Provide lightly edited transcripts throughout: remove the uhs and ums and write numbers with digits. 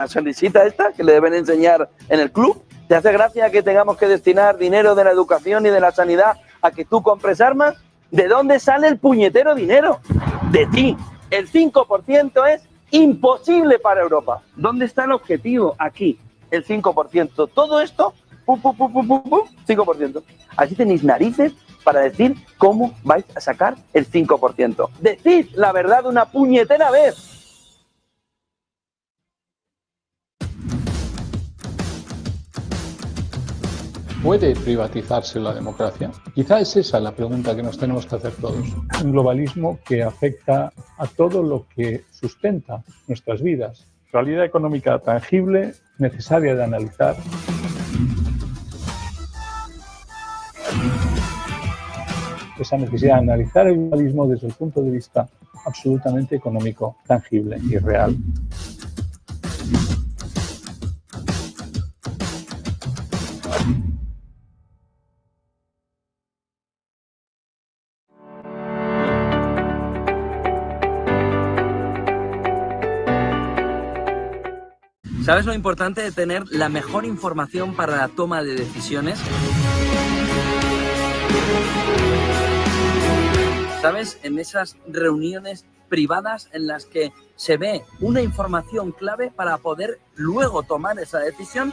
La sonrisita esta que le deben enseñar en el club. ¿Te hace gracia que tengamos que destinar dinero de la educación y de la sanidad a que tú compres armas? ¿De dónde sale el puñetero dinero? De ti. El 5% es imposible para Europa. ¿Dónde está el objetivo? Aquí. El 5%. Todo esto, 5%. Así tenéis narices para decir cómo vais a sacar el 5%. Decid la verdad una puñetera vez. ¿Puede privatizarse la democracia? Quizá es esa la pregunta que nos tenemos que hacer todos. Un globalismo que afecta a todo lo que sustenta nuestras vidas. Realidad económica tangible, necesaria de analizar. Esa necesidad de analizar el globalismo desde el punto de vista absolutamente económico, tangible y real. ¿Sabes lo importante de tener la mejor información para la toma de decisiones? ¿Sabes? En esas reuniones privadas en las que se ve una información clave para poder luego tomar esa decisión.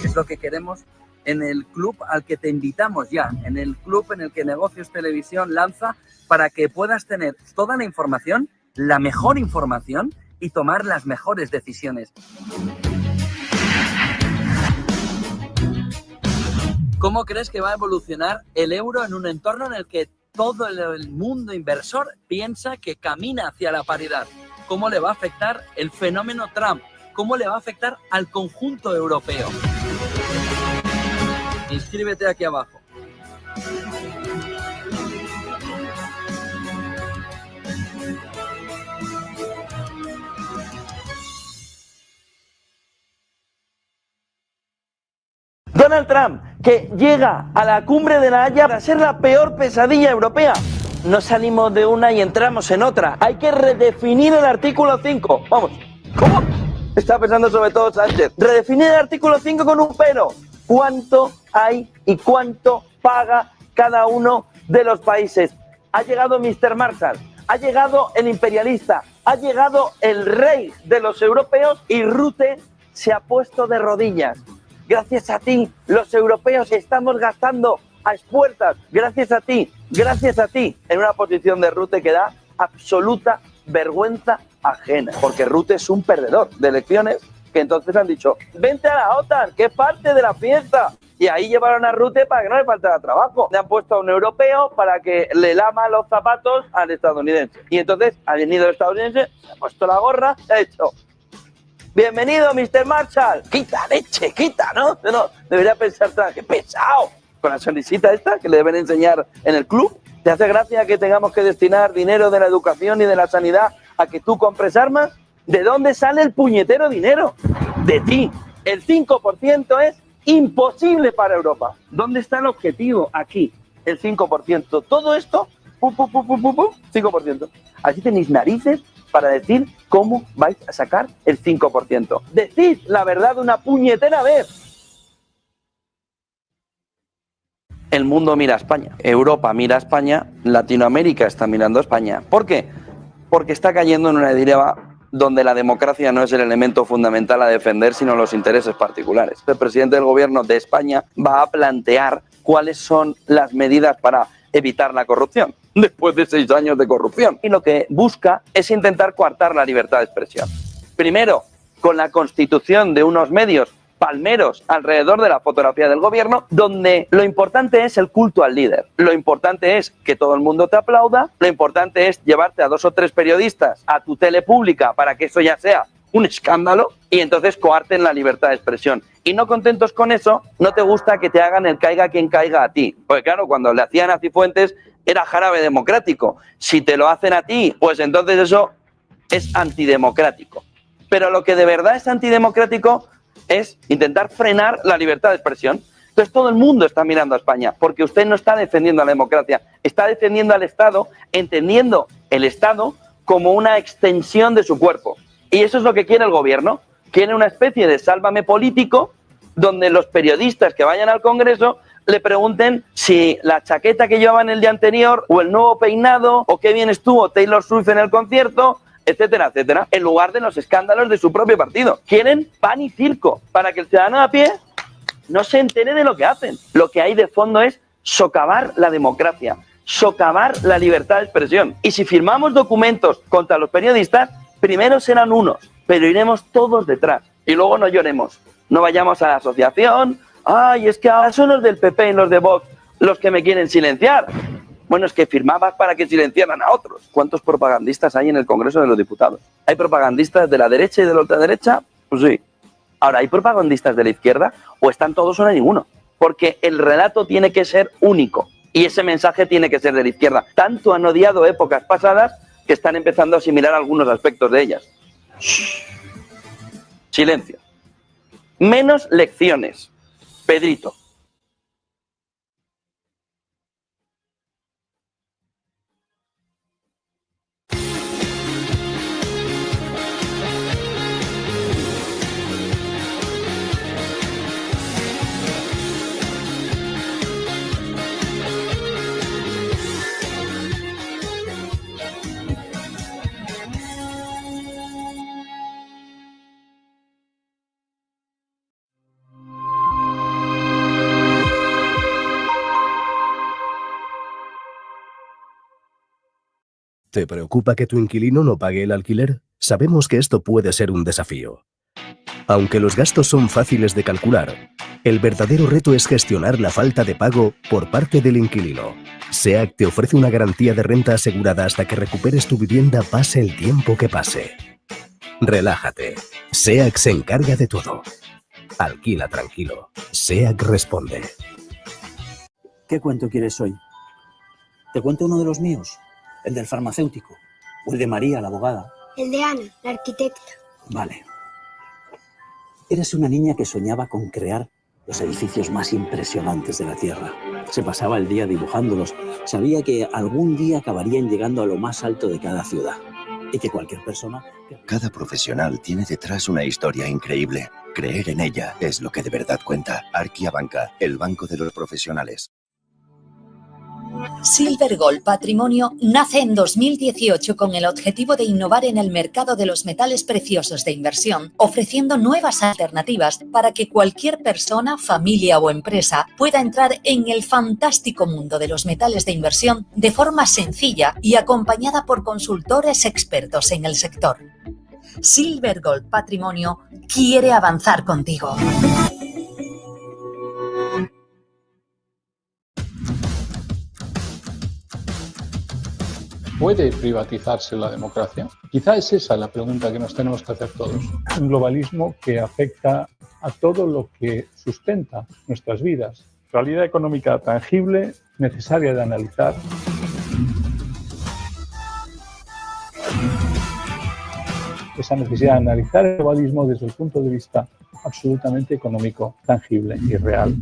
Es lo que queremos en el club al que te invitamos ya, en el club en el que Negocios Televisión lanza para que puedas tener toda la información, la mejor información y tomar las mejores decisiones. ¿Cómo crees que va a evolucionar el euro en un entorno en el que todo el mundo inversor piensa que camina hacia la paridad? ¿Cómo le va a afectar el fenómeno Trump? ¿Cómo le va a afectar al conjunto europeo? Inscríbete aquí abajo. Donald Trump, que llega a la cumbre de La Haya para ser la peor pesadilla europea. No salimos de una y entramos en otra. Hay que redefinir el artículo 5. Vamos, ¿cómo? Está pensando sobre todo Sánchez. Redefinir el artículo 5 con un pero. ¿Cuánto hay y cuánto paga cada uno de los países? Ha llegado Mr. Marshall, ha llegado el imperialista, ha llegado el rey de los europeos y Rutte se ha puesto de rodillas. Gracias a ti, los europeos estamos gastando a expuertas. Gracias a ti, en una posición de Rutte que da absoluta vergüenza ajena. Porque Rutte es un perdedor de elecciones que entonces han dicho, vente a la OTAN, que es parte de la fiesta. Y ahí llevaron a Rutte para que no le faltara trabajo. Le han puesto a un europeo para que le lama los zapatos al estadounidense. Y entonces ha venido el estadounidense, se ha puesto la gorra y ha dicho, bienvenido, Mr. Marshall. Quita, leche, quita, ¿no? No, debería pensar, qué pesado. Con la sonrisita esta que le deben enseñar en el club. ¿Te hace gracia que tengamos que destinar dinero de la educación y de la sanidad a que tú compres armas? ¿De dónde sale el puñetero dinero? De ti. El 5% es imposible para Europa. ¿Dónde está el objetivo? Aquí. El 5%. Todo esto, 5%. Así tenéis narices para decir cómo vais a sacar el 5%. Decid la verdad una puñetera vez. El mundo mira a España, Europa mira a España, Latinoamérica está mirando a España. ¿Por qué? Porque está cayendo en una deriva donde la democracia no es el elemento fundamental a defender, sino los intereses particulares. El presidente del gobierno de España va a plantear cuáles son las medidas para evitar la corrupción, después de 6 años de corrupción. Y lo que busca es intentar coartar la libertad de expresión. Primero, con la constitución de unos medios palmeros alrededor de la fotografía del gobierno, donde lo importante es el culto al líder. Lo importante es que todo el mundo te aplauda, lo importante es llevarte a 2 o 3 periodistas a tu tele pública para que eso ya sea un escándalo y entonces coarten la libertad de expresión. Y no contentos con eso, no te gusta que te hagan el caiga quien caiga a ti. Porque claro, cuando le hacían a Cifuentes era jarabe democrático. Si te lo hacen a ti, pues entonces eso es antidemocrático. Pero lo que de verdad es antidemocrático es intentar frenar la libertad de expresión. Entonces todo el mundo está mirando a España, porque usted no está defendiendo a la democracia, está defendiendo al Estado, entendiendo el Estado como una extensión de su cuerpo. Y eso es lo que quiere el gobierno. Quiere una especie de sálvame político donde los periodistas que vayan al Congreso le pregunten si la chaqueta que llevaban el día anterior o el nuevo peinado o qué bien estuvo Taylor Swift en el concierto, etcétera, etcétera, en lugar de los escándalos de su propio partido. Quieren pan y circo para que el ciudadano a pie no se entere de lo que hacen. Lo que hay de fondo es socavar la democracia, socavar la libertad de expresión. Y si firmamos documentos contra los periodistas, primero serán unos, pero iremos todos detrás. Y luego no lloremos, no vayamos a la asociación. Ay, es que ahora son los del PP y los de Vox los que me quieren silenciar. Bueno, es que firmabas para que silenciaran a otros. ¿Cuántos propagandistas hay en el Congreso de los Diputados? ¿Hay propagandistas de la derecha y de la ultraderecha? Pues sí. Ahora, ¿hay propagandistas de la izquierda o están todos o no hay ninguno? Porque el relato tiene que ser único y ese mensaje tiene que ser de la izquierda. Tanto han odiado épocas pasadas que están empezando a asimilar algunos aspectos de ellas. Shh. Silencio. Menos lecciones. Pedrito. ¿Te preocupa que tu inquilino no pague el alquiler? Sabemos que esto puede ser un desafío. Aunque los gastos son fáciles de calcular, el verdadero reto es gestionar la falta de pago por parte del inquilino. SEAC te ofrece una garantía de renta asegurada hasta que recuperes tu vivienda pase el tiempo que pase. Relájate. SEAC se encarga de todo. Alquila tranquilo. SEAC responde. ¿Qué cuento quieres hoy? ¿Te cuento uno de los míos? ¿El del farmacéutico? ¿O el de María, la abogada? El de Ana, la arquitecta. Vale. Eres una niña que soñaba con crear los edificios más impresionantes de la Tierra. Se pasaba el día dibujándolos. Sabía que algún día acabarían llegando a lo más alto de cada ciudad. Y que cualquier persona... Cada profesional tiene detrás una historia increíble. Creer en ella es lo que de verdad cuenta. Arquia Banca, el banco de los profesionales. Silver Gold Patrimonio nace en 2018 con el objetivo de innovar en el mercado de los metales preciosos de inversión, ofreciendo nuevas alternativas para que cualquier persona, familia o empresa pueda entrar en el fantástico mundo de los metales de inversión de forma sencilla y acompañada por consultores expertos en el sector. Silver Gold Patrimonio quiere avanzar contigo. ¿Puede privatizarse la democracia? Quizá es esa la pregunta que nos tenemos que hacer todos. Un globalismo que afecta a todo lo que sustenta nuestras vidas. Realidad económica tangible, necesaria de analizar. Esa necesidad de analizar el globalismo desde el punto de vista absolutamente económico, tangible y real.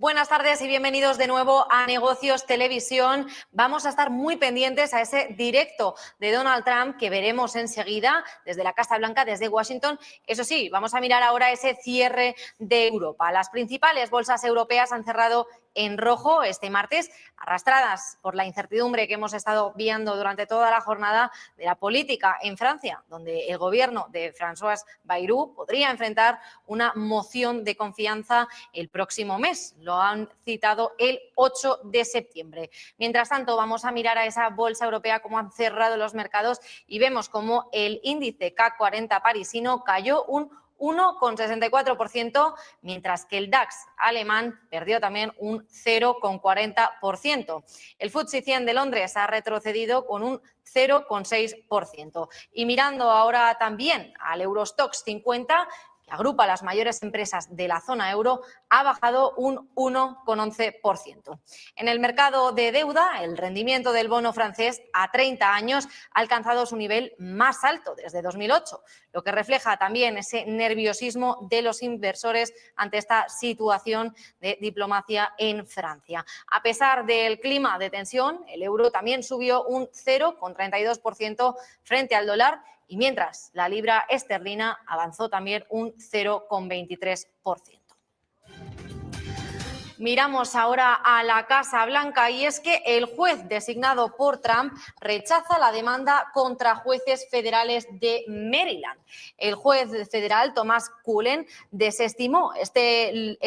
Buenas tardes y bienvenidos de nuevo a Negocios Televisión. Vamos a estar muy pendientes a ese directo de Donald Trump que veremos enseguida desde la Casa Blanca, desde Washington. Eso sí, vamos a mirar ahora ese cierre de Europa. Las principales bolsas europeas han cerrado en rojo este martes, arrastradas por la incertidumbre que hemos estado viendo durante toda la jornada de la política en Francia, donde el gobierno de François Bayrou podría enfrentar una moción de confianza el próximo mes. Lo han citado el 8 de septiembre. Mientras tanto, vamos a mirar a esa bolsa europea, cómo han cerrado los mercados y vemos cómo el índice CAC 40 parisino cayó un 1,64%, mientras que el DAX alemán perdió también un 0,40%. El FTSE 100 de Londres ha retrocedido con un 0,6%. Y mirando ahora también al Eurostoxx 50, que agrupa a las mayores empresas de la zona euro, ha bajado un 1,11%. En el mercado de deuda, el rendimiento del bono francés a 30 años ha alcanzado su nivel más alto desde 2008, lo que refleja también ese nerviosismo de los inversores ante esta situación de diplomacia en Francia. A pesar del clima de tensión, el euro también subió un 0,32% frente al dólar, y mientras la libra esterlina avanzó también un 0,23%. Miramos ahora a la Casa Blanca y es que el juez designado por Trump rechaza la demanda contra jueces federales de Maryland. El juez federal Thomas Cullen desestimó este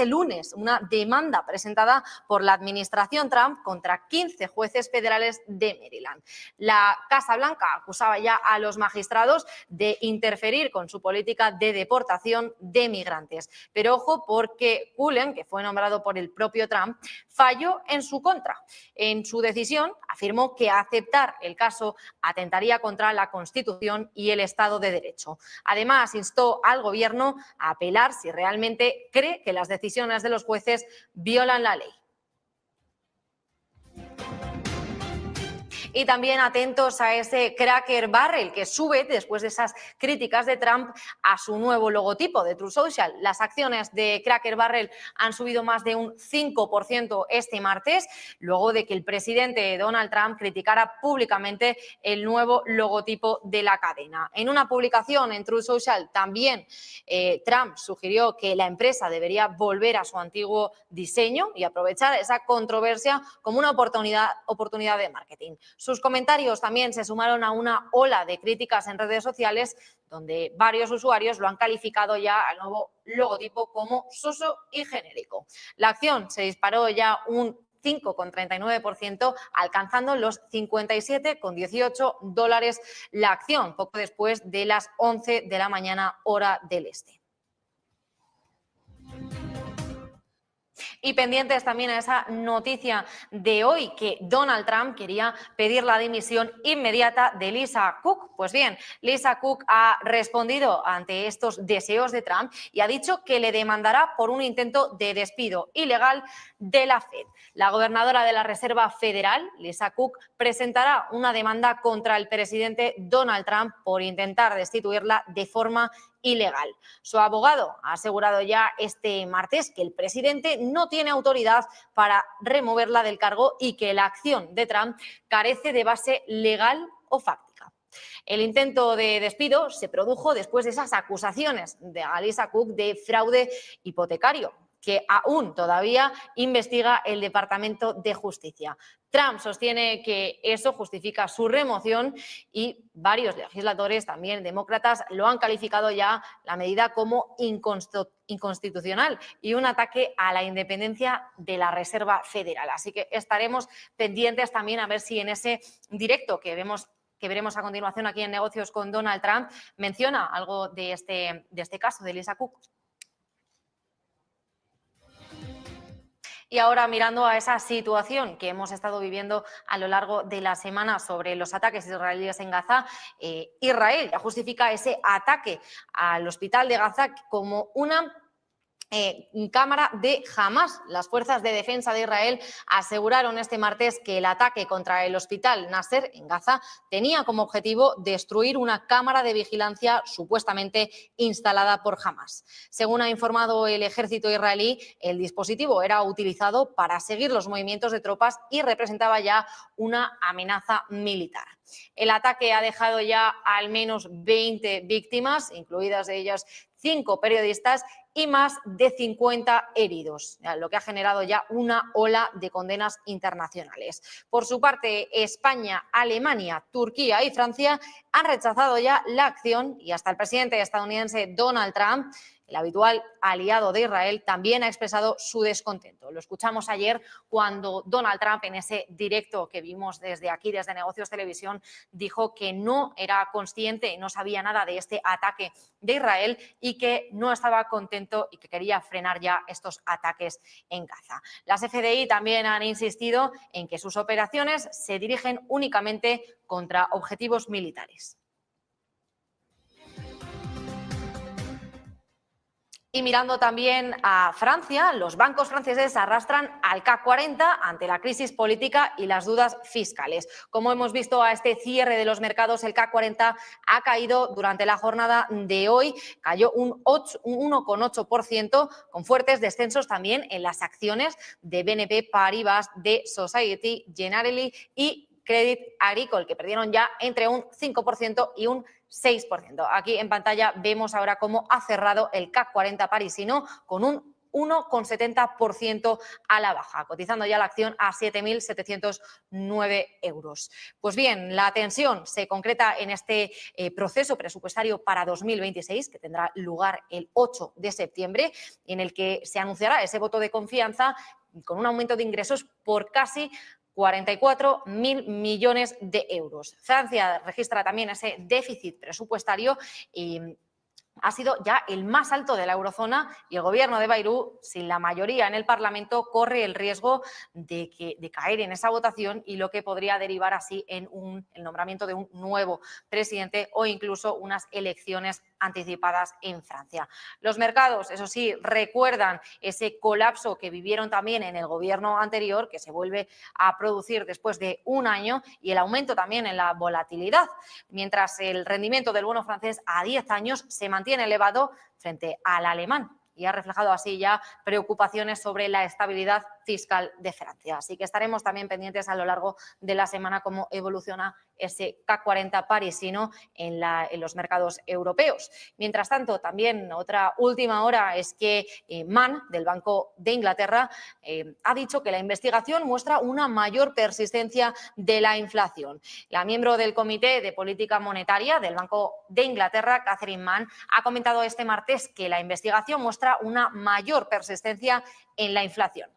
lunes una demanda presentada por la administración Trump contra 15 jueces federales de Maryland. La Casa Blanca acusaba ya a los magistrados de interferir con su política de deportación de migrantes. Pero ojo, porque Cullen, que fue nombrado por el propio Trump, falló en su contra. En su decisión afirmó que aceptar el caso atentaría contra la Constitución y el Estado de Derecho. Además, instó al gobierno a apelar si realmente cree que las decisiones de los jueces violan la ley. Y también atentos a ese Cracker Barrel que sube después de esas críticas de Trump a su nuevo logotipo de Truth Social. Las acciones de Cracker Barrel han subido más de un 5% este martes, luego de que el presidente Donald Trump criticara públicamente el nuevo logotipo de la cadena. En una publicación en Truth Social también Trump sugirió que la empresa debería volver a su antiguo diseño y aprovechar esa controversia como una oportunidad de marketing. Sus comentarios también se sumaron a una ola de críticas en redes sociales donde varios usuarios lo han calificado ya al nuevo logotipo como soso y genérico. La acción se disparó ya un 5,39%, alcanzando los $57,18 la acción, poco después de las 11 de la mañana, hora del este. Y pendientes también a esa noticia de hoy, que Donald Trump quería pedir la dimisión inmediata de Lisa Cook. Pues bien, Lisa Cook ha respondido ante estos deseos de Trump y ha dicho que le demandará por un intento de despido ilegal de la Fed. La gobernadora de la Reserva Federal, Lisa Cook, presentará una demanda contra el presidente Donald Trump por intentar destituirla de forma ilegal. Su abogado ha asegurado ya este martes que el presidente no tiene autoridad para removerla del cargo y que la acción de Trump carece de base legal o fáctica. El intento de despido se produjo después de esas acusaciones de Lisa Cook de fraude hipotecario, que aún todavía investiga el Departamento de Justicia. Trump sostiene que eso justifica su remoción y varios legisladores, también demócratas, lo han calificado ya la medida como inconstitucional y un ataque a la independencia de la Reserva Federal. Así que estaremos pendientes también a ver si en ese directo que veremos a continuación aquí en Negocios con Donald Trump menciona algo de este caso de Lisa Cook. Y ahora, mirando a esa situación que hemos estado viviendo a lo largo de la semana sobre los ataques israelíes en Gaza, Israel ya justifica ese ataque al hospital de Gaza como una cámara de Hamás. Las fuerzas de defensa de Israel aseguraron este martes que el ataque contra el hospital Nasser en Gaza tenía como objetivo destruir una cámara de vigilancia supuestamente instalada por Hamás. Según ha informado el ejército israelí, el dispositivo era utilizado para seguir los movimientos de tropas y representaba ya una amenaza militar. El ataque ha dejado ya al menos 20 víctimas, incluidas de ellas 5 periodistas, y más de 50 heridos, lo que ha generado ya una ola de condenas internacionales. Por su parte, España, Alemania, Turquía y Francia han rechazado ya la acción y hasta el presidente estadounidense Donald Trump, el habitual aliado de Israel, también ha expresado su descontento. Lo escuchamos ayer cuando Donald Trump, en ese directo que vimos desde aquí, desde Negocios Televisión, dijo que no era consciente, no sabía nada de este ataque de Israel y que no estaba contento y que quería frenar ya estos ataques en Gaza. Las FDI también han insistido en que sus operaciones se dirigen únicamente contra objetivos militares. Y mirando también a Francia, los bancos franceses arrastran al CAC 40 ante la crisis política y las dudas fiscales. Como hemos visto a este cierre de los mercados, el CAC 40 ha caído durante la jornada de hoy, cayó un 1,8%, con fuertes descensos también en las acciones de BNP Paribas, de Société Générale y Crédit Agricole, que perdieron ya entre un 5% y un 6%. Aquí en pantalla vemos ahora cómo ha cerrado el CAC 40 parisino con un 1,70% a la baja, cotizando ya la acción a 7.709 euros. Pues bien, la tensión se concreta en este proceso presupuestario para 2026, que tendrá lugar el 8 de septiembre, en el que se anunciará ese voto de confianza con un aumento de ingresos por casi 44.000 millones de euros. Francia registra también ese déficit presupuestario y ha sido ya el más alto de la eurozona, y el gobierno de Bayrou, sin la mayoría en el Parlamento, corre el riesgo de caer en esa votación, y lo que podría derivar así en el nombramiento de un nuevo presidente o incluso unas elecciones anticipadas en Francia. Los mercados, eso sí, recuerdan ese colapso que vivieron también en el gobierno anterior, que se vuelve a producir después de un año, y el aumento también en la volatilidad, mientras el rendimiento del bono francés a 10 años se mantiene elevado frente al alemán, y ha reflejado así ya preocupaciones sobre la estabilidad fiscal de Francia. Así que estaremos también pendientes a lo largo de la semana cómo evoluciona ese CAC 40 parisino en los mercados europeos. Mientras tanto, también otra última hora es que Mann, del Banco de Inglaterra, ha dicho que la investigación muestra una mayor persistencia de la inflación. La miembro del Comité de Política Monetaria del Banco de Inglaterra, Catherine Mann, ha comentado este martes que la investigación muestra una mayor persistencia en la inflación.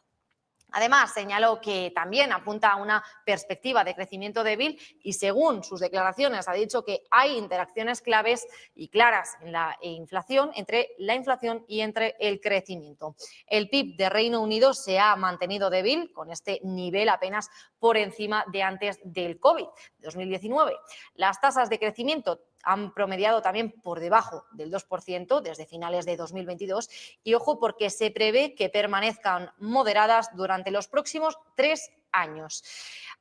Además, señaló que también apunta a una perspectiva de crecimiento débil y, según sus declaraciones, ha dicho que hay interacciones claves y claras en la inflación, entre la inflación y entre el crecimiento. El PIB de Reino Unido se ha mantenido débil, con este nivel apenas por encima de antes del COVID, 2019. Las tasas de crecimiento han promediado también por debajo del 2% desde finales de 2022, y ojo, porque se prevé que permanezcan moderadas durante los próximos 3 años.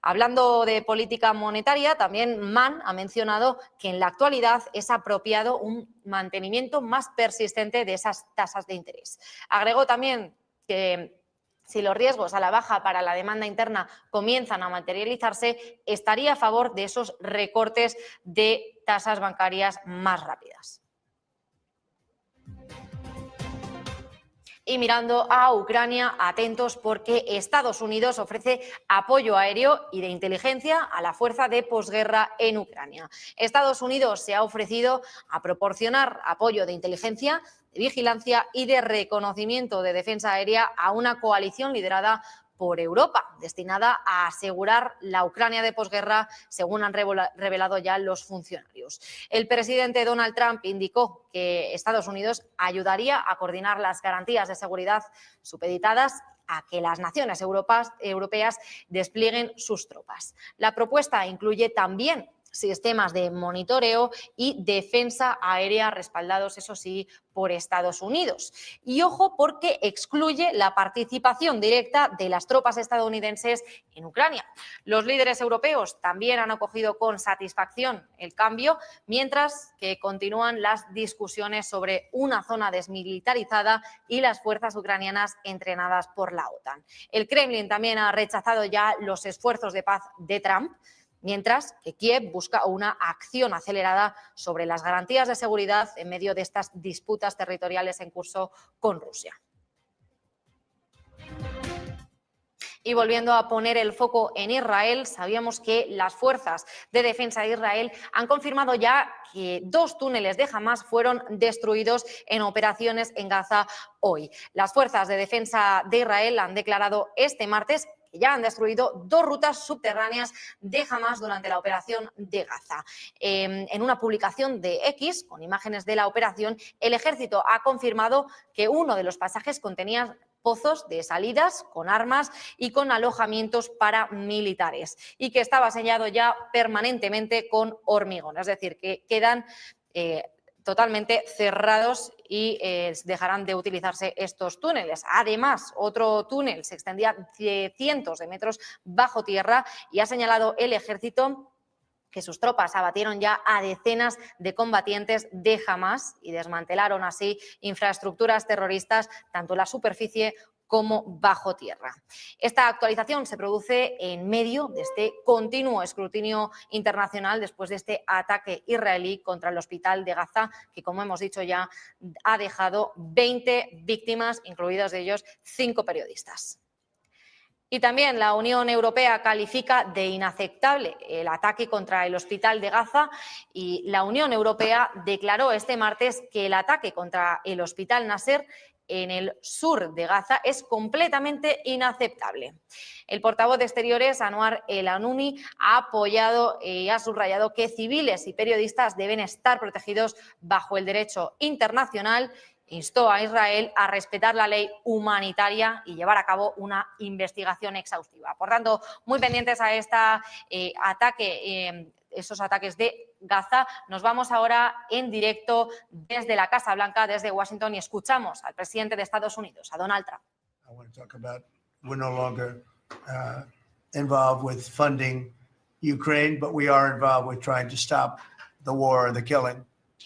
Hablando de política monetaria, también Mann ha mencionado que en la actualidad es apropiado un mantenimiento más persistente de esas tasas de interés. Agregó también que si los riesgos a la baja para la demanda interna comienzan a materializarse, estaría a favor de esos recortes de tasas bancarias más rápidas. Y mirando a Ucrania, atentos, porque Estados Unidos ofrece apoyo aéreo y de inteligencia a la fuerza de posguerra en Ucrania. Estados Unidos se ha ofrecido a proporcionar apoyo de inteligencia, de vigilancia y de reconocimiento de defensa aérea a una coalición liderada por Europa, destinada a asegurar la Ucrania de posguerra, según han revelado ya los funcionarios. El presidente Donald Trump indicó que Estados Unidos ayudaría a coordinar las garantías de seguridad supeditadas a que las naciones europeas desplieguen sus tropas. La propuesta incluye también sistemas de monitoreo y defensa aérea respaldados, eso sí, por Estados Unidos. Y ojo, porque excluye la participación directa de las tropas estadounidenses en Ucrania. Los líderes europeos también han acogido con satisfacción el cambio, mientras que continúan las discusiones sobre una zona desmilitarizada y las fuerzas ucranianas entrenadas por la OTAN. El Kremlin también ha rechazado ya los esfuerzos de paz de Trump, mientras que Kiev busca una acción acelerada sobre las garantías de seguridad en medio de estas disputas territoriales en curso con Rusia. Y volviendo a poner el foco en Israel, sabíamos que las fuerzas de defensa de Israel han confirmado ya que 2 túneles de Hamás fueron destruidos en operaciones en Gaza hoy. Las fuerzas de defensa de Israel han declarado este martes que ya han destruido 2 rutas subterráneas de Hamás durante la operación de Gaza. En una publicación de X, con imágenes de la operación, el ejército ha confirmado que uno de los pasajes contenía pozos de salidas con armas y con alojamientos para militares, y que estaba sellado ya permanentemente con hormigón, es decir, que quedan totalmente cerrados y dejarán de utilizarse estos túneles. Además, otro túnel se extendía cientos de metros bajo tierra y ha señalado el ejército que sus tropas abatieron ya a decenas de combatientes de Hamás y desmantelaron así infraestructuras terroristas tanto en la superficie como bajo tierra. Esta actualización se produce en medio de este continuo escrutinio internacional después de este ataque israelí contra el hospital de Gaza, que, como hemos dicho ya, ha dejado 20 víctimas, incluidos de ellos 5 periodistas. Y también la Unión Europea califica de inaceptable el ataque contra el hospital de Gaza y la Unión Europea declaró este martes que el ataque contra el hospital Nasser en el sur de Gaza es completamente inaceptable. El portavoz de Exteriores, Anwar El Anouni, ha apoyado y ha subrayado que civiles y periodistas deben estar protegidos bajo el derecho internacional. Instó a Israel a respetar la ley humanitaria y llevar a cabo una investigación exhaustiva. Por tanto, muy pendientes a esos ataques de Gaza. Nos vamos ahora en directo desde la Casa Blanca, desde Washington, y escuchamos al presidente de Estados Unidos, a Donald Trump. I want to talk about we're no longer involved with funding Ukraine, but we are involved with trying to stop the war and the killing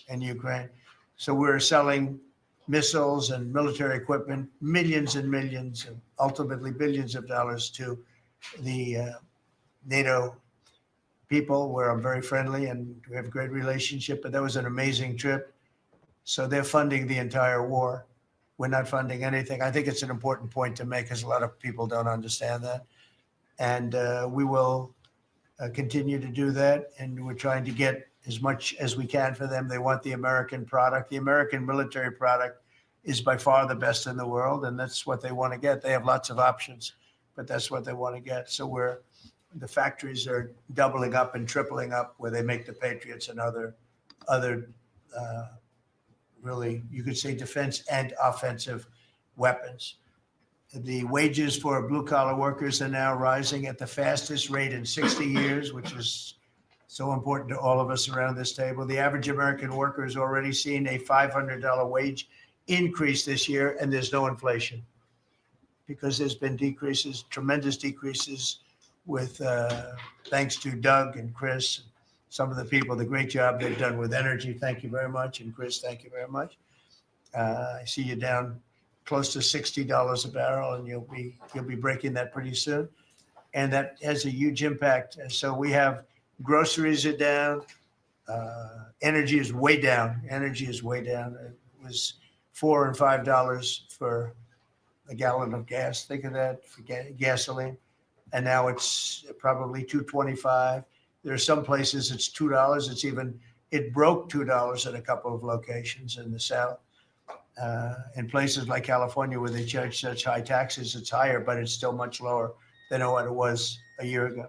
in Ukraine. So we're selling missiles and military equipment, millions and millions, and ultimately billions of dollars to the NATO people, where I'm very friendly and we have a great relationship, but that was an amazing trip. So they're funding the entire war. We're not funding anything. I think it's an important point to make because a lot of people don't understand that. And we will continue to do that. And we're trying to get as much as we can for them. They want the American product. The American military product is by far the best in the world, and that's what they want to get. They have lots of options, but that's what they want to get. So the factories are doubling up and tripling up where they make the Patriots and other really, you could say, defense and offensive weapons. The wages for blue-collar workers are now rising at the fastest rate in 60 years, which is so important to all of us around this table. The average American worker has already seen a $500 wage increase this year, and there's no inflation because there's been decreases, tremendous decreases with, thanks to Doug and Chris, some of the people, the great job they've done with energy. Thank you very much. And Chris, thank you very much. I see you down close to $60 a barrel, and you'll be breaking that pretty soon. And that has a huge impact. And so we have groceries are down. Energy is way down. Energy is way down. It was $4 and $5 for a gallon of gas. Think of that, for gasoline. And now it's probably $2.25. There are some places it's $2. It broke $2 at a couple of locations in the South. In places like California where they charge such high taxes, it's higher, but it's still much lower than what it was a year ago.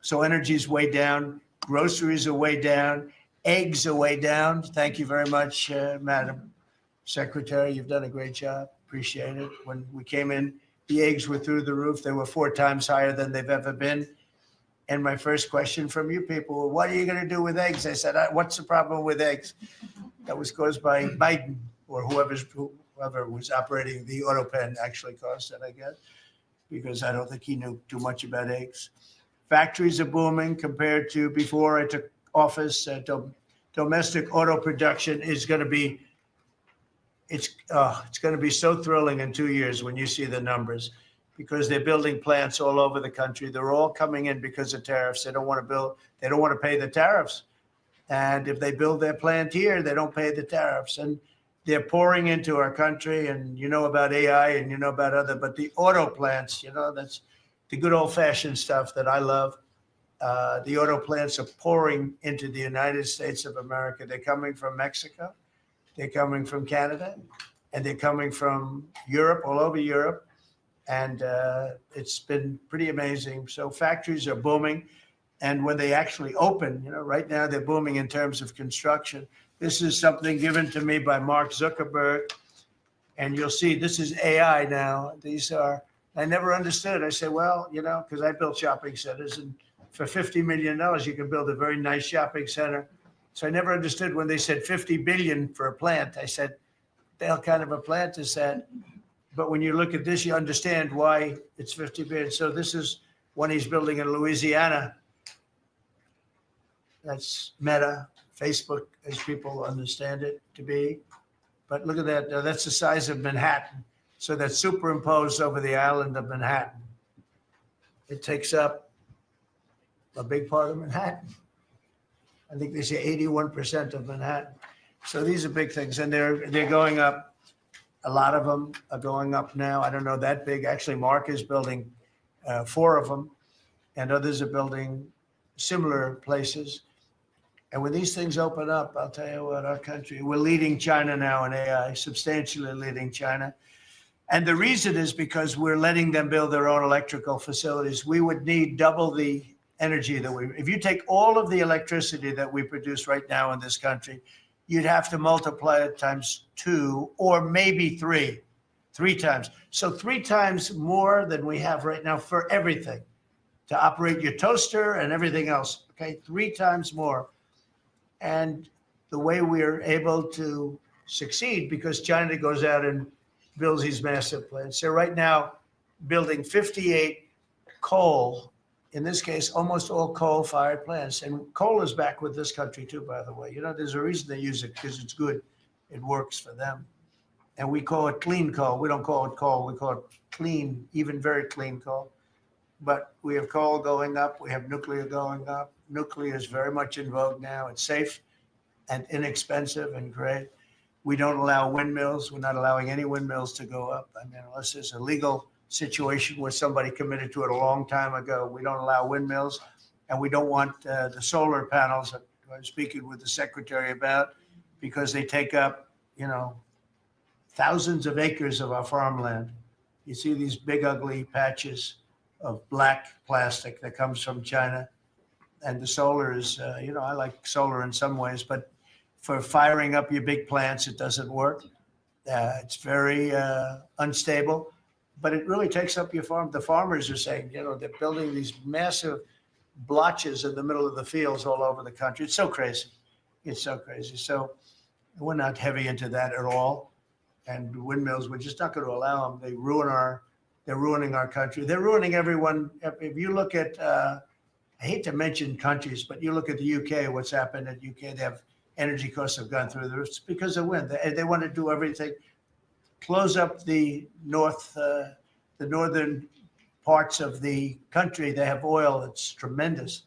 So energy is way down. Groceries are way down. Eggs are way down. Thank you very much, Madam Secretary. You've done a great job. Appreciate it. When we came in, the eggs were through the roof. They were 4 times higher than they've ever been. And my first question from you people, what are you going to do with eggs? I said, what's the problem with eggs? That was caused by Biden, or whoever was operating the auto pen actually caused it, I guess, because I don't think he knew too much about eggs. Factories are booming compared to before I took office. Domestic auto production is going to be, it's going to be so thrilling in 2 years when you see the numbers, because they're building plants all over the country. They're all coming in because of tariffs. They don't want to pay the tariffs. And if they build their plant here, they don't pay the tariffs. And they're pouring into our country, and you know about AI and you know about but the auto plants, that's the good old fashioned stuff that I love. The auto plants are pouring into the United States of America. They're coming from Mexico. They're coming from Canada, and they're coming from Europe, all over Europe. And it's been pretty amazing. So factories are booming. And when they actually open, right now they're booming in terms of construction. This is something given to me by Mark Zuckerberg. And you'll see this is AI now. I never understood. I said, well, because I built shopping centers, and for $50 million, you can build a very nice shopping center So I never understood when they said 50 billion for a plant. I said, what the hell kind of a plant is that? But when you look at this, you understand why it's 50 billion. So this is one he's building in Louisiana. That's Meta, Facebook, as people understand it to be. But look at that. That's the size of Manhattan. So that's superimposed over the island of Manhattan. It takes up a big part of Manhattan. I think they say 81% of Manhattan. So these are big things, and they're going up. A lot of them are going up now. I don't know that big. Actually, Mark is building 4 of them, and others are building similar places. And when these things open up, I'll tell you what, our country, we're leading China now in AI, substantially leading China. And the reason is because we're letting them build their own electrical facilities. We would need double the energy that if you take all of the electricity that we produce right now in this country, you'd have to multiply it times 2 or maybe 3 times. So 3 times more than we have right now for everything, to operate your toaster and everything else, okay? 3 times more. And the way we're able to succeed, because China goes out and builds these massive plants. They're right now building 58 coal, in this case, almost all coal-fired plants. And coal is back with this country too, by the way. You know, there's a reason they use it, because it's good. It works for them. And we call it clean coal. We don't call it coal. We call it clean, even very clean coal. But we have coal going up. We have nuclear going up. Nuclear is very much in vogue now. It's safe and inexpensive and great. We don't allow windmills. We're not allowing any windmills to go up. I mean, unless there's a legal situation where somebody committed to it a long time ago. We don't allow windmills, and we don't want the solar panels that I was speaking with the secretary about, because they take up, you know, thousands of acres of our farmland. You see these big, ugly patches of black plastic that comes from China. And the solar is, you know, I like solar in some ways, but for firing up your big plants, it doesn't work. It's very unstable. But it really takes up your farm. The farmers are saying, you know, they're building these massive blotches in the middle of the fields all over the country. It's so crazy. It's so crazy. So we're not heavy into that at all. And windmills, we're just not going to allow them. They're ruining our country. They're ruining everyone. If you look at, I hate to mention countries, but you look at the UK, what's happened at UK, they have energy costs have gone through the roof. It's because of wind. They want to do everything. Close up the northern parts of the country. They have oil. It's tremendous.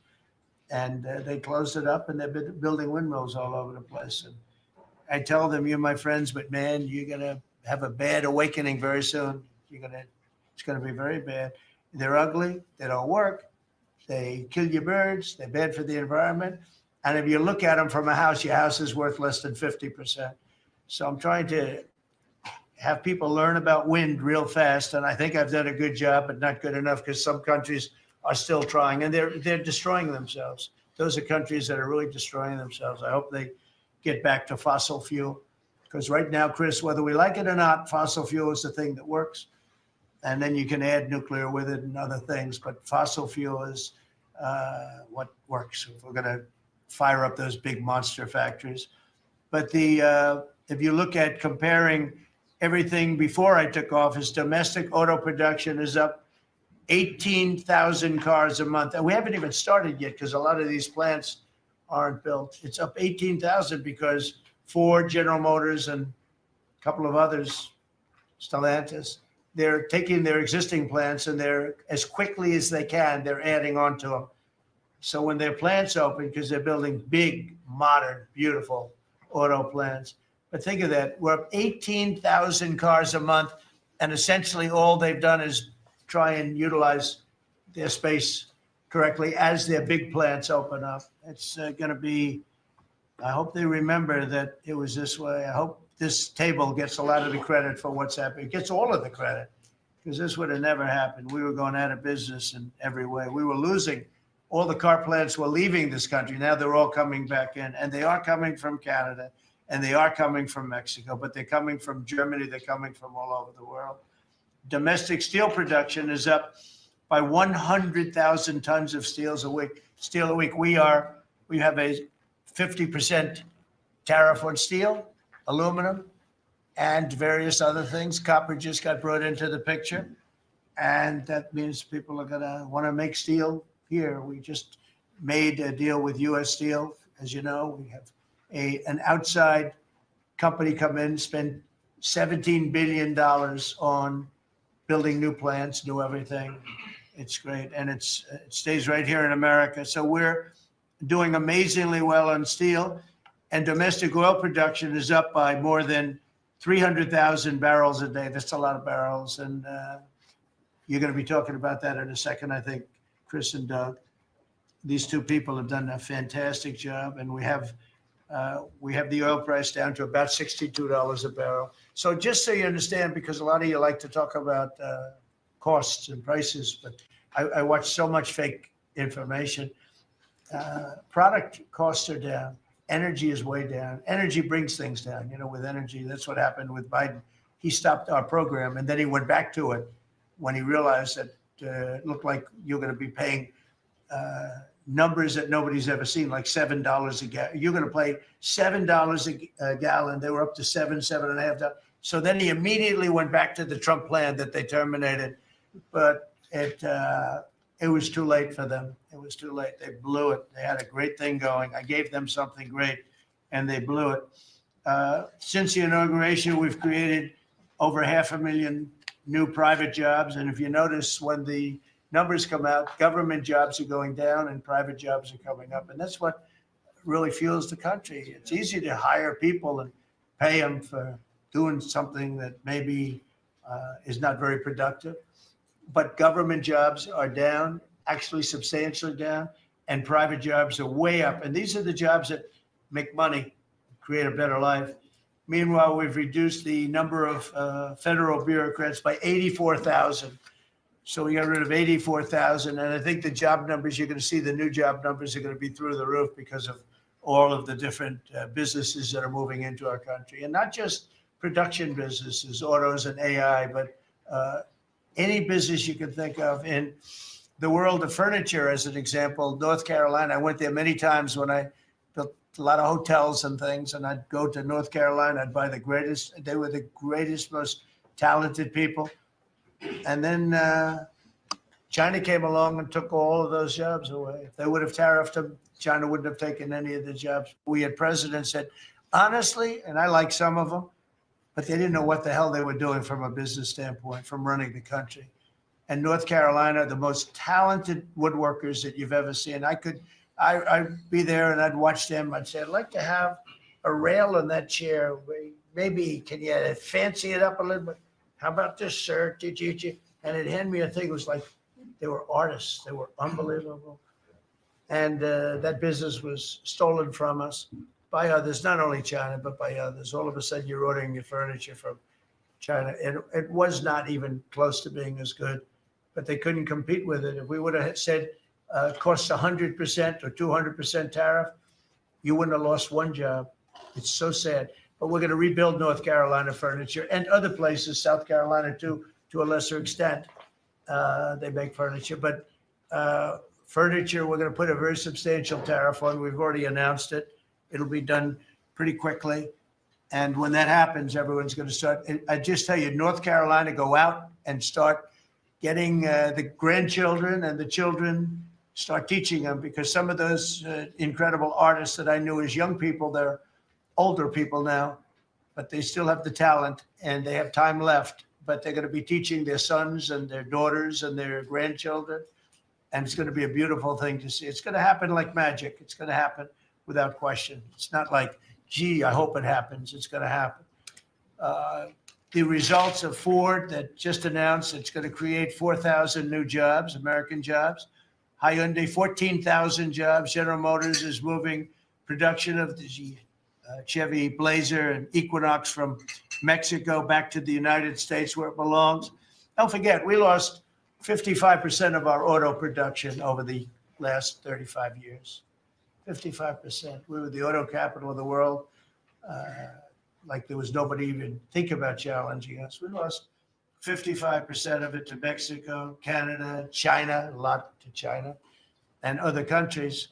And they closed it up, and they've been building windmills all over the place. And I tell them, you're my friends, but man, you're going to have a bad awakening very soon. It's going to be very bad. They're ugly. They don't work. They kill your birds. They're bad for the environment. And if you look at them from a house, your house is worth less than 50%. So I'm trying to have people learn about wind real fast. And I think I've done a good job, but not good enough, because some countries are still trying, and they're destroying themselves. Those are countries that are really destroying themselves. I hope they get back to fossil fuel, because right now, Chris, whether we like it or not, fossil fuel is the thing that works. And then you can add nuclear with it and other things, but fossil fuel is what works if we're going to fire up those big monster factories. But if you look at comparing everything before I took office, domestic auto production is up 18,000 cars a month. And we haven't even started yet, because a lot of these plants aren't built. It's up 18,000 because Ford, General Motors, and a couple of others, Stellantis, they're taking their existing plants, and they're, as quickly as they can, they're adding on to them. So when their plants open, because they're building big, modern, beautiful auto plants. But think of that, we're up 18,000 cars a month, and essentially all they've done is try and utilize their space correctly as their big plants open up. It's going to be, I hope they remember that it was this way. I hope this table gets a lot of the credit for what's happening. It gets all of the credit, because this would have never happened. We were going out of business in every way. We were losing. All the car plants were leaving this country. Now they're all coming back in, and they are coming from Canada, and they are coming from Mexico, but they're coming from Germany. They're coming from all over the world. Domestic steel production is up by 100,000 tons of steel a week. We have a 50% tariff on steel, aluminum, and various other things. Copper just got brought into the picture. And that means people are going to want to make steel here. We just made a deal with U.S. Steel. As you know, we have an outside company come in, spend $17 billion on building new plants, new everything. It's great. And it stays right here in America. So we're doing amazingly well on steel. And domestic oil production is up by more than 300,000 barrels a day. That's a lot of barrels. And you're going to be talking about that in a second, I think, Chris and Doug. These two people have done a fantastic job, and we have the oil price down to about $62 a barrel. So just so you understand, because a lot of you like to talk about costs and prices, but I watch so much fake information. Product costs are down. Energy is way down. Energy brings things down. You know, with energy, that's what happened with Biden. He stopped our program, and then he went back to it when he realized that it looked like you're going to be paying numbers that nobody's ever seen, like $7 a gallon. You're going to pay $7 a gallon. They were up to $7.5. So then he immediately went back to the Trump plan that they terminated. But it was too late for them. It was too late. They blew it. They had a great thing going. I gave them something great, and they blew it. Since the inauguration, we've created over 500,000 new private jobs. And if you notice, when the numbers come out, government jobs are going down and private jobs are coming up. And that's what really fuels the country. It's easy to hire people and pay them for doing something that maybe is not very productive. But government jobs are down, actually substantially down, and private jobs are way up. And these are the jobs that make money, create a better life. Meanwhile, we've reduced the number of federal bureaucrats by 84,000. So we got rid of 84,000. And I think the job numbers, you're going to see the new job numbers are going to be through the roof because of all of the different businesses that are moving into our country. And not just production businesses, autos and AI, but any business you can think of. In the world of furniture, as an example, North Carolina, I went there many times when I built a lot of hotels and things, and I'd go to North Carolina, I'd buy the greatest, they were the greatest, most talented people. And then China came along and took all of those jobs away. If they would have tariffed them, China wouldn't have taken any of the jobs. We had presidents that, honestly, and I like some of them, but they didn't know what the hell they were doing from a business standpoint, from running the country. And North Carolina, the most talented woodworkers that you've ever seen. I'd be there and I'd watch them. I'd say, I'd like to have a rail in that chair. Maybe can you fancy it up a little bit? How about this, sir? And it'd hand me a thing. It was like they were artists. They were unbelievable. And that business was stolen from us by others, not only China, but by others. All of a sudden, you're ordering your furniture from China. And it was not even close to being as good, but they couldn't compete with it. If we would have said costs 100% or 200% tariff, you wouldn't have lost one job. It's so sad. But we're going to rebuild North Carolina furniture and other places, South Carolina too, to a lesser extent. They make furniture, but furniture, we're going to put a very substantial tariff on. We've already announced it. It'll be done pretty quickly. And when that happens, everyone's going to start. I just tell you, North Carolina, go out and start getting the grandchildren and the children, start teaching them, because some of those incredible artists that I knew as young people, they're older people now, but they still have the talent and they have time left, but they're going to be teaching their sons and their daughters and their grandchildren. And it's going to be a beautiful thing to see. It's going to happen like magic. It's going to happen without question. It's not like, gee, I hope it happens. It's going to happen. The results of Ford that just announced it's going to create 4,000 new jobs, American jobs. Hyundai, 14,000 jobs. General Motors is moving production of the Chevy Blazer and Equinox from Mexico back to the United States where it belongs. Don't forget, we lost 55% of our auto production over the last 35 years. 55%. We were the auto capital of the world. Like there was nobody even think about challenging us. We lost 55% of it to Mexico, Canada, China, a lot to China, and other countries.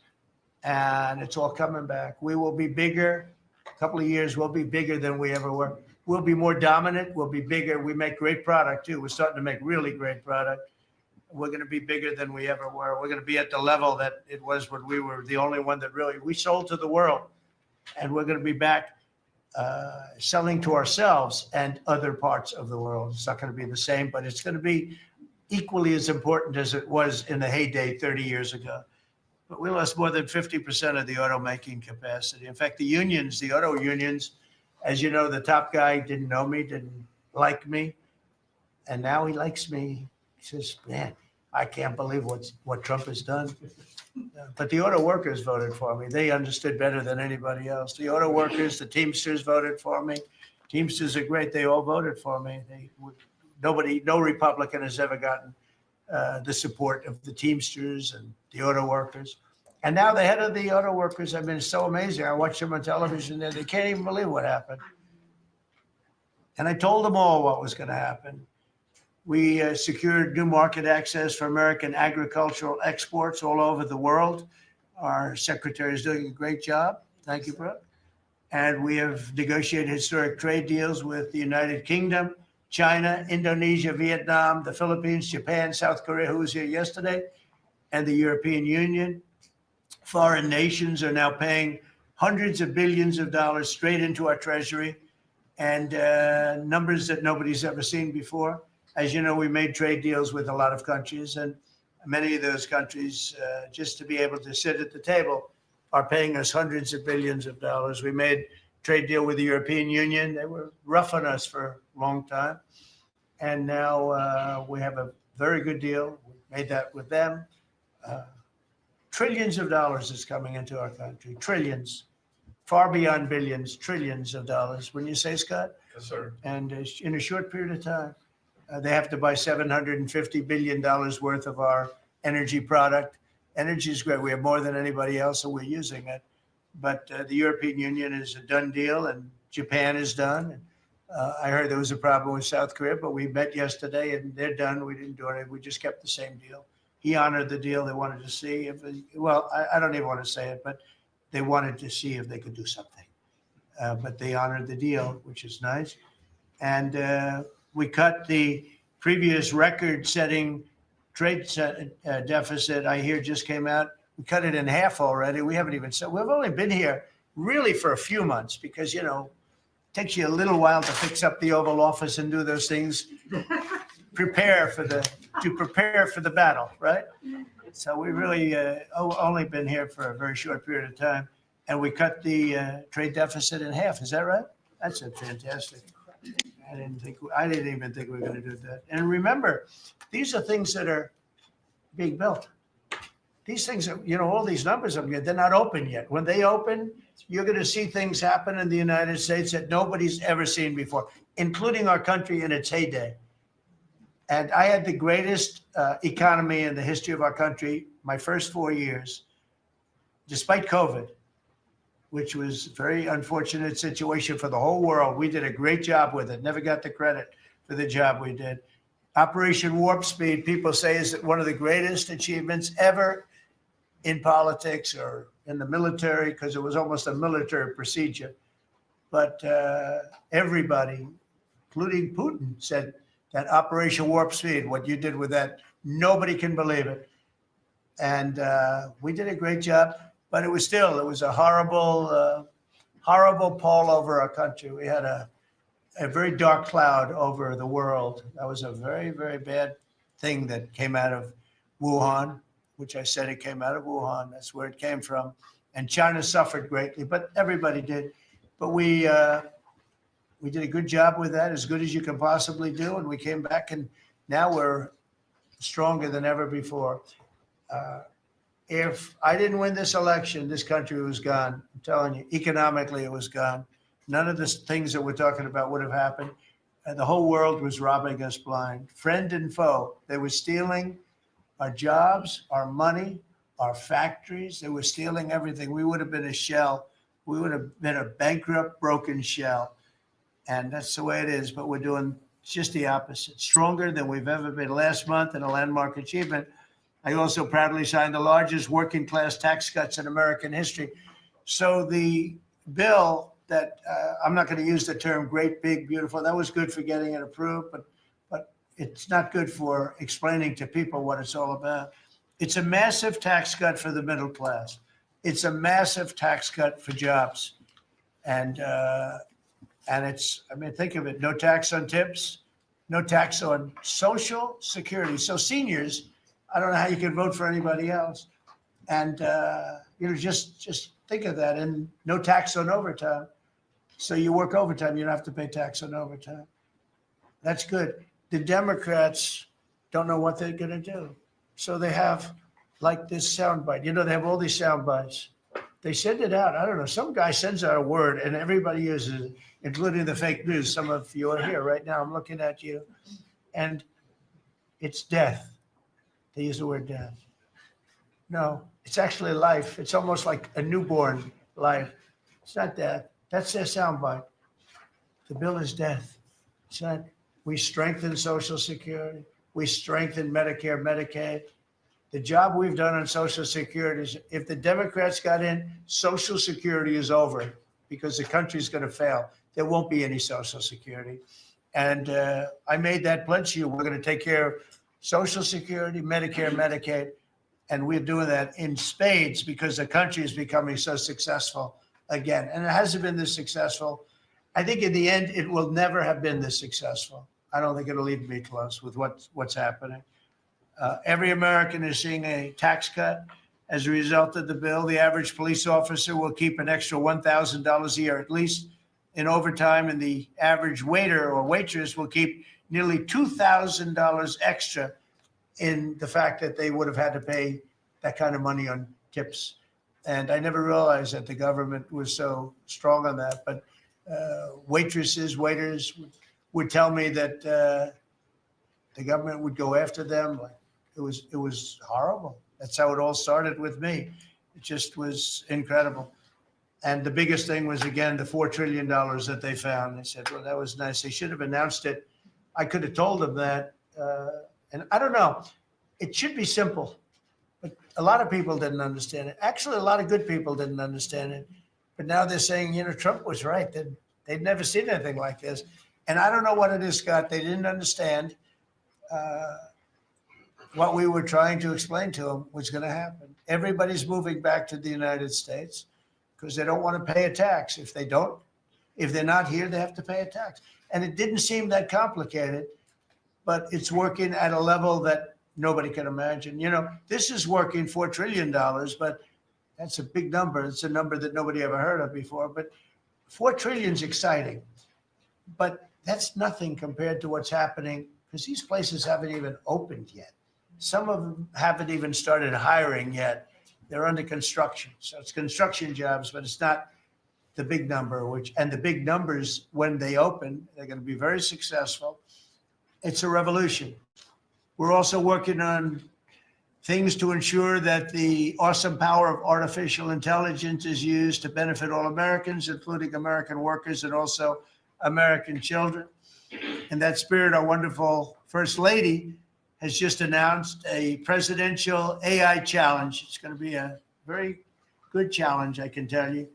and it's all coming back. We will be bigger. A couple of years, we'll be bigger than we ever were. We'll be more dominant. We'll be bigger. We make great product, too. We're starting to make really great product. We're going to be bigger than we ever were. We're going to be at the level that it was when we were the only one that really, we sold to the world. And we're going to be back selling to ourselves and other parts of the world. It's not going to be the same, but it's going to be equally as important as it was in the heyday 30 years ago. But we lost more than 50% of the automaking capacity. In fact, the unions, the auto unions, as you know, the top guy didn't know me, didn't like me. And now he likes me. He says, man, I can't believe what Trump has done. But the auto workers voted for me. They understood better than anybody else. The auto workers, the Teamsters voted for me. Teamsters are great. They all voted for me. No Republican has ever gotten the support of the Teamsters and the auto workers. And now the head of the auto workers, I mean, it's so amazing. I watch them on television there. They can't even believe what happened. And I told them all what was going to happen. We secured new market access for American agricultural exports all over the world. Our secretary is doing a great job. Thank you, Brooke. And we have negotiated historic trade deals with the United Kingdom, China, Indonesia, Vietnam, the Philippines, Japan, South Korea, who was here yesterday, and the European Union. Foreign nations are now paying hundreds of billions of dollars straight into our treasury, and numbers that nobody's ever seen before. As you know, we made trade deals with a lot of countries, and many of those countries, just to be able to sit at the table, are paying us hundreds of billions of dollars. We made a trade deal with the European Union. They were rough on us for a long time. And now we have a very good deal. We made that with them. Trillions of dollars is coming into our country. Trillions. Far beyond billions, trillions of dollars. Wouldn't you say, Scott? Yes, sir. And in a short period of time, they have to buy $750 billion worth of our energy product. Energy is great. We have more than anybody else, so we're using it. But the European Union is a done deal, and Japan is done. I heard there was a problem with South Korea, but we met yesterday, and they're done. We didn't do anything. We just kept the same deal. He honored the deal. They wanted to see if, I don't even want to say it, but they wanted to see if they could do something. But they honored the deal, which is nice. And we cut the previous record-setting trade deficit, I hear just came out. We cut it in half already. We haven't even said, we've only been here really for a few months because, it takes you a little while to fix up the Oval Office and do those things. prepare for the battle, right? So we really only been here for a very short period of time, and we cut the trade deficit in half. Is that right? That's fantastic. I didn't even think we were going to do that. And remember, these are things that are being built. These things are, all these numbers I'm getting, they're not open yet. When they open, you're going to see things happen in the United States that nobody's ever seen before, including our country in its heyday. And I had the greatest economy in the history of our country my first 4 years, despite COVID, which was a very unfortunate situation for the whole world. We did a great job with it, never got the credit for the job we did. Operation Warp Speed, people say, is one of the greatest achievements ever in politics or in the military, because it was almost a military procedure. But everybody, including Putin, said that Operation Warp Speed, what you did with that, nobody can believe it. And we did a great job, but it was a horrible, horrible pall over our country. We had a very dark cloud over the world. That was a very, very bad thing that came out of Wuhan, which I said it came out of Wuhan. That's where it came from. And China suffered greatly, but everybody did. But we did a good job with that, as good as you can possibly do. And we came back, and now we're stronger than ever before. If I didn't win this election, this country was gone. I'm telling you, economically, it was gone. None of the things that we're talking about would have happened. And the whole world was robbing us blind. Friend and foe. They were stealing our jobs, our money, our factories. They were stealing everything. We would have been a shell. We would have been a bankrupt, broken shell. And that's the way it is. But we're doing just the opposite. Stronger than we've ever been. Last month, in a landmark achievement, I also proudly signed the largest working class tax cuts in American history. So the bill that, I'm not going to use the term great, big, beautiful. That was good for getting it approved, but it's not good for explaining to people what it's all about. It's a massive tax cut for the middle class. It's a massive tax cut for jobs. And it's, I mean, think of it, no tax on tips, no tax on Social Security. So seniors, I don't know how you can vote for anybody else. And, just think of that, and no tax on overtime. So you work overtime, you don't have to pay tax on overtime. That's good. The Democrats don't know what they're going to do. So they have like this soundbite. They have all these sound bites. They send it out. I don't know. Some guy sends out a word and everybody uses it, including the fake news. Some of you are here right now. I'm looking at you. And it's death. They use the word death. No, it's actually life. It's almost like a newborn life. It's not death. That's their soundbite. The bill is death. It's not. We strengthen Social Security. We strengthen Medicare, Medicaid. The job we've done on Social Security is, if the Democrats got in, Social Security is over because the country's going to fail. There won't be any Social Security. And I made that pledge to you. We're going to take care of Social Security, Medicare, Medicaid. And we're doing that in spades because the country is becoming so successful again. And it hasn't been this successful. I think in the end, it will never have been this successful. I don't think it'll even be close with what's happening. Every American is seeing a tax cut as a result of the bill. The average police officer will keep an extra $1,000 a year at least in overtime, and the average waiter or waitress will keep nearly $2,000 extra in the fact that they would have had to pay that kind of money on tips. And I never realized that the government was so strong on that. But waitresses, waiters would tell me that the government would go after them. It was horrible. That's how it all started with me. It just was incredible. And the biggest thing was, again, the $4 trillion that they found. They said, well, that was nice. They should have announced it. I could have told them that. And I don't know. It should be simple. But a lot of people didn't understand it. Actually, a lot of good people didn't understand it. But now they're saying, Trump was right. They'd never seen anything like this. And I don't know what it is, Scott. They didn't understand what we were trying to explain to them was going to happen. Everybody's moving back to the United States because they don't want to pay a tax. If they're not here, they have to pay a tax. And it didn't seem that complicated, but it's working at a level that nobody can imagine. This is working $4 trillion, but that's a big number. It's a number that nobody ever heard of before. But 4 trillion is exciting, but that's nothing compared to what's happening because these places haven't even opened yet. Some of them haven't even started hiring yet. They're under construction. So it's construction jobs, but it's not the big number, and the big numbers, when they open, they're going to be very successful. It's a revolution. We're also working on things to ensure that the awesome power of artificial intelligence is used to benefit all Americans, including American workers and also American children. In that spirit, our wonderful First Lady has just announced a presidential AI challenge. It's going to be a very good challenge, I can tell you.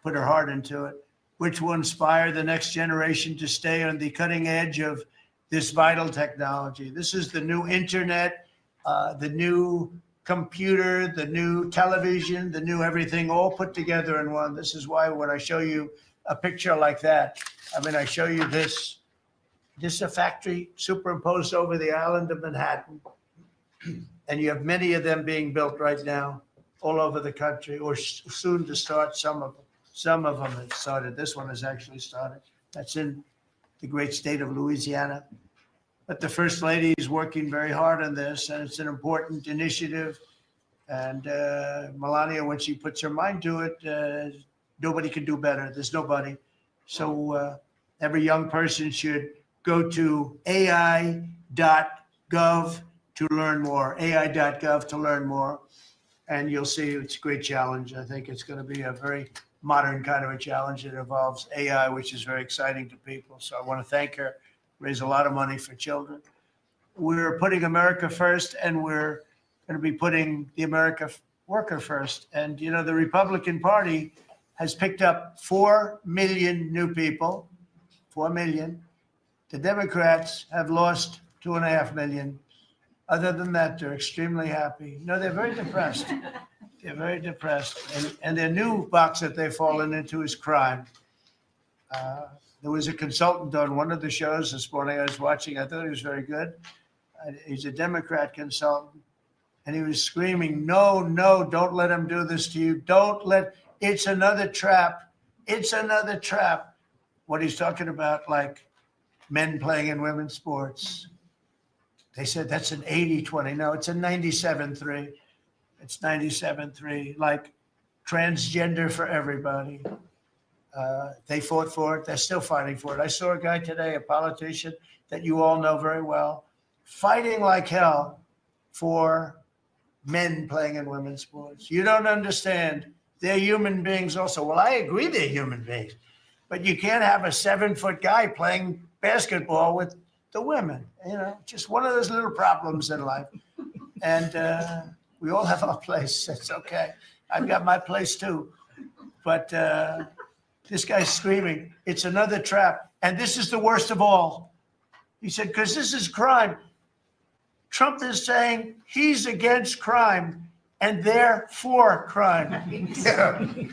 Put her heart into it, which will inspire the next generation to stay on the cutting edge of this vital technology. This is the new internet, the new computer, the new television, the new everything all put together in one. This is why when I show you a picture like that, I show you this is a factory superimposed over the island of Manhattan. And you have many of them being built right now all over the country, or soon to start. Some of them have started. This one has actually started. That's in the great state of Louisiana. But the First Lady is working very hard on this, and it's an important initiative. And Melania, when she puts her mind to it, nobody can do better. There's nobody. So every young person should go to AI.gov to learn more, AI.gov to learn more. And you'll see it's a great challenge. I think it's going to be a very modern kind of a challenge. It involves AI, which is very exciting to people. So I want to thank her, raise a lot of money for children. We're putting America first, and we're going to be putting the American worker first. And, you know, the Republican Party has picked up 4 million new people, 4 million. The Democrats have lost 2.5 million. Other than that, they're extremely happy. No, they're very depressed. They're very depressed. And their new box that they've fallen into is crime. There was a consultant on one of the shows this morning I was watching. I thought he was very good. He's a Democrat consultant. And he was screaming, no, no, don't let him do this to you. Don't let, it's another trap. It's another trap. What he's talking about, like men playing in women's sports. They said that's an 80-20. No, it's a 97-3. It's 97-3, like transgender for everybody. They fought for it. They're still fighting for it. I saw a guy today, a politician that you all know very well, fighting like hell for men playing in women's sports. You don't understand. They're human beings also. Well, I agree they're human beings, but you can't have a 7-foot guy playing basketball with the women. You know, just one of those little problems in life. And we all have our place. That's okay. I've got my place too. But this guy's screaming, it's another trap. And this is the worst of all. He said, because this is crime. Trump is saying he's against crime and they're for crime.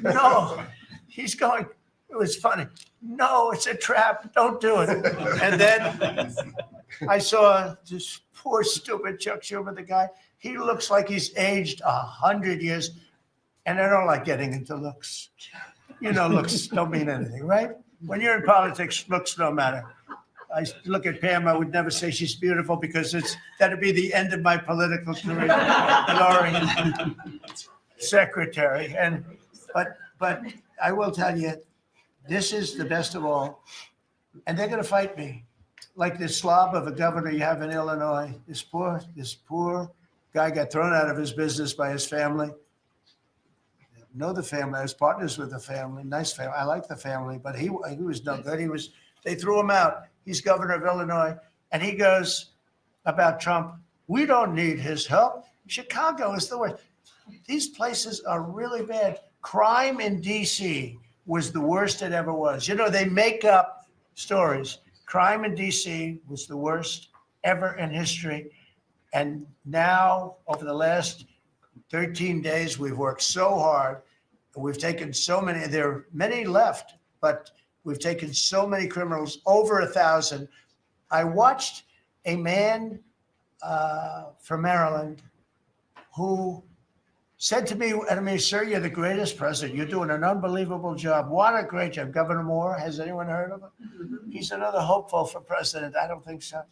No, he's going, it was funny. No, it's a trap. Don't do it. And then I saw this poor, stupid Chuck Schumer, the guy. He looks like he's aged 100 years. And I don't like getting into looks. You know, looks don't mean anything, right? When you're in politics, looks don't matter. I look at Pam, I would never say she's beautiful because that'd be the end of my political career. Laurie, secretary. But I will tell you, this is the best of all. And they're going to fight me. Like this slob of a governor you have in Illinois. This poor guy got thrown out of his business by his family. I know the family. I was partners with the family. Nice family. I like the family, but he was no good. They threw him out. He's governor of Illinois. And he goes about Trump, we don't need his help. Chicago is the worst. These places are really bad. Crime in D.C. was the worst it ever was. You know, they make up stories. Crime in D.C. was the worst ever in history. And now, over the last 13 days, we've worked so hard. We've taken so many, there are many left, but we've taken so many criminals, over 1,000. I watched a man from Maryland who said to me, I mean, sir, you're the greatest president. You're doing an unbelievable job. What a great job. Governor Moore, has anyone heard of him? He's another hopeful for president. I don't think so.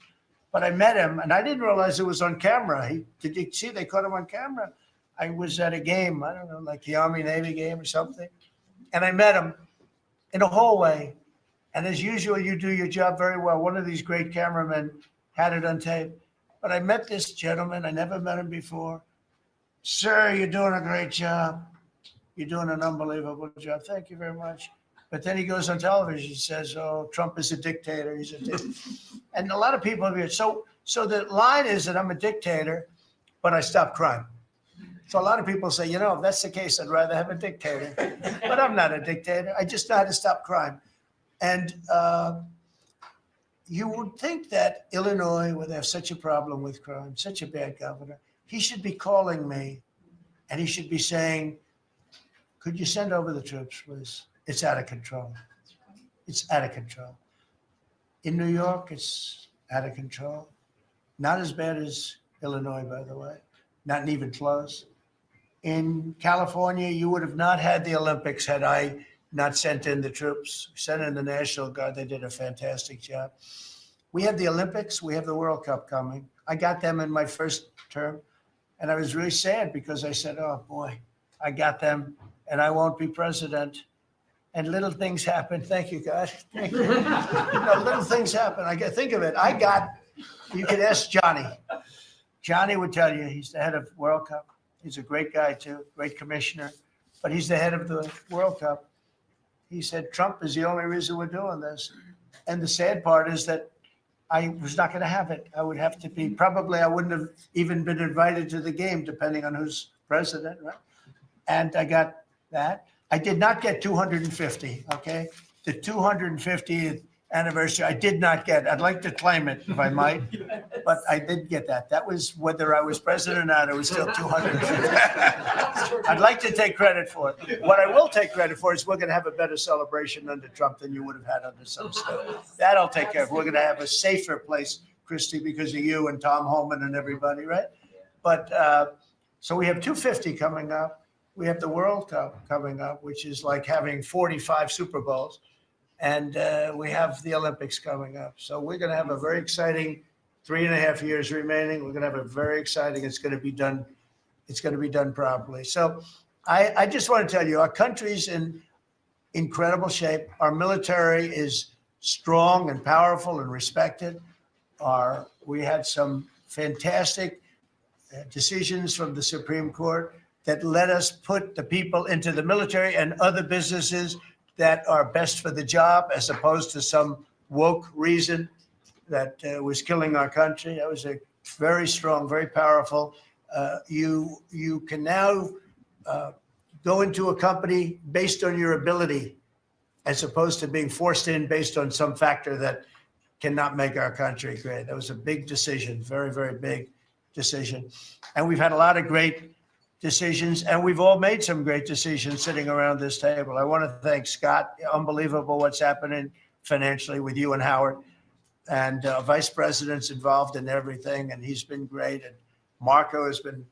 But I met him, and I didn't realize it was on camera. Did you see they caught him on camera? I was at a game, I don't know, like the Army-Navy game or something. And I met him in a hallway. And as usual, you do your job very well. One of these great cameramen had it on tape. But I met this gentleman. I never met him before. Sir, you're doing a great job. You're doing an unbelievable job. Thank you very much. But then he goes on television and says, oh, Trump is a dictator. He's a dictator. And a lot of people are so the line is that I'm a dictator, but I stop crime. So a lot of people say, you know, if that's the case, I'd rather have a dictator. But I'm not a dictator. I just know how to stop crime. And you would think that Illinois, where they have such a problem with crime, such a bad governor, he should be calling me and he should be saying, could you send over the troops, please? It's out of control. It's out of control. In New York, it's out of control. Not as bad as Illinois, by the way. Not even close. In California, you would have not had the Olympics had I not sent in the troops, sent in the National Guard. They did a fantastic job. We have the Olympics. We have the World Cup coming. I got them in my first term. And I was really sad because I said, oh, boy, I got them and I won't be president. And little things happen. Thank you, God. Thank you. Little things happen. Think of it. You could ask Johnny. Johnny would tell you he's the head of World Cup. He's a great guy, too, great commissioner. But he's the head of the World Cup. He said, Trump is the only reason we're doing this. And the sad part is that I was not going to have it. I would have to be, probably I wouldn't have even been invited to the game, depending on who's president, right? And I got that. I did not get 250, okay? The 250th anniversary, I did not get. I'd like to claim it, if I might, but I did get that. That was whether I was president or not, it was still 250. I'd like to take credit for it. What I will take credit for is we're going to have a better celebration under Trump than you would have had under some stuff. That I'll take care of. We're going to have a safer place, Christy, because of you and Tom Homan and everybody, right? But so we have 250 coming up. We have the World Cup coming up, which is like having 45 Super Bowls. And we have the Olympics coming up. So we're going to have a very exciting 3.5 years remaining. We're going to have a very exciting, it's going to be done. It's going to be done properly. So I just want to tell you, our country's in incredible shape. Our military is strong and powerful and respected. We had some fantastic decisions from the Supreme Court that let us put the people into the military and other businesses that are best for the job, as opposed to some woke reason that was killing our country. That was a very strong, very powerful. You can now go into a company based on your ability, as opposed to being forced in based on some factor that cannot make our country great. That was a big decision, very, very big decision. And we've had a lot of great decisions, and we've all made some great decisions sitting around this table. I want to thank Scott. Unbelievable what's happening financially with you and Howard. And Vice President's involved in everything, and he's been great. And Marco has been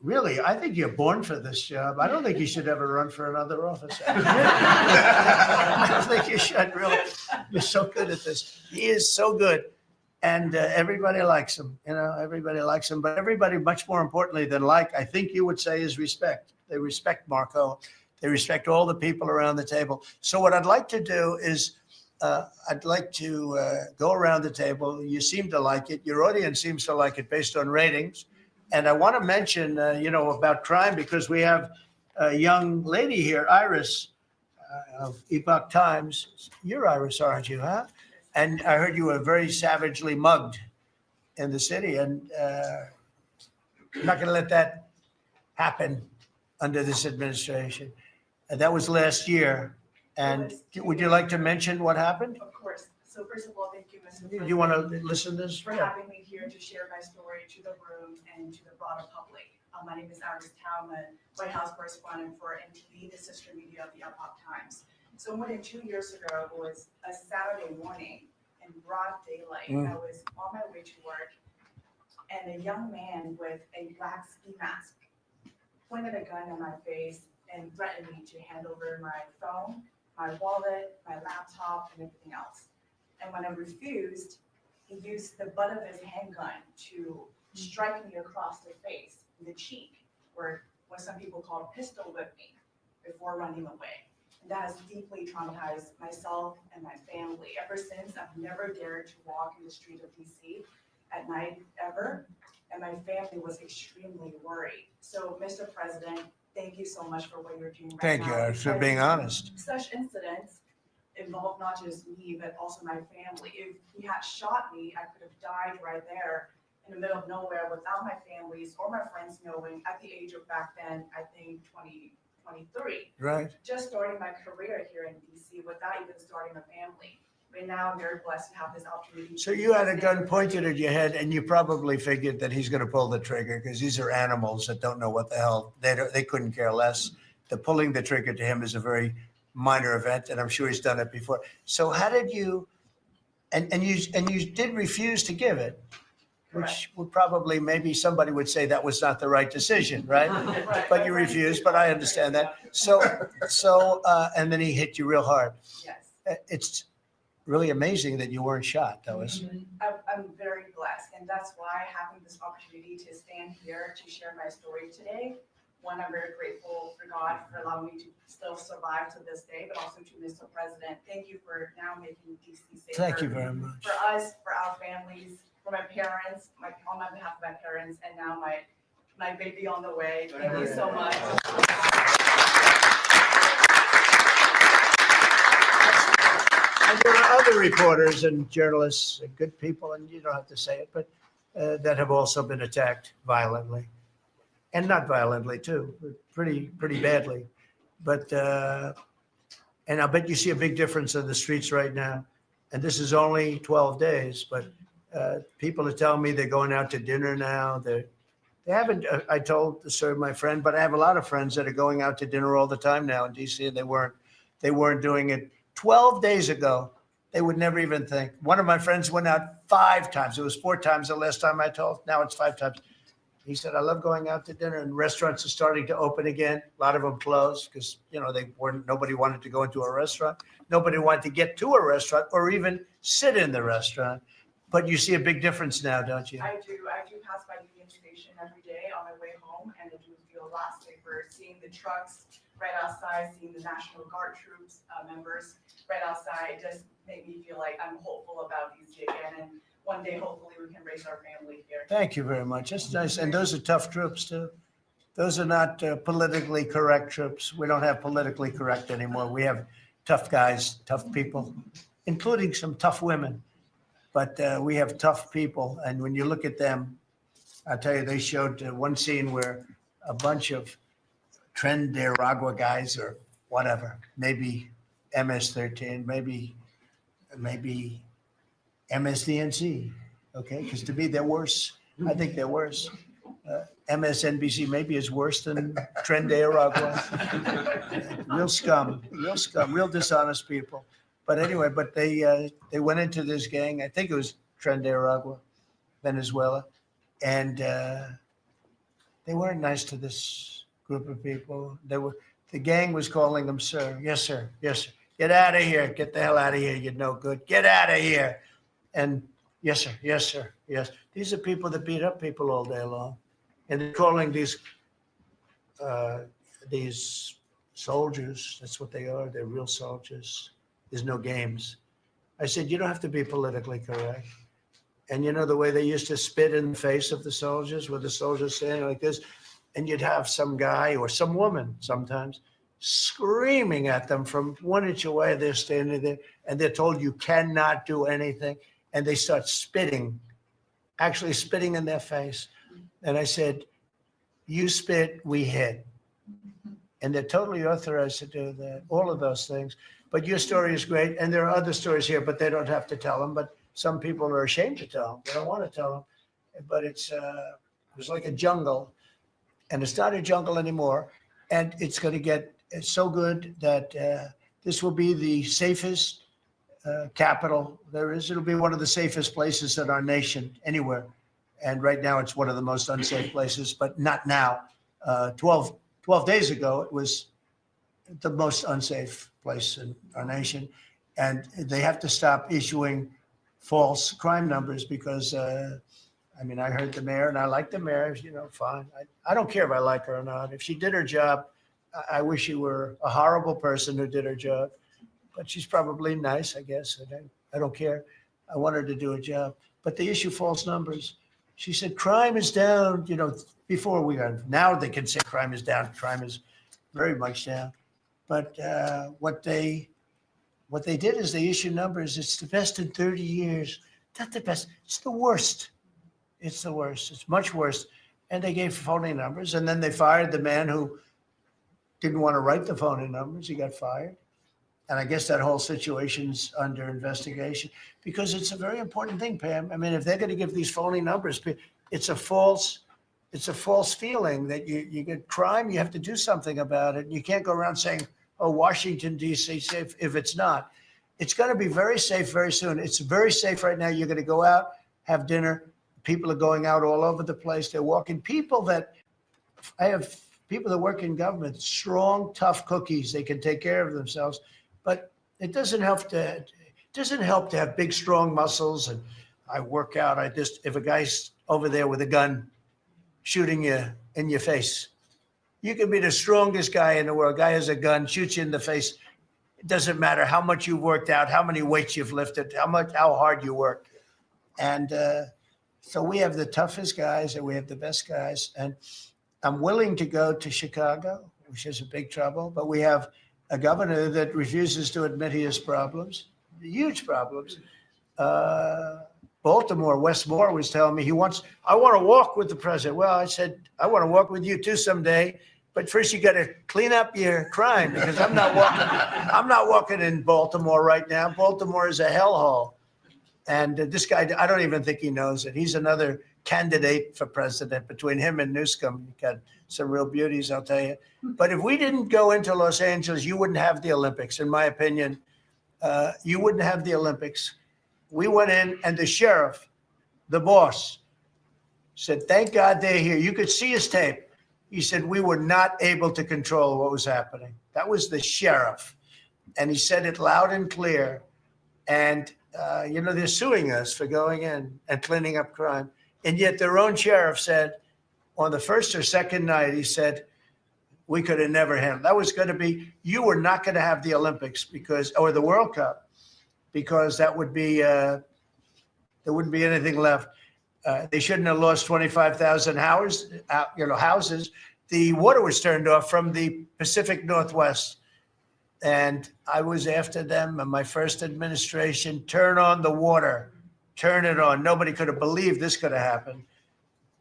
really, I think you're born for this job. I don't think you should ever run for another office. I don't think you should, really. You're so good at this. He is so good. And everybody likes him, everybody likes him. But everybody, much more importantly than like, I think you would say, is respect. They respect Marco. They respect all the people around the table. So what I'd like to do is I'd like to go around the table. You seem to like it. Your audience seems to like it based on ratings. And I want to mention, about crime, because we have a young lady here, Iris, of Epoch Times. You're Iris, aren't you, huh? And I heard you were very savagely mugged in the city, and I'm not going to let that happen under this administration. And that was last year. And would you like to mention what happened? Of course. So first of all, thank you, Mr. President. Do you want to listen to this? For having me here to share my story to the room and to the broader public. My name is Iris Talman, White House correspondent for NTV, the sister media of the Epoch Times. So more than 2 years ago, it was a Saturday morning in broad daylight. I was on my way to work, and a young man with a black ski mask pointed a gun at my face and threatened me to hand over my phone, my wallet, my laptop, and everything else. And when I refused, he used the butt of his handgun to strike me across the face, in the cheek, or what some people call pistol whip me, before running away. And that has deeply traumatized myself and my family. Ever since, I've never dared to walk in the street of DC at night, ever. And my family was extremely worried. So, Mr. President, thank you so much for what you're doing right now. Thank you for being honest. Such incidents involve not just me, but also my family. If he had shot me, I could have died right there in the middle of nowhere without my families or my friends knowing, at the age of back then, I think 23. Right. Just starting my career here in DC without even starting a family. But now I'm very blessed to have this opportunity. So you had a gun pointed at your head, and you probably figured that he's going to pull the trigger, because these are animals that don't know what the hell, they couldn't care less. The pulling the trigger to him is a very minor event, and I'm sure he's done it before. So how did you, and you did refuse to give it, which would probably, maybe somebody would say that was not the right decision, right? But you refused, but I understand that. So, and then he hit you real hard. Yes. It's really amazing that you weren't shot, though. I'm very blessed, and that's why having this opportunity to stand here to share my story today. One, I'm very grateful for God for allowing me to still survive to this day, but also to Mr. President. Thank you for now making DC safer. Thank you very much. For us, for our families, for my parents, on my behalf of my parents, and now my baby on the way. Thank you so much. And there are other reporters and journalists, and good people, and you don't have to say it, but that have also been attacked violently, and not violently too, but pretty badly. But and I bet you see a big difference in the streets right now. And this is only 12 days, but people are telling me they're going out to dinner now. They haven't. I told my friend, but I have a lot of friends that are going out to dinner all the time now in DC, and they weren't doing it 12 days ago. They would never even think. One of my friends went out 5 times. It was 4 times the last time I told. Now it's 5 times. He said, I love going out to dinner, and restaurants are starting to open again. A lot of them closed because, nobody wanted to go into a restaurant. Nobody wanted to get to a restaurant or even sit in the restaurant. But you see a big difference now, don't you? I do pass by Union Station every day on my way home, and I do feel a lot safer seeing the trucks right outside, seeing the National Guard troops members right outside. Just made me feel like I'm hopeful about DC again, and one day hopefully we can raise our family here. Thank you very much. That's nice. And those are tough troops too. Those are not politically correct troops. We don't have politically correct anymore. We have tough guys, tough people, including some tough women. But we have tough people. And when you look at them, I'll tell you, they showed one scene where a bunch of Tren de Aragua guys or whatever, maybe MS-13, maybe MSDNC, okay? Because to me, they're worse. I think they're worse. MSNBC maybe is worse than Tren de Aragua. Real scum, real dishonest people. But anyway, they went into this gang. I think it was Tren de Aragua, Venezuela, and they weren't nice to this group of people. The gang was calling them sir. Yes, sir. Yes, sir. Get out of here. Get the hell out of here. You're no good. Get out of here. And yes, sir. Yes, sir. Yes. These are people that beat up people all day long. And they're calling these soldiers. That's what they are. They're real soldiers. There's no games. I said, you don't have to be politically correct. And you know the way they used to spit in the face of the soldiers, with the soldiers standing like this, and you'd have some guy or some woman sometimes screaming at them from 1 inch away. They're standing there and they're told you cannot do anything. And they start spitting, actually spitting in their face. And I said, you spit, we hit. And they're totally authorized to do that, all of those things. But your story is great. And there are other stories here, but they don't have to tell them. But some people are ashamed to tell them. They don't want to tell them. But it was like a jungle. And it's not a jungle anymore. And it's going to get so good that this will be the safest capital there is. It'll be one of the safest places in our nation, anywhere. And right now, it's one of the most unsafe places, but not now. 12 days ago, it was the most unsafe place in our nation. And they have to stop issuing false crime numbers because, I heard the mayor, and I like the mayor, fine. I don't care if I like her or not. If she did her job, I wish she were a horrible person who did her job. But she's probably nice, I guess. I don't care. I want her to do a job. But they issue false numbers. She said, crime is down, before we are. Now they can say crime is down. Crime is very much down. But what they did is they issued numbers. It's the best in 30 years. Not the best. It's the worst. It's the worst. It's much worse. And they gave phony numbers. And then they fired the man who didn't want to write the phony numbers. He got fired. And I guess that whole situation's under investigation because it's a very important thing, Pam. If they're going to give these phony numbers, it's a false feeling that you get crime. You have to do something about it. You can't go around saying, oh, Washington, D.C. safe if it's not. It's going to be very safe very soon. It's very safe right now. You're going to go out, have dinner. People are going out all over the place. They're walking. I have people that work in government, strong, tough cookies. They can take care of themselves. But it doesn't help to have big, strong muscles. And I work out. If a guy's over there with a gun shooting you in your face, you can be the strongest guy in the world. A guy has a gun, shoots you in the face. It doesn't matter how much you've worked out, how many weights you've lifted, how hard you work. And so we have the toughest guys and we have the best guys. And I'm willing to go to Chicago, which is a big trouble, but we have a governor that refuses to admit he has problems. huge problems. Baltimore, Wes Moore was telling me I want to walk with the president. Well, I said, I want to walk with you too someday, but first you got to clean up your crime, because I'm not walking in Baltimore right now. Baltimore is a hellhole. And this guy, I don't even think he knows it. He's another candidate for president. Between him and Newsom, you got some real beauties, I'll tell you. But if we didn't go into Los Angeles, you wouldn't have the Olympics, in my opinion. You wouldn't have the Olympics. We went in, and the sheriff, the boss, said, thank God they're here. You could see his tape. He said, we were not able to control what was happening. That was the sheriff. And he said it loud and clear. And, they're suing us for going in and cleaning up crime. And yet their own sheriff said on the first or second night, he said, we could have never handled. That was going to be, you were not going to have the Olympics or the World Cup, because that would be, there wouldn't be anything left. They shouldn't have lost 25,000 houses. The water was turned off from the Pacific Northwest. And I was after them in my first administration, turn on the water, turn it on. Nobody could have believed this could have happened.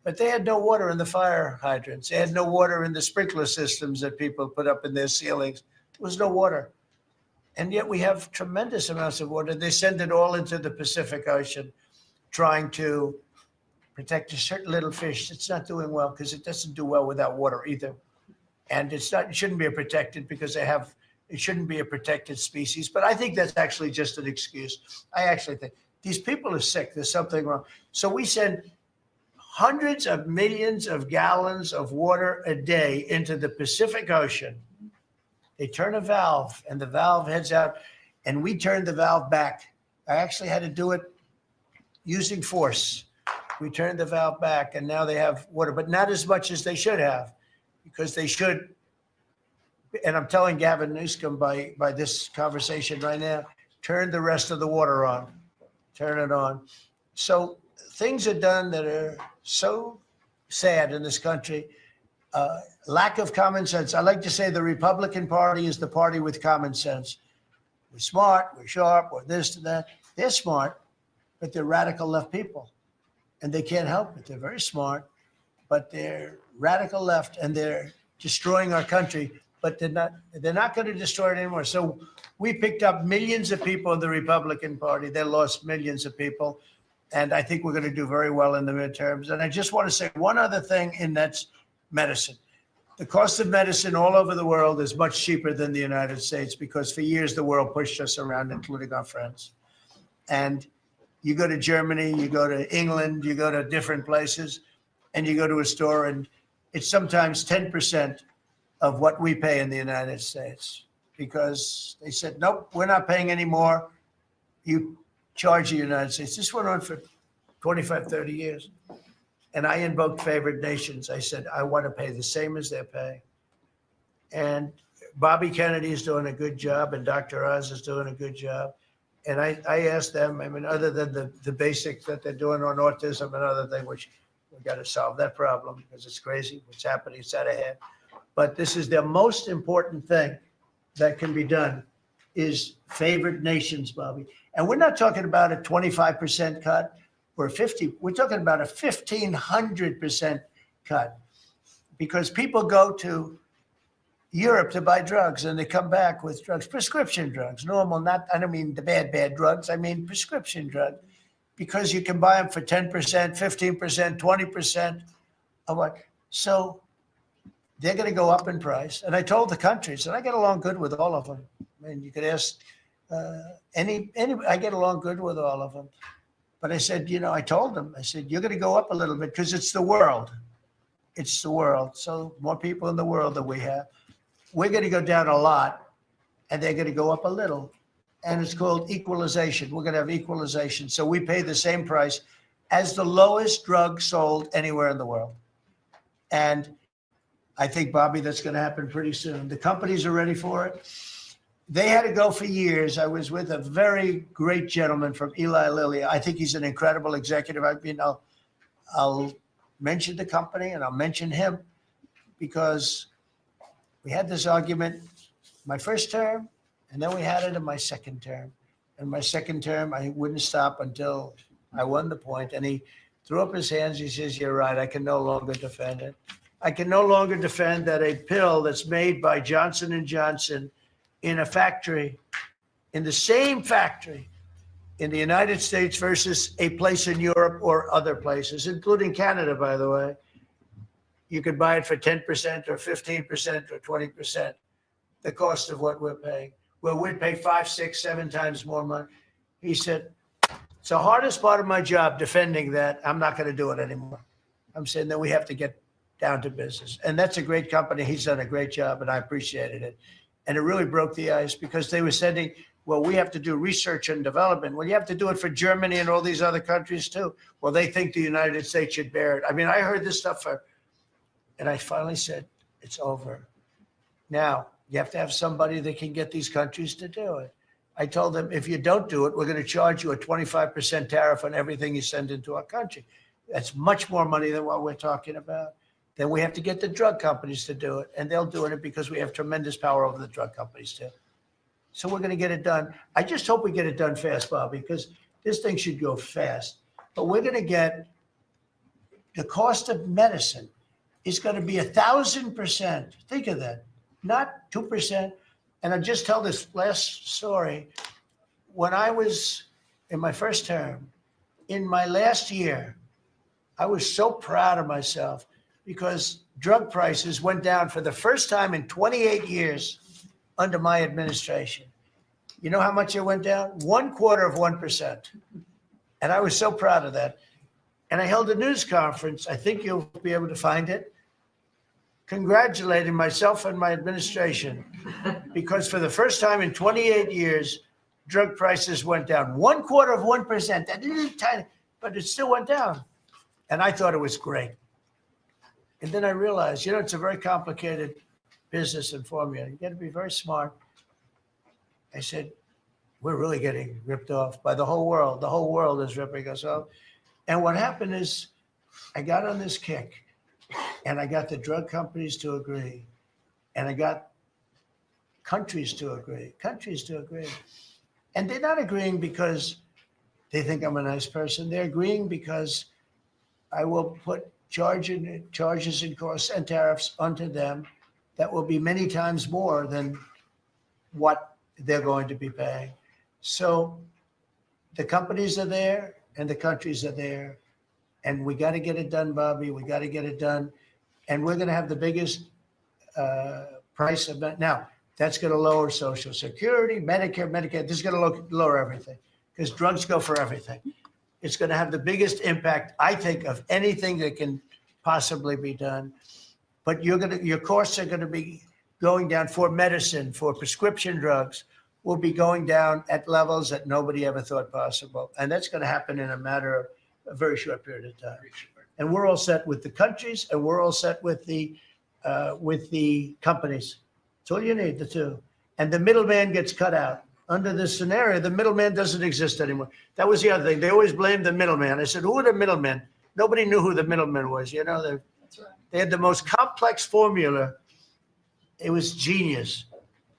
But they had no water in the fire hydrants. They had no water in the sprinkler systems that people put up in their ceilings. There was no water. And yet we have tremendous amounts of water. They send it all into the Pacific Ocean, trying to protect a certain little fish that's not doing well, because it doesn't do well without water either. And it shouldn't be protected because it shouldn't be a protected species. But I think that's actually just an excuse. I actually think these people are sick. There's something wrong. So we send hundreds of millions of gallons of water a day into the Pacific Ocean. They turn a valve, and the valve heads out, and we turn the valve back. I actually had to do it using force. We turned the valve back, and now they have water, but not as much as they should have, because they should. And I'm telling Gavin Newsom by this conversation right now, turn the rest of the water on, turn it on. So things are done that are so sad in this country. Lack of common sense. I like to say the Republican Party is the party with common sense. We're smart, we're sharp, we're this and that. They're smart, but they're radical left people. And they can't help it. They're very smart, but they're radical left, and they're destroying our country. But they're not going to destroy it anymore. So we picked up millions of people in the Republican Party. They lost millions of people. And I think we're going to do very well in the midterms. And I just want to say one other thing, and that's medicine. The cost of medicine all over the world is much cheaper than the United States, because for years the world pushed us around, including our friends. And you go to Germany, you go to England, you go to different places, and you go to a store, and it's sometimes 10% of what we pay in the United States, because they said, nope, we're not paying any more. You charge the United States. This went on for 25, 30 years. And I invoked favored nations. I said, I want to pay the same as they're paying. And Bobby Kennedy is doing a good job, and Dr. Oz is doing a good job. And I asked them, I mean, other than the basics that they're doing on autism and other things, which we got to solve that problem because it's crazy what's happening, it's out of hand. But this is the most important thing that can be done, is favored nations, Bobby. And we're not talking about a 25% cut or 50. We're talking about a 1,500% cut, because people go to Europe to buy drugs and they come back with drugs, prescription drugs, normal, not, I don't mean the bad drugs. I mean prescription drugs, because you can buy them for 10%, 15%, 20% of what. So they're going to go up in price. And I told the countries, and I get along good with all of them. I mean, you could ask any, I get along good with all of them. But I said, I told them, I said, you're going to go up a little bit because it's the world. It's the world. So more people in the world than we have. We're going to go down a lot, and they're going to go up a little. And it's called equalization. We're going to have equalization. So we pay the same price as the lowest drug sold anywhere in the world. And I think, Bobby, that's going to happen pretty soon. The companies are ready for it. They had to go for years. I was with a very great gentleman from Eli Lilly. I think he's an incredible executive. I mean, I'll mention the company and I'll mention him, because we had this argument my first term, and then we had it in my second term. In my second term, I wouldn't stop until I won the point. And he threw up his hands. He says, "You're right. I can no longer defend it. I can no longer defend that a pill that's made by Johnson & Johnson in a factory, in the same factory in the United States versus a place in Europe or other places, including Canada, by the way, you could buy it for 10% or 15% or 20%, the cost of what we're paying. Well, we'd pay 5, 6, 7 times more money." He said, "It's the hardest part of my job, defending that. I'm not going to do it anymore." I'm saying that we have to get down to business. And that's a great company. He's done a great job, and I appreciated it. And it really broke the ice because they were sending, well, we have to do research and development. Well, you have to do it for Germany and all these other countries too. Well, they think the United States should bear it. I mean, I heard this stuff and I finally said, it's over. Now, you have to have somebody that can get these countries to do it. I told them, if you don't do it, we're going to charge you a 25% tariff on everything you send into our country. That's much more money than what we're talking about. Then we have to get the drug companies to do it, and they'll do it because we have tremendous power over the drug companies too. So we're going to get it done. I just hope we get it done fast, Bobby, because this thing should go fast. But we're going to get the cost of medicine is going to be 1,000%. Think of that, not 2%. And I'll just tell this last story. When I was in my first term, in my last year, I was so proud of myself because drug prices went down for the first time in 28 years under my administration. You know how much it went down? 1/4%. And I was so proud of that. And I held a news conference. I think you'll be able to find it, congratulating myself and my administration because for the first time in 28 years, drug prices went down 1/4%. That little tiny, but it still went down. And I thought it was great. And then I realized, it's a very complicated business and formula. You got to be very smart. I said, we're really getting ripped off by the whole world. The whole world is ripping us off. And what happened is I got on this kick and I got the drug companies to agree. And I got countries to agree. And they're not agreeing because they think I'm a nice person. They're agreeing because I will put charges and costs and tariffs onto them that will be many times more than what they're going to be paying. So the companies are there and the countries are there. And we got to get it done, Bobby. We got to get it done. And we're going to have the biggest price of it. Now, that's going to lower Social Security, Medicare, Medicaid. This is going to lower everything because drugs go for everything. It's going to have the biggest impact, I think, of anything that can possibly be done. But your costs are going to be going down for medicine, for prescription drugs, will be going down at levels that nobody ever thought possible. And that's going to happen in a matter of a very short period of time. And we're all set with the countries, and we're all set with the companies. That's all you need, the two. And the middleman gets cut out. Under this scenario, the middleman doesn't exist anymore. That was the other thing. They always blamed the middleman. I said, who are the middlemen? Nobody knew who the middleman was. That's right. They had the most complex formula. It was genius,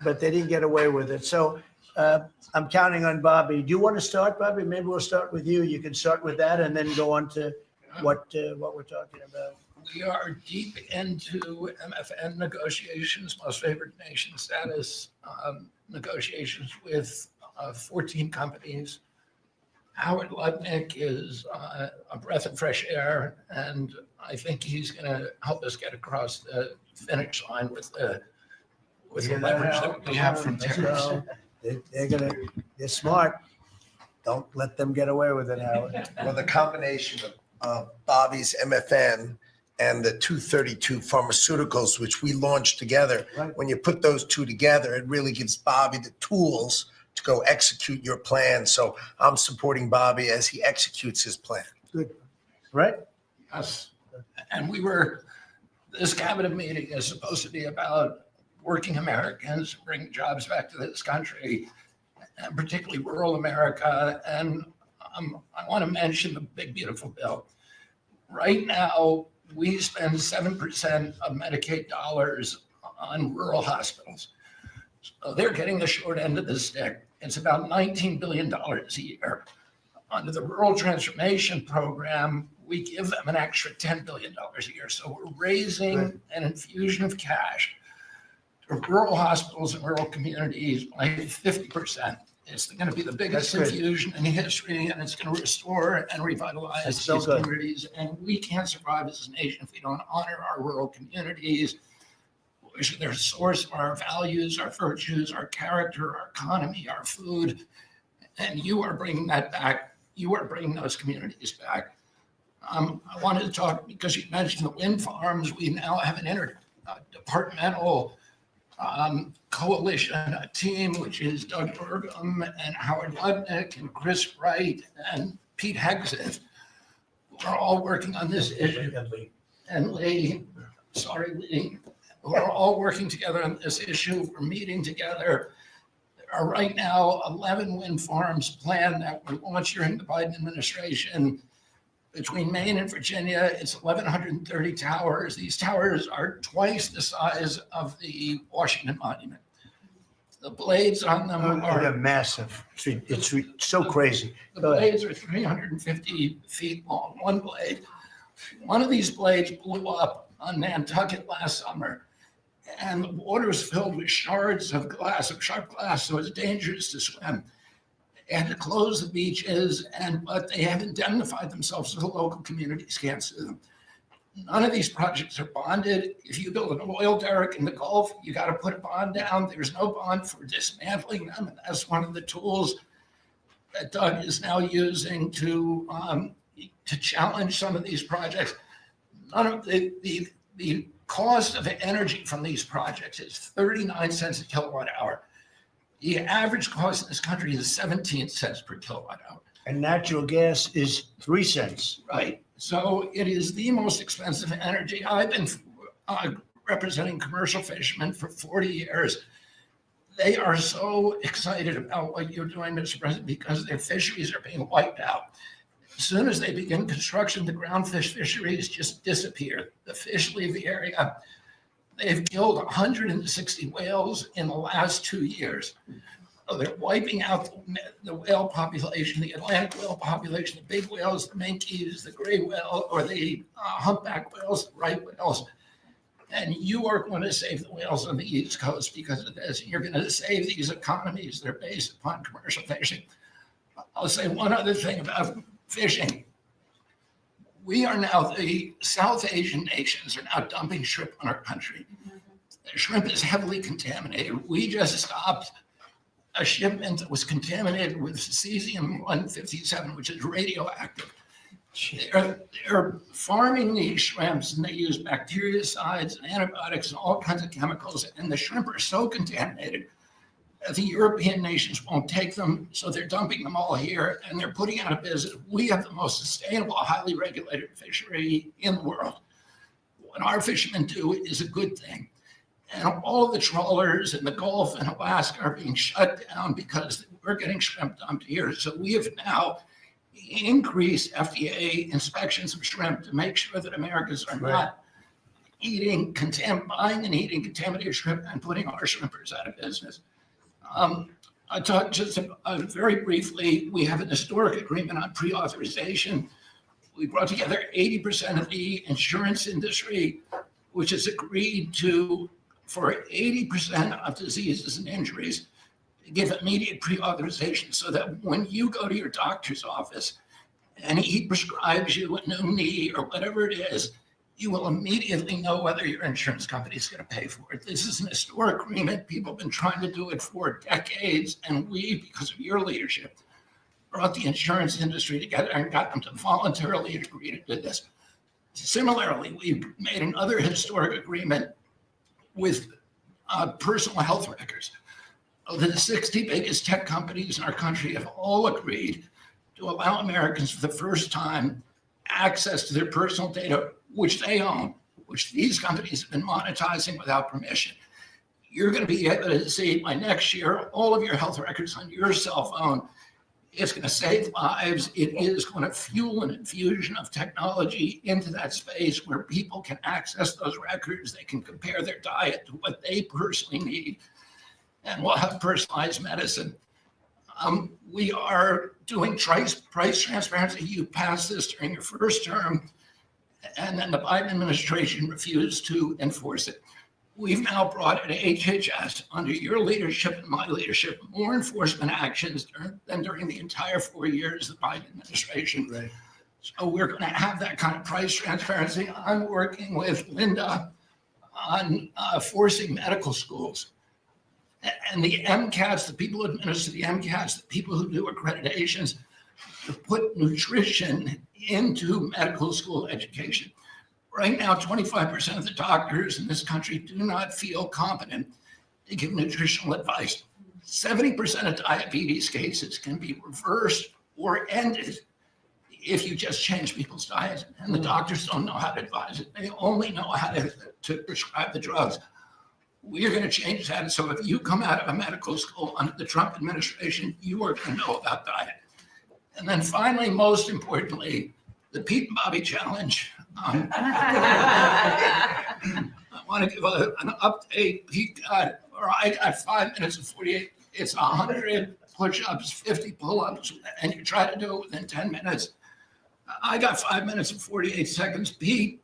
but they didn't get away with it. So I'm counting on Bobby. Do you want to start, Bobby? Maybe we'll start with you. You can start with that and then go on to what we're talking about. We are deep into MFN negotiations, most favored nation status negotiations with 14 companies. Howard Lutnick is a breath of fresh air, and I think he's going to help us get across the finish line with the leverage that we have from terrorists. They're smart. Don't let them get away with it, Howard. Well, the combination of Bobby's MFN and the 232 pharmaceuticals, which we launched together. Right. When you put those two together, it really gives Bobby the tools to go execute your plan. So I'm supporting Bobby as he executes his plan. Good. Right? Yes. And this cabinet meeting is supposed to be about working Americans, bringing jobs back to this country, and particularly rural America. And I want to mention the big, beautiful bill. Right now, we spend 7% of Medicaid dollars on rural hospitals. So they're getting the short end of the stick. It's about $19 billion a year. Under the Rural Transformation Program, we give them an extra $10 billion a year. So we're raising an infusion of cash to rural hospitals and rural communities by 50%. It's going to be the biggest infusion in history, and it's going to restore and revitalize these communities. And we can't survive as a nation if we don't honor our rural communities, which are the source of our values, our virtues, our character, our economy, our food. And you are bringing that back. You are bringing those communities back. I wanted to talk, because you mentioned the wind farms, we now have an interdepartmental coalition, a team, which is Doug Burgum and Howard Lubnick and Chris Wright and Pete Hegseth. We're all working on this issue. And Lee, we're all working together on this issue. We're meeting together. There are right now 11 wind farms planned that were launched during the Biden administration. Between Maine and Virginia, it's 1,130 towers. These towers are twice the size of the Washington Monument. The blades on them They're massive. It's so crazy. The blades are 350 feet long, one blade. One of these blades blew up on Nantucket last summer, and the water was filled with shards of glass, of sharp glass, so it's dangerous to swim. They had to close the beaches, but they have indemnified themselves so the local communities can't sue them. None of these projects are bonded. If you build an oil derrick in the Gulf, you got to put a bond down. There's no bond for dismantling them, and that's one of the tools that Doug is now using to challenge some of these projects. None of the cost of energy from these projects is 39 cents a kilowatt hour. The average cost in this country is 17 cents per kilowatt hour. And natural gas is 3 cents. Right. So it is the most expensive energy. I've been representing commercial fishermen for 40 years. They are so excited about what you're doing, Mr. President, because their fisheries are being wiped out. As soon as they begin construction, the groundfish fisheries just disappear. The fish leave the area. They've killed 160 whales in the last 2 years. So they're wiping out the whale population, the Atlantic whale population, the big whales, the minkies, the gray whale, or the humpback whales, the right whales. And you are going to save the whales on the East Coast because of this. You're going to save these economies that are based upon commercial fishing. I'll say one other thing about fishing. We are now, the South Asian nations are now dumping shrimp on our country. The shrimp is heavily contaminated. We just stopped a shipment that was contaminated with cesium-157, which is radioactive. They're farming these shrimps, and they use bactericides and antibiotics and all kinds of chemicals, and the shrimp are so contaminated that the European nations won't take them, so they're dumping them all here, and they're putting out of business. We have the most sustainable, highly regulated fishery in the world. What our fishermen do is a good thing. And all the trawlers in the Gulf and Alaska are being shut down because we're getting shrimp dumped here. So we have now increased FDA inspections of shrimp to make sure that Americans are not buying and eating contaminated shrimp and putting our shrimpers out of business. I talked just very briefly, we have an historic agreement on pre-authorization. We brought together 80% of the insurance industry, which has agreed to, for 80% of diseases and injuries, give immediate pre-authorization so that when you go to your doctor's office and he prescribes you a new knee or whatever it is, you will immediately know whether your insurance company is going to pay for it. This is an historic agreement. People have been trying to do it for decades, and we, because of your leadership, brought the insurance industry together and got them to voluntarily agree to do this. Similarly, we've made another historic agreement with personal health records. The 60 biggest tech companies in our country have all agreed to allow Americans for the first time access to their personal data, which they own, which these companies have been monetizing without permission. You're going to be able to see by next year all of your health records on your cell phone. It's going to save lives. It is going to fuel an infusion of technology into that space where people can access those records. They can compare their diet to what they personally need. And we'll have personalized medicine. We are doing price transparency. You passed this during your first term, and then the Biden administration refused to enforce it. We've now brought in HHS under your leadership and my leadership, more enforcement actions than during the entire 4 years of the Biden administration. Right. So we're going to have that kind of price transparency. I'm working with Linda on forcing medical schools. And the MCATs, the people who administer the MCATs, the people who do accreditations, to put nutrition into medical school education. Right now, 25% of the doctors in this country do not feel competent to give nutritional advice. 70% of diabetes cases can be reversed or ended if you just change people's diets. And the doctors don't know how to advise it. They only know how to prescribe the drugs. We're going to change that. So if you come out of a medical school under the Trump administration, you are going to know about diet. And then finally, most importantly, the Pete and Bobby challenge. I want to give an update. Pete got, or I got 5 minutes and 48. It's 100 push-ups, 50 pull-ups, and you try to do it within 10 minutes. I got 5 minutes and 48 seconds. Pete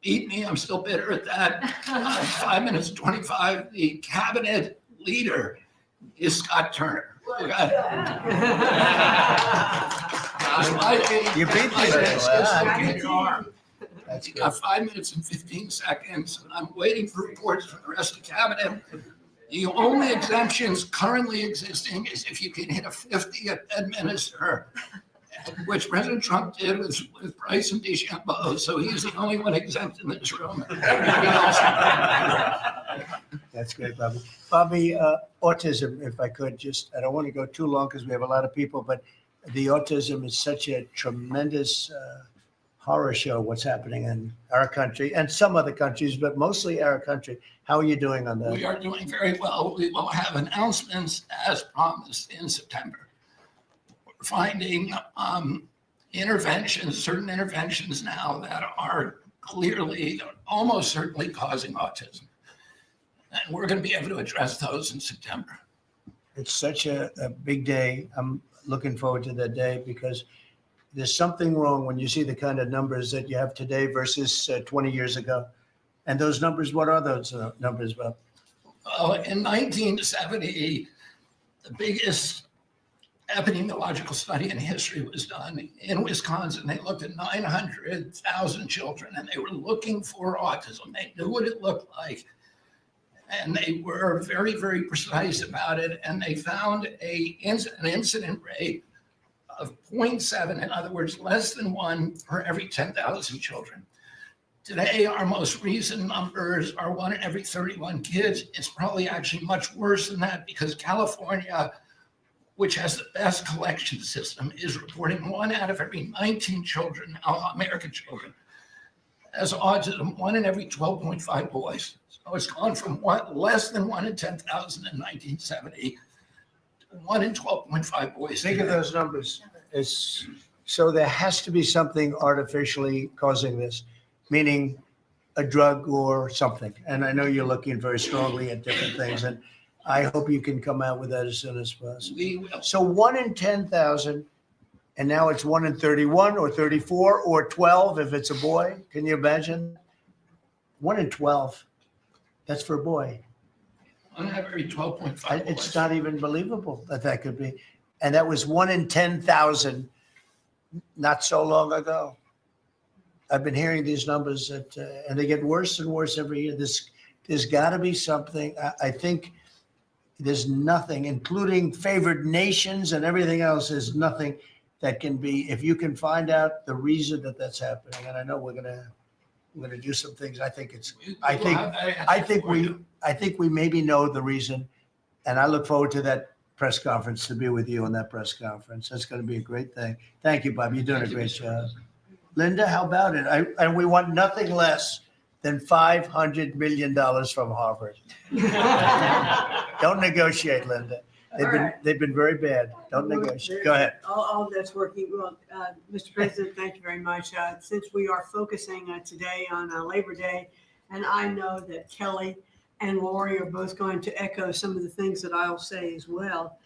beat me. I'm still bitter at that. 5 minutes and 25. The cabinet leader is Scott Turner. You beat me. You got 5 minutes and 15 seconds. And I'm waiting for reports from the rest of the cabinet. The only exemptions currently existing is if you can hit a 50 administer, which President Trump did with Bryce and DeChambeau. So he's the only one exempt in this room. That's great, Bobby. Bobby, autism, if I could just, I don't want to go too long because we have a lot of people, but the autism is such a tremendous horror show, what's happening in our country and some other countries, but mostly our country. How are you doing on that? We are doing very well. We will have announcements as promised in September. We're finding interventions, certain interventions now that are clearly, almost certainly causing autism. And we're going to be able to address those in September. It's such a big day. I'm looking forward to that day because there's something wrong when you see the kind of numbers that you have today versus 20 years ago. And those numbers, what are those numbers, Bob? In 1970, the biggest epidemiological study in history was done in Wisconsin. They looked at 900,000 children and they were looking for autism. They knew what it looked like. And they were very, very precise about it. And they found an incident rate of 0.7, in other words, less than 1 per every 10,000 children. Today, our most recent numbers are 1 in every 31 kids. It's probably actually much worse than that because California, which has the best collection system, is reporting 1 out of every 19 children, American children, as autism, 1 in every 12.5 boys. So it's gone from less than 1 in 10,000 in 1970 to 1 in 12.5 boys. Think of those numbers. So there has to be something artificially causing this, meaning a drug or something. And I know you're looking very strongly at different things, and I hope you can come out with that as soon as possible. We will. So 1 in 10,000, and now it's 1 in 31 or 34 or 12 if it's a boy. Can you imagine? 1 in 12. That's for a boy. 1 in every 12.5 It's boys. not even believable that that could be. And that was 1 in 10,000 not so long ago. I've been hearing these numbers that, and they get worse and worse every year. There's got to be something. I think there's nothing, including favored nations and everything else, there's nothing that can be, if you can find out the reason that that's happening. And I know we're gonna do some things. I think we maybe know the reason. And I look forward to that press conference, to be with you on that press conference. That's going to be a great thing. Thank you, Bob. You're doing a great job. Linda, how about it? And we want nothing less than $500 million from Harvard. Don't negotiate, Linda. They've been very bad. Don't negotiate. Go ahead. All that's working well. Mr. President, thank you very much. Since we are focusing today on Labor Day, and I know that Kelly and Lori are both going to echo some of the things that I'll say as well.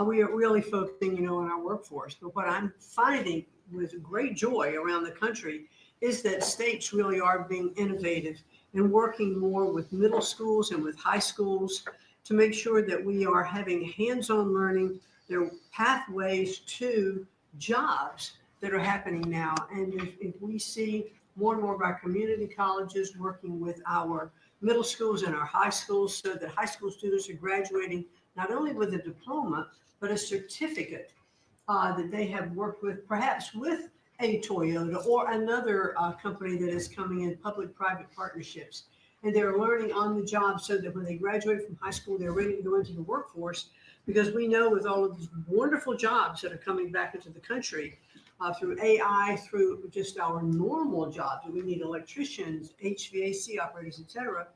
we are really focusing, on our workforce. But what I'm finding with great joy around the country is that states really are being innovative and working more with middle schools and with high schools to make sure that we are having hands-on learning. There are pathways to jobs that are happening now. And if we see more and more of our community colleges working with our middle schools and our high schools, so that high school students are graduating not only with a diploma, but a certificate that they have worked with, perhaps with a Toyota or another company that is coming in, public-private partnerships. And they're learning on the job so that when they graduate from high school, they're ready to go into the workforce, because we know with all of these wonderful jobs that are coming back into the country through AI, through just our normal jobs, we need electricians, HVAC operators, et cetera.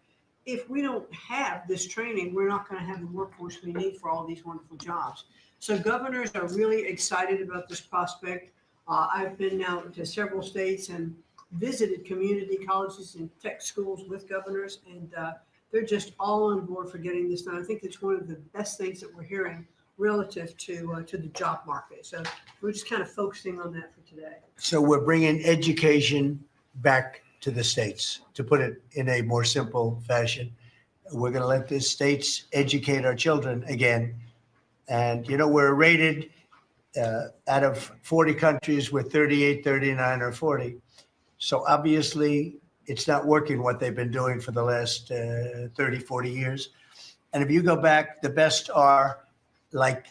If we don't have this training, we're not going to have the workforce we need for all these wonderful jobs. So governors are really excited about this prospect. I've been now to several states and visited community colleges and tech schools with governors, and they're just all on board for getting this done. I think it's one of the best things that we're hearing relative to the job market. So we're just kind of focusing on that for today. So we're bringing education back to the states, to put it in a more simple fashion. We're going to let the states educate our children again. And, we're rated out of 40 countries, we're 38, 39, or 40. So obviously, it's not working what they've been doing for the last 30, 40 years. And if you go back, the best are like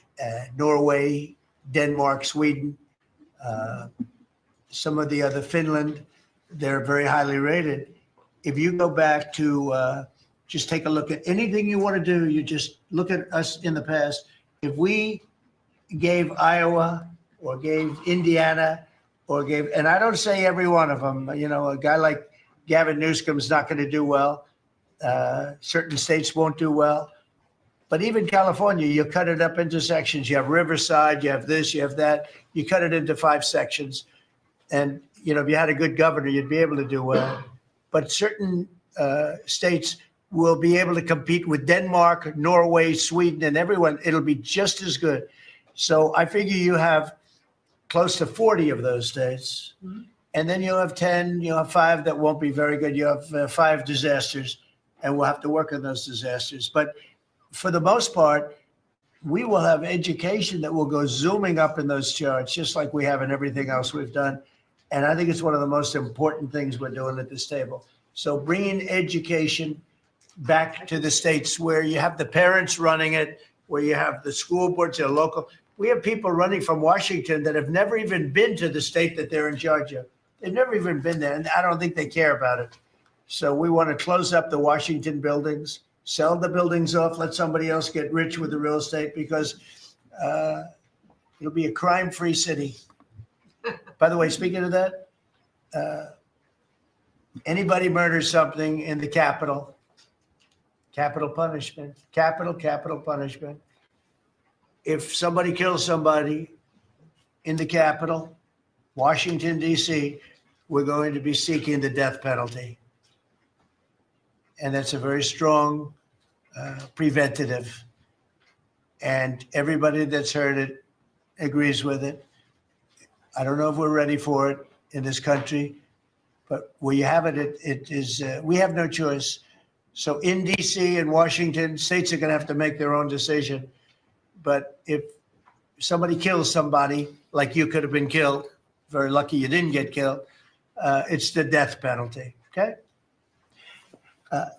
Norway, Denmark, Sweden, some of the other, Finland, they're very highly rated. If you go back to just take a look at anything you want to do, you just look at us in the past. If we gave Iowa or gave Indiana or gave, and I don't say every one of them, a guy like Gavin Newsom's not going to do well. Certain states won't do well. But even California, you cut it up into sections. You have Riverside, you have this, you have that. You cut it into 5 sections. And, if you had a good governor, you'd be able to do well. But certain states will be able to compete with Denmark, Norway, Sweden, and everyone. It'll be just as good. So I figure you have close to 40 of those states. Mm-hmm. And then you'll have 10, you'll have 5 that won't be very good. You have 5 disasters, and we'll have to work on those disasters. But for the most part, we will have education that will go zooming up in those charts, just like we have in everything else we've done. And I think it's one of the most important things we're doing at this table. So bringing education back to the states where you have the parents running it, where you have the school boards, the local. We have people running from Washington that have never even been to the state that they're in charge of. They've never even been there, and I don't think they care about it. So we want to close up the Washington buildings, sell the buildings off, let somebody else get rich with the real estate, because it'll be a crime-free city. By the way, speaking of that, anybody murders something in the Capitol, capital punishment, capital punishment. If somebody kills somebody in the Capitol, Washington, D.C., we're going to be seeking the death penalty. And that's a very strong preventative. And everybody that's heard it agrees with it. I don't know if we're ready for it in this country, but where you have it, it is, we have no choice. So in D.C. and Washington, states are going to have to make their own decision. But if somebody kills somebody, like you could have been killed, very lucky you didn't get killed, it's the death penalty, okay?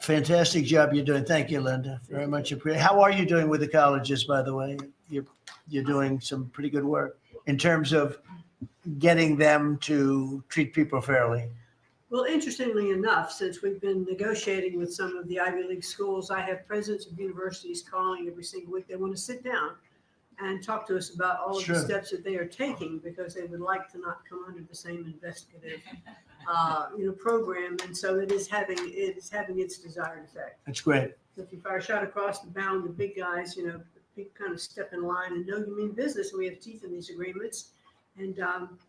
Fantastic job you're doing. Thank you, Linda. Very much appreciated. How are you doing with the colleges, by the way? You're doing some pretty good work in terms of getting them to treat people fairly. Well, interestingly enough, since we've been negotiating with some of the Ivy League schools, I have presidents of universities calling every single week. They want to sit down and talk to us about all of the steps that they are taking, because they would like to not come under the same investigative program. And so it is having its desired effect. That's great. So if you fire a shot across the bow, the big guys, people kind of step in line and know you mean business. And we have teeth in these agreements. And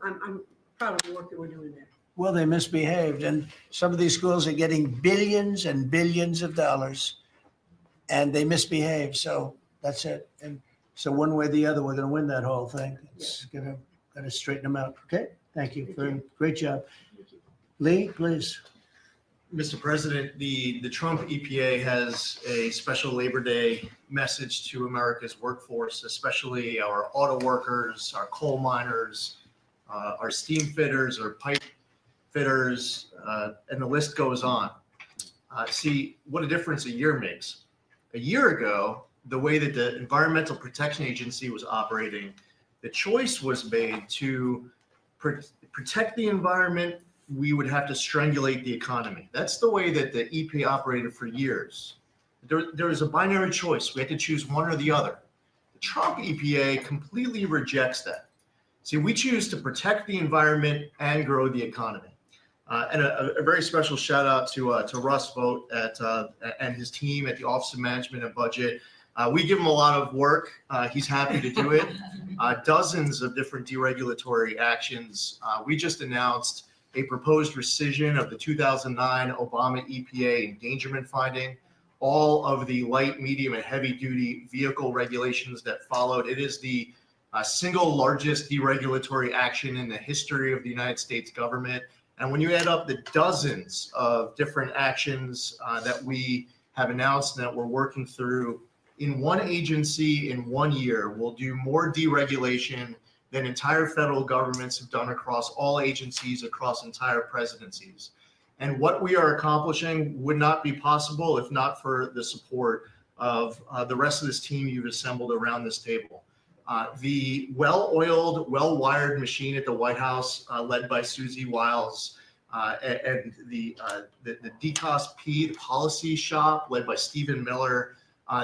I'm proud of the work that we're doing there. Well, they misbehaved. And some of these schools are getting billions and billions of dollars, and they misbehave. So that's it. And So one way or the other, we're going to win that whole thing. It's got to straighten them out. Okay? Thank you. Great job. Lee, please. Mr. President, the Trump EPA has a special Labor Day message to America's workforce, especially our auto workers, our coal miners, our steam fitters, our pipe fitters, and the list goes on. See what a difference a year makes. A year ago, the way that the Environmental Protection Agency was operating, the choice was made to protect the environment. We would have to strangulate the economy. That's the way that the EPA operated for years. There was a binary choice. We had to choose one or the other. The Trump EPA completely rejects that. See, we choose to protect the environment and grow the economy. And a very special shout out to Russ Vogt and his team at the Office of Management and Budget. We give him a lot of work. He's happy to do it. Dozens of different deregulatory actions. We just announced a proposed rescission of the 2009 Obama EPA endangerment finding, all of the light, medium, and heavy-duty vehicle regulations that followed. It is the single largest deregulatory action in the history of the United States government. And when you add up the dozens of different actions that we have announced and that we're working through in one agency in 1 year, we'll do more deregulation than entire federal governments have done across all agencies, across entire presidencies. And what we are accomplishing would not be possible if not for the support of the rest of this team you've assembled around this table. The well-oiled, well-wired machine at the White House, led by Susie Wiles, and the DCOSP, the policy shop, led by Stephen Miller,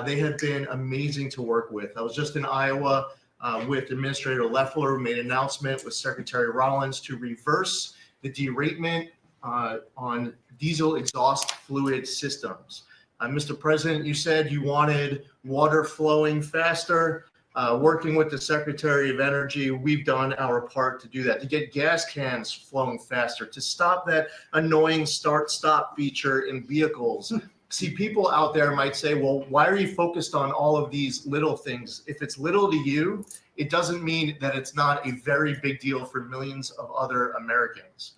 they have been amazing to work with. I was just in Iowa with Administrator Loeffler, who made an announcement with Secretary Rollins to reverse the deratement on diesel exhaust fluid systems. Mr. President, you said you wanted water flowing faster. Working with the Secretary of Energy, we've done our part to do that, to get gas cans flowing faster, to stop that annoying start-stop feature in vehicles. See, people out there might say, well, why are you focused on all of these little things? If it's little to you, it doesn't mean that it's not a very big deal for millions of other Americans.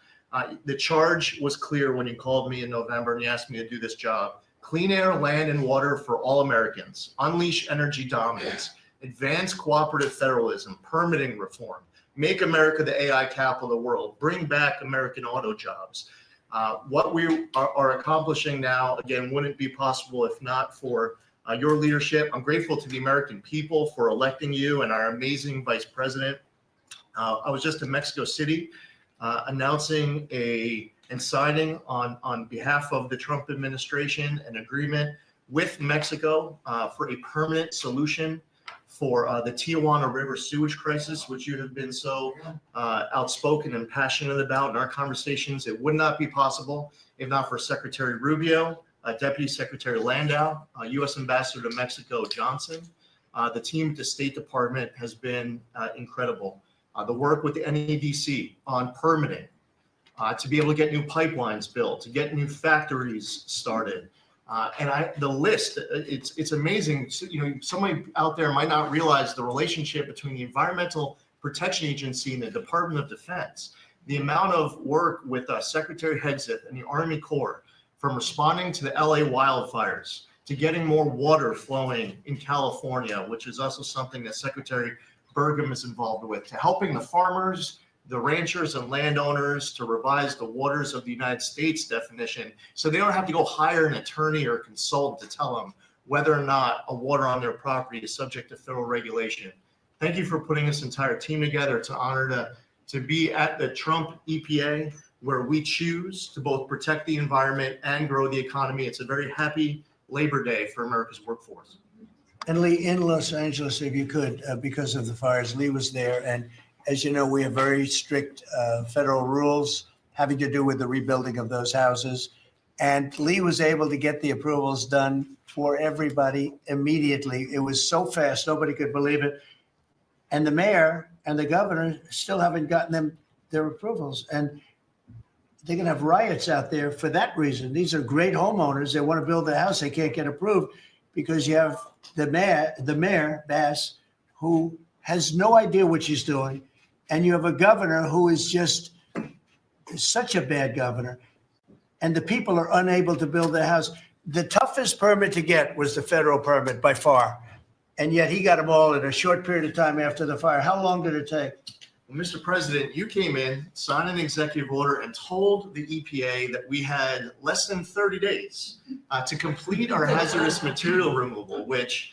The charge was clear when you called me in November and you asked me to do this job. Clean air, land, and water for all Americans. Unleash energy dominance. Advance cooperative federalism, permitting reform. Make America the AI capital of the world. Bring back American auto jobs. What we are accomplishing now, again, wouldn't be possible if not for your leadership. I'm grateful to the American people for electing you and our amazing vice president. I was just in Mexico City announcing and signing on behalf of the Trump administration an agreement with Mexico for a permanent solution for the Tijuana River sewage crisis, which you have been so outspoken and passionate about in our conversations. It would not be possible if not for Secretary Rubio, Deputy Secretary Landau, U.S. Ambassador to Mexico Johnson. The team at the State Department has been incredible. The work with the NEDC on permitting, to be able to get new pipelines built, to get new factories started. The list, it's amazing. You know, somebody out there might not realize the relationship between the Environmental Protection Agency and the Department of Defense. The amount of work with Secretary Hegseth and the Army Corps, from responding to the LA wildfires, to getting more water flowing in California, which is also something that Secretary Burgum is involved with, to helping the farmers, the ranchers and landowners to revise the waters of the United States definition so they don't have to go hire an attorney or a consultant to tell them whether or not a water on their property is subject to federal regulation. Thank you for putting this entire team together. It's an honor to be at the Trump EPA, where we choose to both protect the environment and grow the economy. It's a very happy Labor Day for America's workforce. And Lee, in Los Angeles, if you could, because of the fires, Lee was there. And as you know, we have very strict federal rules having to do with the rebuilding of those houses. And Lee was able to get the approvals done for everybody immediately. It was so fast, nobody could believe it. And the mayor and the governor still haven't gotten their approvals. And they're going to have riots out there for that reason. These are great homeowners. They want to build their house. They can't get approved because you have the mayor, Bass, who has no idea what she's doing, and you have a governor who is just such a bad governor, and the people are unable to build their house. The toughest permit to get was the federal permit by far, and yet he got them all in a short period of time after the fire. How long did it take? Well, Mr. President, you came in, signed an executive order, and told the EPA that we had less than 30 days to complete our hazardous material removal, which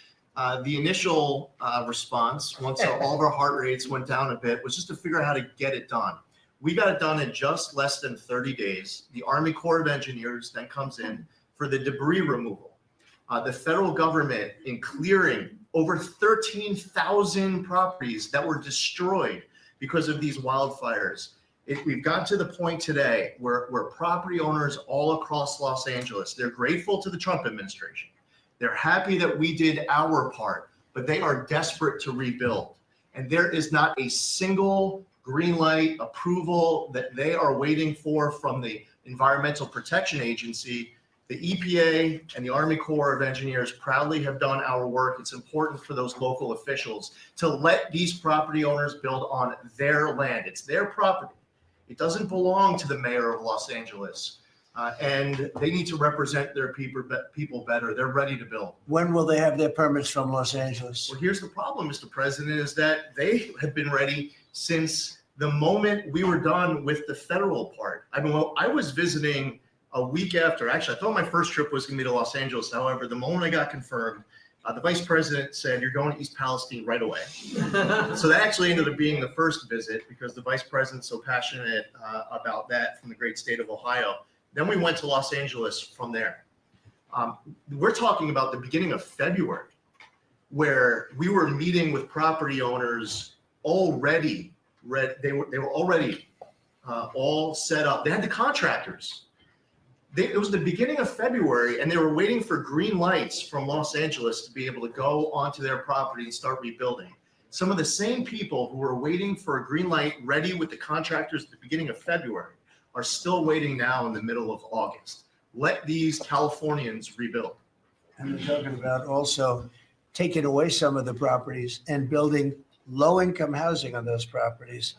the initial response, once all of our heart rates went down a bit, was just to figure out how to get it done. We got it done in just less than 30 days. The Army Corps of Engineers then comes in for the debris removal. The federal government in clearing over 13,000 properties that were destroyed because of these wildfires. We've got to the point today where property owners all across Los Angeles, they're grateful to the Trump administration. They're happy that we did our part, but they are desperate to rebuild. And there is not a single green light approval that they are waiting for from the Environmental Protection Agency. The EPA and the Army Corps of Engineers proudly have done our work. It's important for those local officials to let these property owners build on their land. It's their property. It doesn't belong to the mayor of Los Angeles. And they need to represent their people better. They're ready to build. When will they have their permits from Los Angeles? Well, here's the problem, Mr. President, is that they have been ready since the moment we were done with the federal part. I mean, I was visiting a week after. Actually, I thought my first trip was going to be to Los Angeles. However, the moment I got confirmed, the vice president said, "You're going to East Palestine right away." So that actually ended up being the first visit because the vice president's so passionate about that from the great state of Ohio. Then we went to Los Angeles from there. We're talking about the beginning of February, where we were meeting with property owners already. They were already all set up. They had the contractors. It was the beginning of February, and they were waiting for green lights from Los Angeles to be able to go onto their property and start rebuilding. Some of the same people who were waiting for a green light ready with the contractors at the beginning of February are still waiting now in the middle of August. Let these Californians rebuild. And we're talking about also taking away some of the properties and building low-income housing on those properties.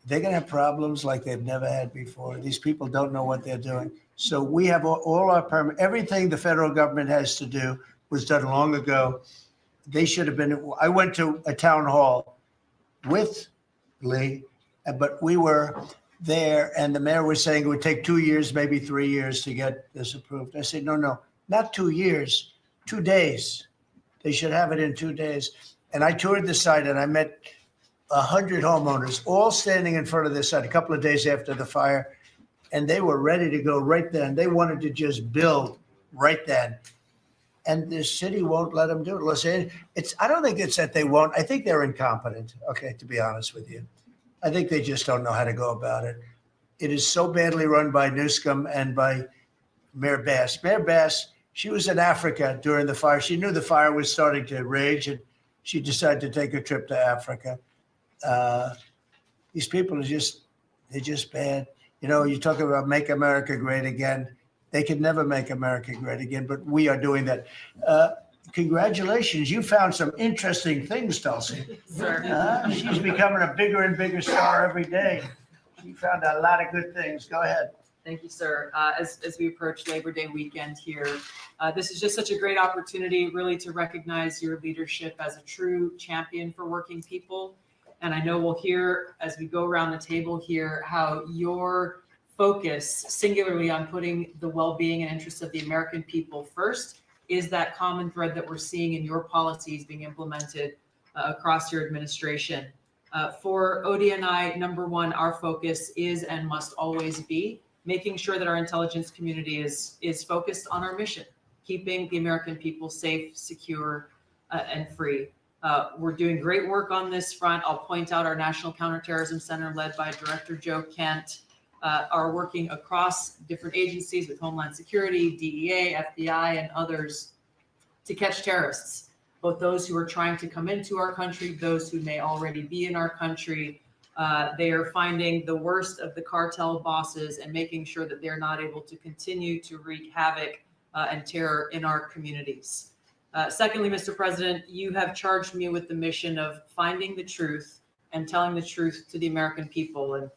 They're going to have problems like they've never had before. These people don't know what they're doing. So we have all our permit. Everything the federal government has to do was done long ago. They should have been. I went to a town hall with Lee, but we were there, and the mayor was saying it would take 2 years, maybe 3 years to get this approved. I said, no, not 2 years, 2 days. They should have it in 2 days. And I toured the site, and I met 100 homeowners, all standing in front of this site a couple of days after the fire, and they were ready to go right then. They wanted to just build right then. And the city won't let them do it. Los Angeles, I don't think it's that they won't. I think they're incompetent, okay, to be honest with you. I think they just don't know how to go about it. It is so badly run by Newsom and by Mayor Bass. Mayor Bass, she was in Africa during the fire. She knew the fire was starting to rage, and she decided to take a trip to Africa. These people are they're just bad. You know, you talk about make America great again. They could never make America great again, but we are doing that. Congratulations, you found some interesting things, Tulsi. She's becoming a bigger and bigger star every day. She found a lot of good things. Go ahead. Thank you, sir. As we approach Labor Day weekend here, this is just such a great opportunity really to recognize your leadership as a true champion for working people. And I know we'll hear as we go around the table here how your focus singularly on putting the well-being and interests of the American people first is that common thread that we're seeing in your policies being implemented across your administration. For ODNI, number one, our focus is and must always be making sure that our intelligence community is focused on our mission, keeping the American people safe, secure, and free. We're doing great work on this front. I'll point out our National Counterterrorism Center, led by Director Joe Kent, are working across different agencies with Homeland Security, DEA, FBI, and others to catch terrorists, both those who are trying to come into our country, those who may already be in our country. They are finding the worst of the cartel bosses and making sure that they're not able to continue to wreak havoc and terror in our communities. Secondly, Mr. President, you have charged me with the mission of finding the truth and telling the truth to the American people. And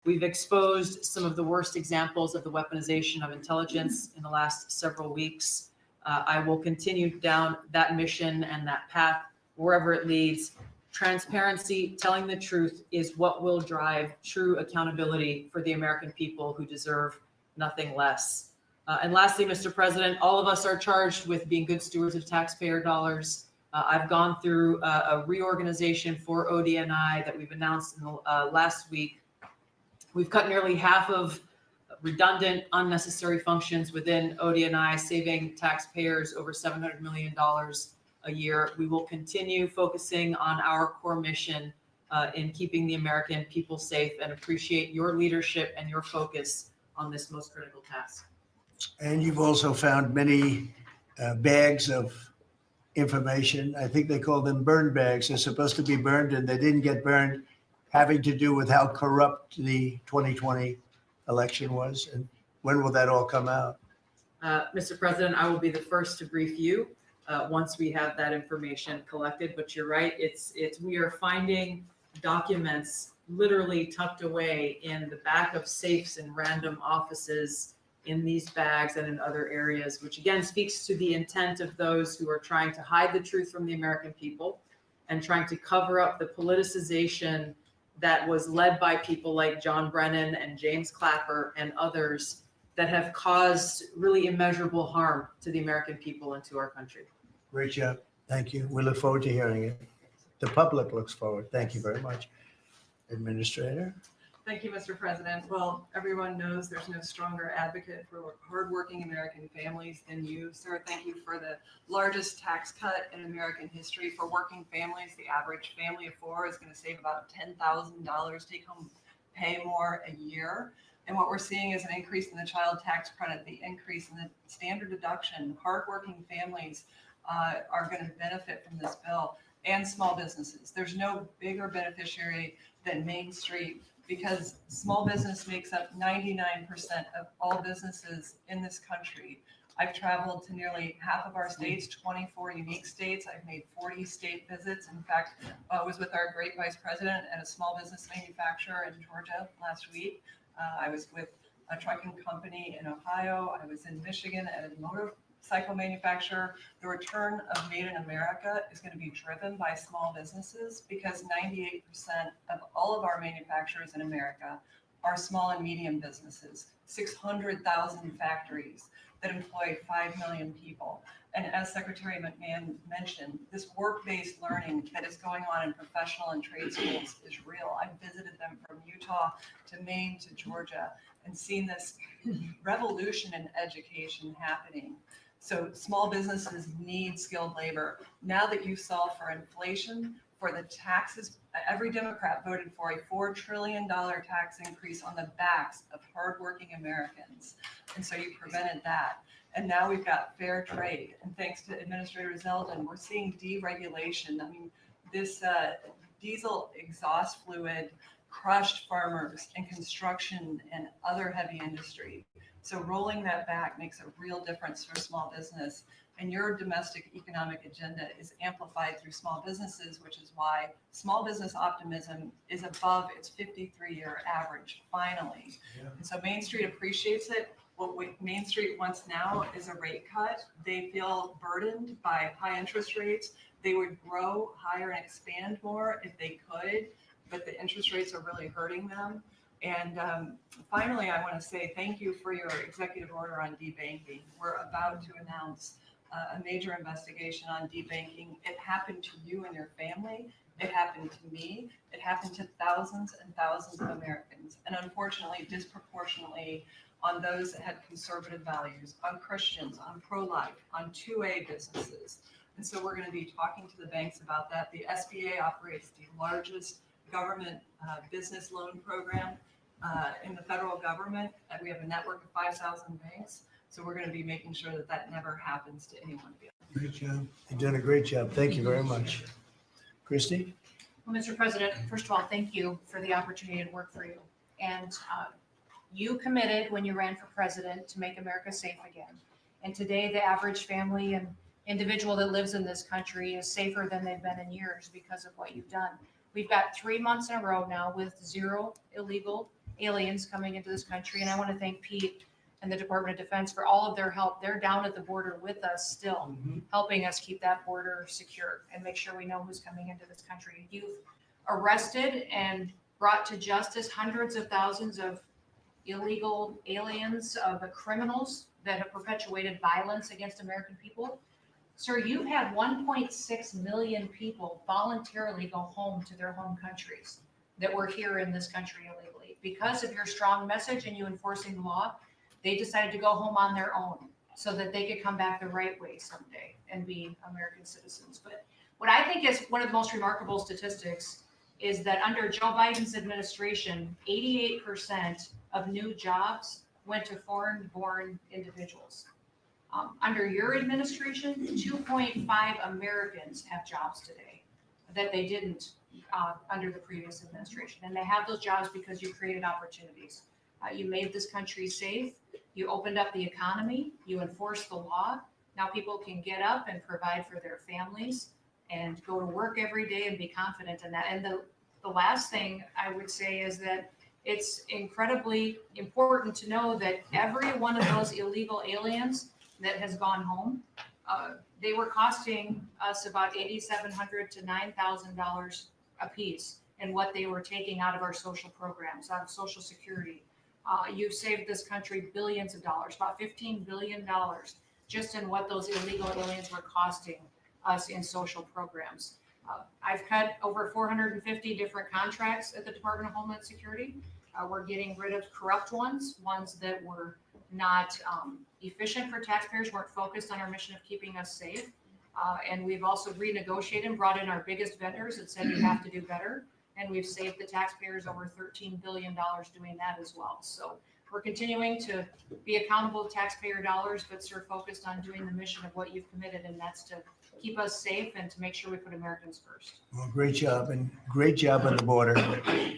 we've exposed some of the worst examples of the weaponization of intelligence in the last several weeks. I will continue down that mission and that path wherever it leads. Transparency, telling the truth is what will drive true accountability for the American people who deserve nothing less. And lastly, Mr. President, all of us are charged with being good stewards of taxpayer dollars. I've gone through a reorganization for ODNI that we've announced in the, last week. We've cut nearly half of redundant, unnecessary functions within ODNI, saving taxpayers over $700 million a year. We will continue focusing on our core mission in keeping the American people safe, and appreciate your leadership and your focus on this most critical task. And you've also found many bags of information. I think they call them burn bags. They're supposed to be burned and they didn't get burned, having to do with how corrupt the 2020 election was. And when will that all come out? Mr. President, I will be the first to brief you once we have that information collected. But you're right, we are finding documents literally tucked away in the back of safes in random offices in these bags and in other areas, which again speaks to the intent of those who are trying to hide the truth from the American people and trying to cover up the politicization that was led by people like John Brennan and James Clapper and others that have caused really immeasurable harm to the American people and to our country. Great job. Thank you. We look forward to hearing it. The public looks forward. Thank you very much. Administrator? Thank you, Mr. President. Well, everyone knows there's no stronger advocate for hardworking American families than you, sir. Thank you for the largest tax cut in American history for working families. The average family of four is going to save about $10,000 take home pay more a year. And what we're seeing is an increase in the child tax credit, the increase in the standard deduction. Hardworking families are going to benefit from this bill, and small businesses. There's no bigger beneficiary than Main Street, because small business makes up 99% of all businesses in this country. I've traveled to nearly half of our states, 24 unique states. I've made 40 state visits. In fact, I was with our great vice president at a small business manufacturer in Georgia last week. I was with a trucking company in Ohio. I was in Michigan at a motorcycle manufacturer. The return of Made in America is going to be driven by small businesses, because 98% of all of our manufacturers in America are small and medium businesses, 600,000 factories that employ 5 million people. And as Secretary McMahon mentioned, this work-based learning that is going on in professional and trade schools is real. I've visited them from Utah to Maine to Georgia and seen this revolution in education happening. So small businesses need skilled labor. Now that you've solved for inflation, for the taxes, every Democrat voted for a $4 trillion tax increase on the backs of hardworking Americans. And so you prevented that. And now we've got fair trade. And thanks to Administrator Zeldin, we're seeing deregulation. I mean, this diesel exhaust fluid crushed farmers and construction and other heavy industry. So rolling that back makes a real difference for small business. And your domestic economic agenda is amplified through small businesses, which is why small business optimism is above its 53-year average, finally. Yeah. And so Main Street appreciates it. What Main Street wants now is a rate cut. They feel burdened by high interest rates. They would grow higher and expand more if they could, but the interest rates are really hurting them. And finally, I want to say thank you for your executive order on debanking. We're about to announce a major investigation on debanking. It happened to you and your family. It happened to me. It happened to thousands and thousands of Americans. And unfortunately, disproportionately on those that had conservative values, on Christians, on pro-life, on 2A businesses. And so we're going to be talking to the banks about that. The SBA operates the largest government business loan program in the federal government. And we have a network of 5,000 banks. So we're going to be making sure that that never happens to anyone. Great job. You've done a great job. Thank you very much. Christy? Well, Mr. President, first of all, thank you for the opportunity to work for you. And you committed when you ran for president to make America safe again. And today, the average family in individual that lives in this country is safer than they've been in years because of what you've done. We've got 3 months in a row now with 0 illegal aliens coming into this country. And I want to thank Pete and the Department of Defense for all of their help. They're down at the border with us still, helping us keep that border secure and make sure we know who's coming into this country. You've arrested and brought to justice hundreds of thousands of illegal aliens, of criminals that have perpetuated violence against American people. Sir, you've had 1.6 million people voluntarily go home to their home countries that were here in this country illegally. Because of your strong message and you enforcing the law, they decided to go home on their own so that they could come back the right way someday and be American citizens. But what I think is one of the most remarkable statistics is that under Joe Biden's administration, 88% of new jobs went to foreign-born individuals. Under your administration, 2.5 Americans have jobs today that they didn't under the previous administration. And they have those jobs because you created opportunities. You made this country safe. You opened up the economy. You enforced the law. Now people can get up and provide for their families and go to work every day and be confident in that. And the last thing I would say is that it's incredibly important to know that every one of those illegal aliens that has gone home, they were costing us about $8,700 to $9,000 a piece in what they were taking out of our social programs, out of Social Security. You've saved this country billions of dollars, about $15 billion, just in what those illegal aliens were costing us in social programs. I've cut over 450 different contracts at the Department of Homeland Security. We're getting rid of corrupt ones that were not efficient for taxpayers, weren't focused on our mission of keeping us safe. And we've also renegotiated and brought in our biggest vendors that said you have to do better. And we've saved the taxpayers over $13 billion doing that as well. So we're continuing to be accountable to taxpayer dollars, but sort of focused on doing the mission of what you've committed, and that's to keep us safe and to make sure we put Americans first. Well, great job, and great job on the border.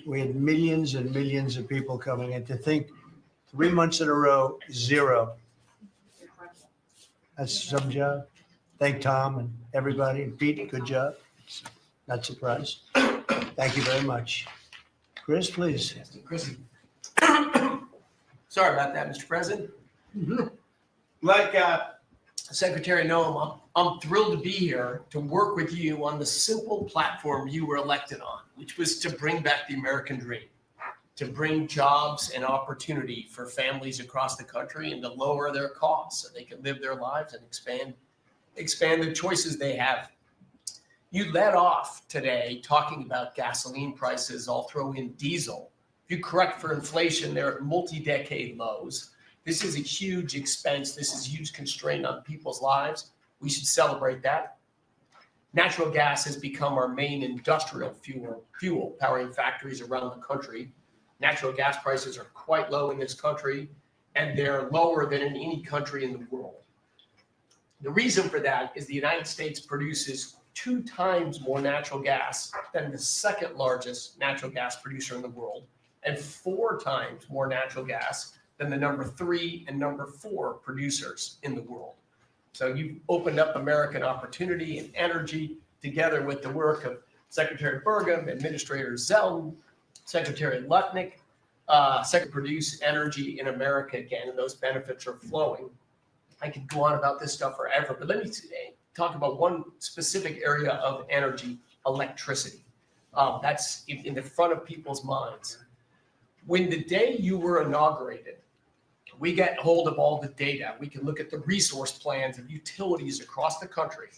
We had millions and millions of people coming in. To think 3 months in a row, 0. That's some job. Thank Tom and everybody. And Pete, good job. Not surprised. Thank you very much. Chris, please. Chris. Sorry about that, Mr. President. Mm-hmm. Like Secretary Noam, I'm thrilled to be here to work with you on the simple platform you were elected on, which was to bring back the American dream, to bring jobs and opportunity for families across the country and to lower their costs so they can live their lives and expand the choices they have. You led off today talking about gasoline prices. I'll throw in diesel. If you correct for inflation, they're at multi-decade lows. This is a huge expense. This is a huge constraint on people's lives. We should celebrate that. Natural gas has become our main industrial fuel powering factories around the country. Natural gas prices are quite low in this country, and they're lower than in any country in the world. The reason for that is the United States produces 2 times more natural gas than the second largest natural gas producer in the world, and 4 times more natural gas than the number 3 and number 4 producers in the world. So you've opened up American opportunity and energy together with the work of Secretary Burgum, Administrator Zeldin, Secretary Lutnick, to produce energy in America again, and those benefits are flowing. I could go on about this stuff forever, but let me talk about one specific area of energy, electricity. That's in the front of people's minds. When the day you were inaugurated, we get hold of all the data. We can look at the resource plans of utilities across the country.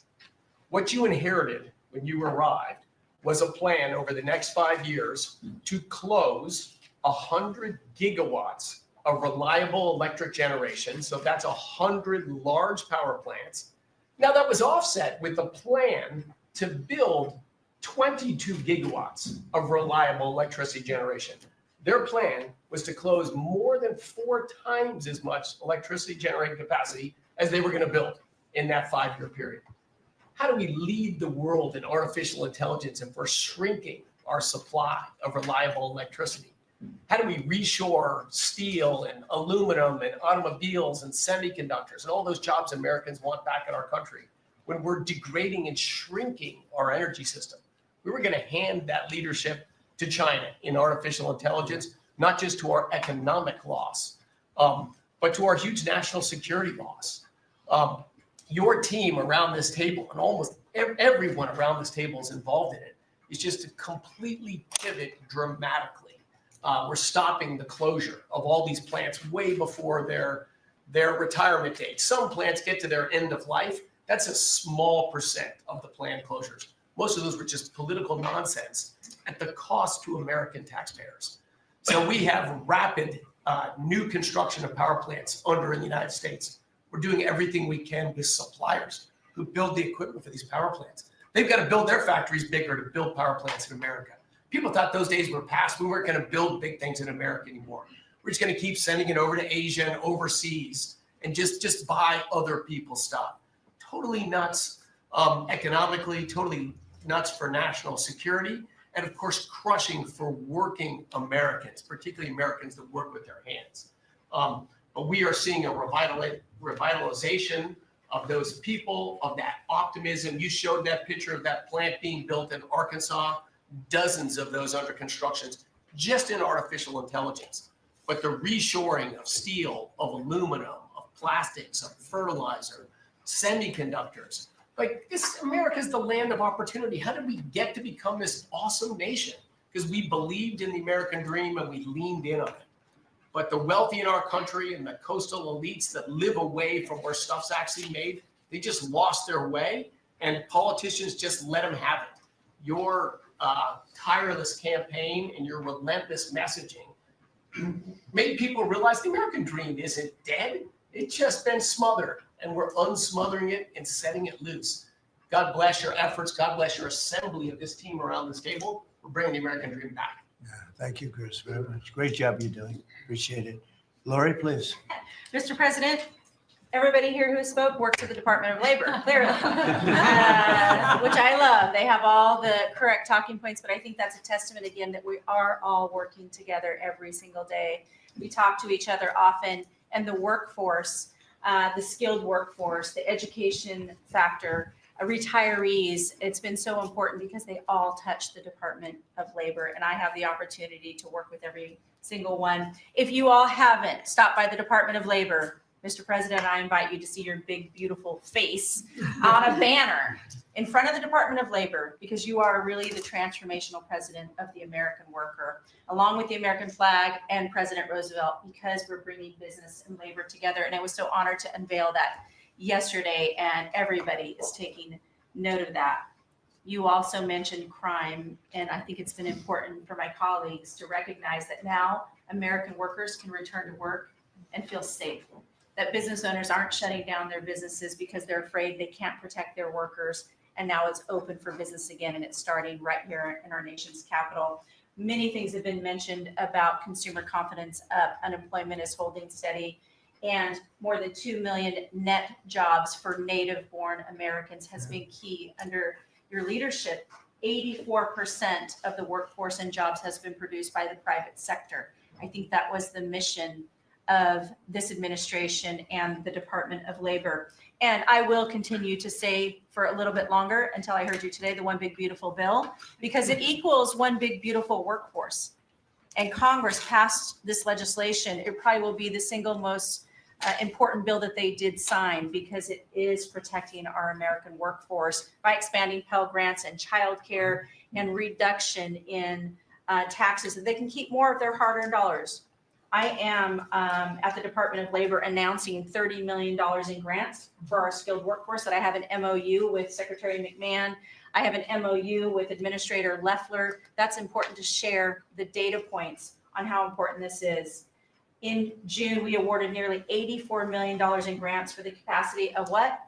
What you inherited when you arrived was a plan over the next 5 years to close 100 gigawatts of reliable electric generation. So that's 100 large power plants. Now that was offset with a plan to build 22 gigawatts of reliable electricity generation. Their plan was to close more than 4 times as much electricity generating capacity as they were going to build in that 5-year period. How do we lead the world in artificial intelligence if we're shrinking our supply of reliable electricity? How do we reshore steel and aluminum and automobiles and semiconductors and all those jobs Americans want back in our country when we're degrading and shrinking our energy system. We were going to hand that leadership to China in artificial intelligence, not just to our economic loss, but to our huge national security loss. Your team around this table, and almost everyone around this table is involved in it, is just to completely pivot dramatically. We're stopping the closure of all these plants way before their retirement date. Some plants get to their end of life. That's a small percent of the planned closures. Most of those were just political nonsense at the cost to American taxpayers. So we have rapid new construction of power plants under in the United States. We're doing everything we can with suppliers who build the equipment for these power plants. They've got to build their factories bigger to build power plants in America. People thought those days were past. We weren't going to build big things in America anymore. We're just going to keep sending it over to Asia and overseas and just buy other people's stuff. Totally nuts economically, totally nuts for national security, and of course, crushing for working Americans, particularly Americans that work with their hands. But we are seeing a revitalization of those people, of that optimism. You showed that picture of that plant being built in Arkansas, dozens of those under construction, just in artificial intelligence. But the reshoring of steel, of aluminum, of plastics, of fertilizer, semiconductors, like this, America is the land of opportunity. How did we get to become this awesome nation? Because we believed in the American dream and we leaned in on it. But the wealthy in our country and the coastal elites that live away from where stuff's actually made, they just lost their way, and politicians just let them have it. Your tireless campaign and your relentless messaging made people realize the American dream isn't dead. It's just been smothered, and we're unsmothering it and setting it loose. God bless your efforts. God bless your assembly of this team around this table for bringing the American dream back. Thank you, Chris, very much. Great job you're doing. Appreciate it. Lori, please. Mr. President, everybody here who spoke works at the Department of Labor, clearly, which I love. They have all the correct talking points, but I think that's a testament again that we are all working together every single day. We talk to each other often, and the workforce, the skilled workforce, the education factor, retirees, it's been so important because they all touch the Department of Labor, and I have the opportunity to work with every single one. If you all haven't stopped by the Department of Labor, Mr. President, I invite you to see your big, beautiful face on a banner in front of the Department of Labor, because you are really the transformational president of the American worker, along with the American flag and President Roosevelt, because we're bringing business and labor together. And I was so honored to unveil that yesterday, and everybody is taking note of that. You also mentioned crime, and I think it's been important for my colleagues to recognize that now American workers can return to work and feel safe, that business owners aren't shutting down their businesses because they're afraid they can't protect their workers, and now it's open for business again, and it's starting right here in our nation's capital. Many things have been mentioned about consumer confidence up, unemployment is holding steady, and more than 2 million net jobs for native-born Americans has been key under your leadership. 84% of the workforce and jobs has been produced by the private sector. I think that was the mission of this administration and the Department of Labor. And I will continue to say for a little bit longer, until I heard you today, the one big beautiful bill, because it equals one big beautiful workforce. And Congress passed this legislation. It probably will be the single most important bill that they did sign, because it is protecting our American workforce by expanding Pell Grants and childcare and reduction in taxes, so they can keep more of their hard-earned dollars. I am at the Department of Labor announcing $30 million in grants for our skilled workforce, that I have an MOU with Secretary McMahon. I have an MOU with Administrator Loeffler. That's important to share the data points on how important this is. In June, we awarded nearly $84 million in grants for the capacity of what?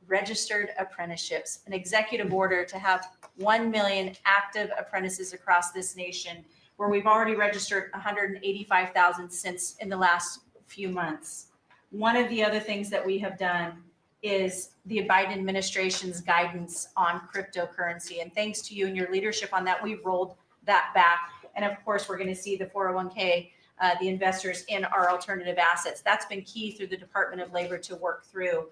Registered apprenticeships, an executive order to have 1 million active apprentices across this nation, where we've already registered 185,000 since in the last few months. One of the other things that we have done is the Biden administration's guidance on cryptocurrency. And thanks to you and your leadership on that, we've rolled that back. And of course, we're going to see the 401k, the investors in our alternative assets. That's been key through the Department of Labor to work through.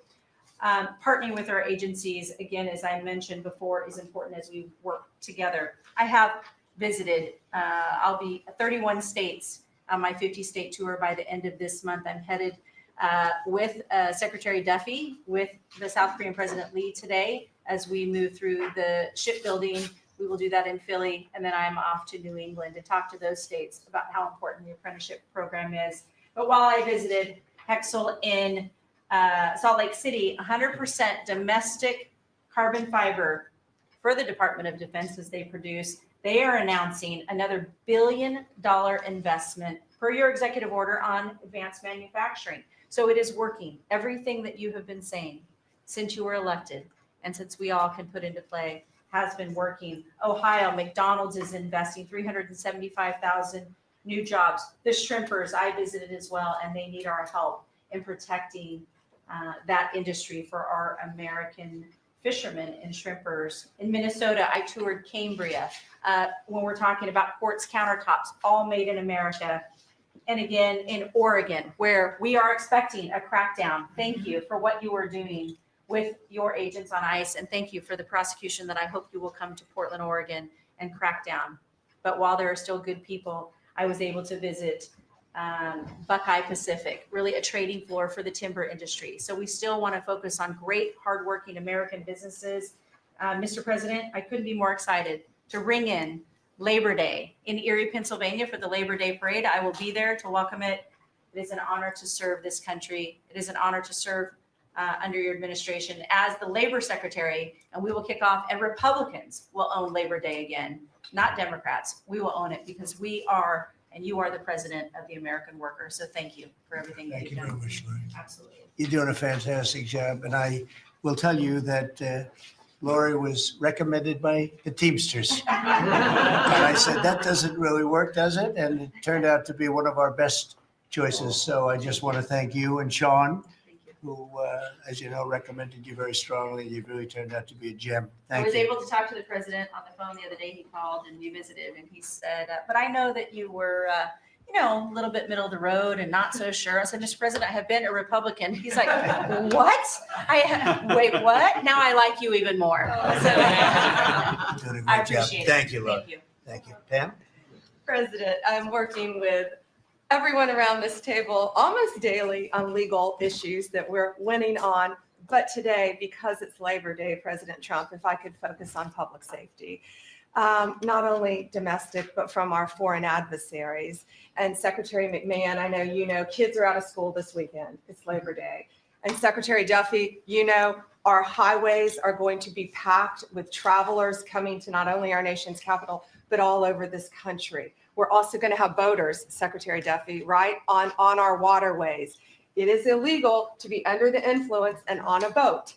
Partnering with our agencies, again, as I mentioned before, is important as we work together. I have visited, I'll be 31 states on my 50-state tour by the end of this month. I'm headed with Secretary Duffy, with the South Korean President Lee today, as we move through the shipbuilding. We will do that in Philly, and then I'm off to New England to talk to those states about how important the apprenticeship program is. But while I visited Hexel in Salt Lake City, 100% domestic carbon fiber for the Department of Defense as they produce. They are announcing another $1 billion investment per your executive order on advanced manufacturing. So it is working. Everything that you have been saying since you were elected and since we all can put into play has been working. Ohio, McDonald's is investing 375,000 new jobs. The shrimpers I visited as well, and they need our help in protecting that industry for our American fishermen and shrimpers. In Minnesota, I toured Cambria. When we're talking about quartz countertops, all made in America. And again, in Oregon, where we are expecting a crackdown. Thank you for what you are doing with your agents on ICE, and thank you for the prosecution that I hope you will come to Portland, Oregon and crack down. But while there are still good people, I was able to visit Buckeye Pacific, really a trading floor for the timber industry. So we still want to focus on great, hardworking American businesses. Mr. President, I couldn't be more excited to ring in Labor Day in Erie, Pennsylvania for the Labor Day Parade. I will be there to welcome it. It is an honor to serve this country. It is an honor to serve under your administration as the Labor Secretary, and we will kick off, and Republicans will own Labor Day again, not Democrats. We will own it because we are, and you are the president of the American worker. So thank you for everything that you've done. Thank you very much, Lori. Absolutely. You're doing a fantastic job, and I will tell you that Lori was recommended by the Teamsters. And I said, that doesn't really work, does it? And it turned out to be one of our best choices. So I just want to thank you and Sean, who, as you know, recommended you very strongly. You really turned out to be a gem. I Thank was you. able to talk to the president on the phone the other day. He called and we visited, and he said, but I know that you were, you know, a little bit middle of the road and not so sure. I said, Mr. President, I have been a Republican. He's like, what? Wait, what? Now I like you even more. So, You're doing a I great job. appreciate it. Thank you, Lori. Thank you. Thank you. Pam? President, I'm working with everyone around this table almost daily on legal issues that we're winning on. But today, because it's Labor Day, President Trump, if I could focus on public safety, not only domestic, but from our foreign adversaries. And Secretary McMahon, I know you know, kids are out of school this weekend. It's Labor Day. And Secretary Duffy, you know, our highways are going to be packed with travelers coming to not only our nation's capital, but all over this country. We're also going to have boaters, Secretary Duffy, right, on our waterways. It is illegal to be under the influence and on a boat.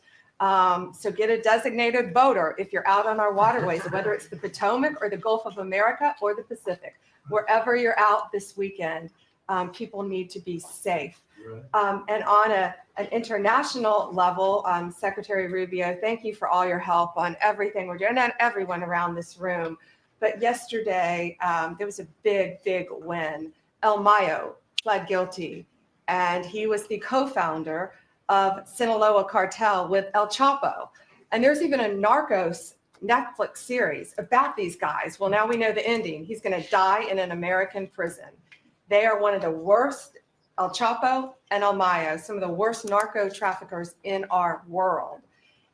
So get a designated boater if you're out on our waterways, whether it's the Potomac or the Gulf of America or the Pacific. Wherever you're out this weekend, people need to be safe. And on an international level, Secretary Rubio, thank you for all your help on everything we're doing, and everyone around this room. But yesterday, there was a big win. El Mayo pled guilty, and he was the co-founder of Sinaloa cartel with El Chapo. And there's even a Narcos Netflix series about these guys. Well, now we know the ending. He's going to die in an American prison. They are one of the worst, El Chapo and El Mayo, some of the worst narco traffickers in our world.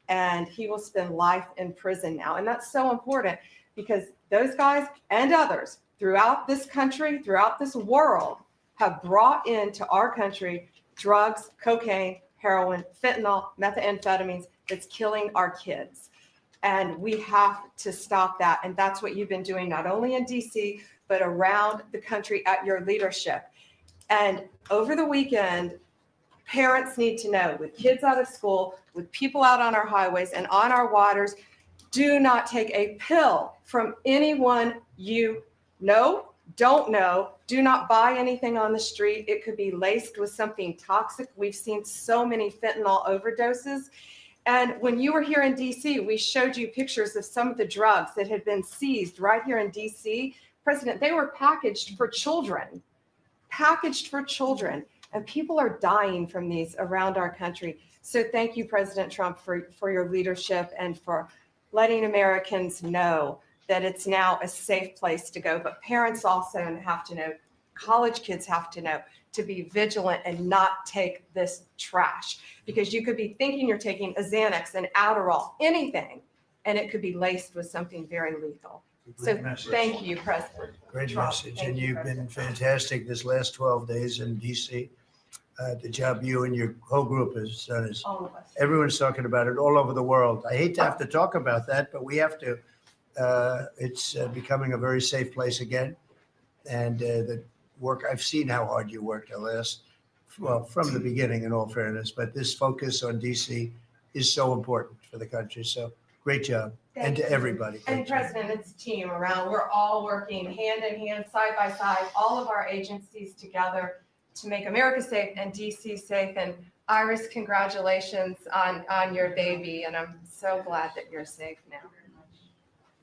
And he will spend life in prison now. And that's so important because those guys and others throughout this country, throughout this world, have brought into our country drugs, cocaine, heroin, fentanyl, methamphetamines that's killing our kids. And we have to stop that. And that's what you've been doing, not only in DC, but around the country at your leadership. And over the weekend, parents need to know, with kids out of school, with people out on our highways and on our waters, do not take a pill from anyone you know, don't know. Do not buy anything on the street. It could be laced with something toxic. We've seen so many fentanyl overdoses. And when you were here in DC, we showed you pictures of some of the drugs that had been seized right here in DC. President, they were packaged for children, and people are dying from these around our country. So thank you, President Trump, for your leadership and for letting Americans know that it's now a safe place to go. But parents also have to know, college kids have to know to be vigilant and not take this trash, because you could be thinking you're taking a Xanax, an Adderall, anything, and it could be laced with something very lethal. So thank you, President Great Trump. message. Thank And you, you've been President. fantastic this last 12 days in DC. The job you and your whole group has done is, All of us. everyone's talking about it all over the world. I hate to have to talk about that, but we have to. It's becoming a very safe place again. And the work, I've seen how hard you worked from the beginning, in all fairness, but this focus on DC is so important for the country. So great job. And to everybody. And President, it's a team around. We're all working hand in hand, side by side, all of our agencies together to make America safe and DC safe. And Iris, congratulations on your baby. And I'm so glad that you're safe now.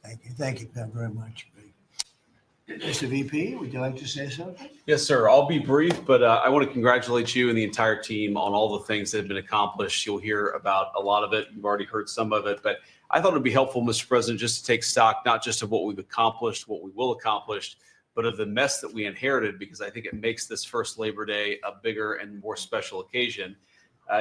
Thank you. Thank you, Pam, very much. Mr. VP, would you like to say something? Yes, sir. I'll be brief, but I want to congratulate you and the entire team on all the things that have been accomplished. You'll hear about a lot of it. You've already heard some of it, but I thought it'd be helpful, Mr. President, just to take stock, not just of what we've accomplished, what we will accomplish, but of the mess that we inherited, because I think it makes this first Labor Day a bigger and more special occasion.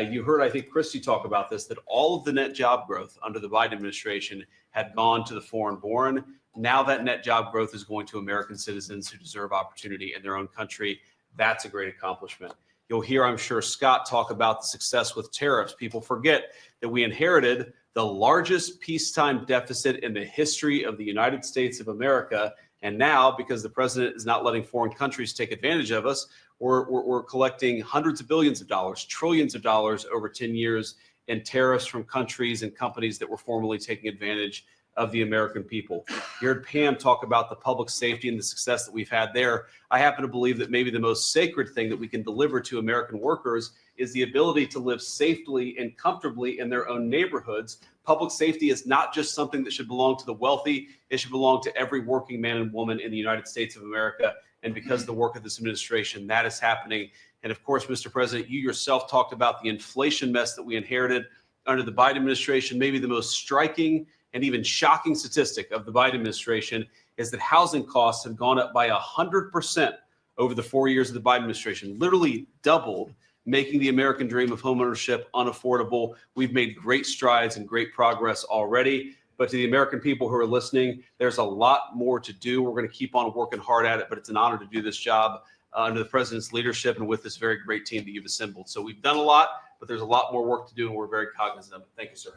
You heard, I think, Christy talk about this, that all of the net job growth under the Biden administration had gone to the foreign born. Now that net job growth is going to American citizens who deserve opportunity in their own country. That's a great accomplishment. You'll hear, I'm sure, Scott talk about the success with tariffs. People forget that we inherited the largest peacetime deficit in the history of the United States of America. And now, because the president is not letting foreign countries take advantage of us, we're collecting hundreds of billions of dollars, trillions of dollars over 10 years in tariffs from countries and companies that were formerly taking advantage of the American people. You heard Pam talk about the public safety and the success that we've had there. I happen to believe that maybe the most sacred thing that we can deliver to American workers is the ability to live safely and comfortably in their own neighborhoods. Public safety is not just something that should belong to the wealthy. It should belong to every working man and woman in the United States of America. And because of the work of this administration, that is happening. And of course, Mr. President, you yourself talked about the inflation mess that we inherited under the Biden administration. Maybe the most striking and even shocking statistic of the Biden administration is that housing costs have gone up by 100% over the 4 years of the Biden administration, literally doubled, making the American dream of homeownership unaffordable. We've made great strides and great progress already. But to the American people who are listening, there's a lot more to do. We're going to keep on working hard at it, but it's an honor to do this job under the president's leadership and with this very great team that you've assembled. So we've done a lot, but there's a lot more work to do, and we're very cognizant of it. Thank you, sir.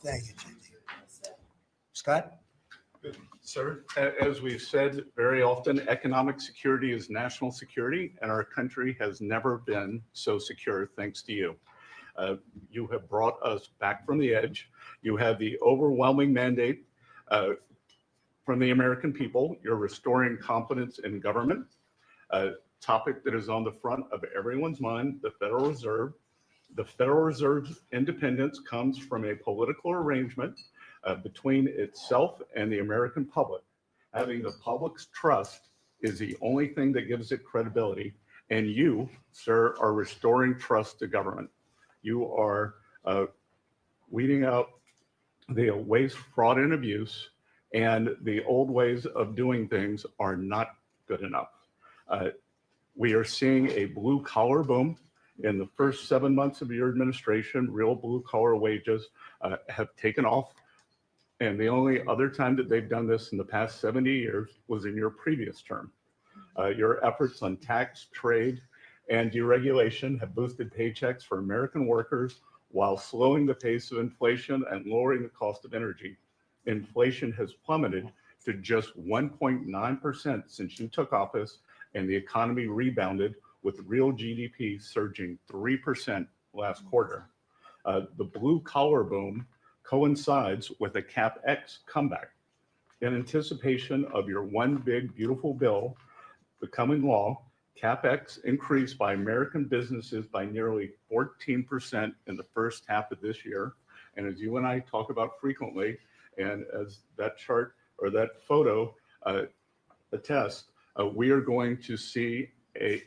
Thank you, JD. Scott? Sir, as we've said very often, economic security is national security, and our country has never been so secure thanks to you. You have brought us back from the edge. You have the overwhelming mandate from the American people. You're restoring confidence in government, a topic that is on the front of everyone's mind, the Federal Reserve. The Federal Reserve's independence comes from a political arrangement between itself and the American public. Having the public's trust is the only thing that gives it credibility. And you, sir, are restoring trust to government. You are weeding out the waste, fraud, and abuse, and the old ways of doing things are not good enough. We are seeing a blue-collar boom. In the first 7 months of your administration, real blue-collar wages have taken off. And the only other time that they've done this in the past 70 years was in your previous term. Your efforts on tax, trade, and deregulation have boosted paychecks for American workers while slowing the pace of inflation and lowering the cost of energy. Inflation has plummeted to just 1.9% since you took office, and the economy rebounded with real GDP surging 3% last quarter. The blue-collar boom coincides with a CapEx comeback. In anticipation of your one big beautiful bill becoming law, CapEx increased by American businesses by nearly 14% in the first half of this year. And as you and I talk about frequently, and as that chart or that photo attests, we are going to see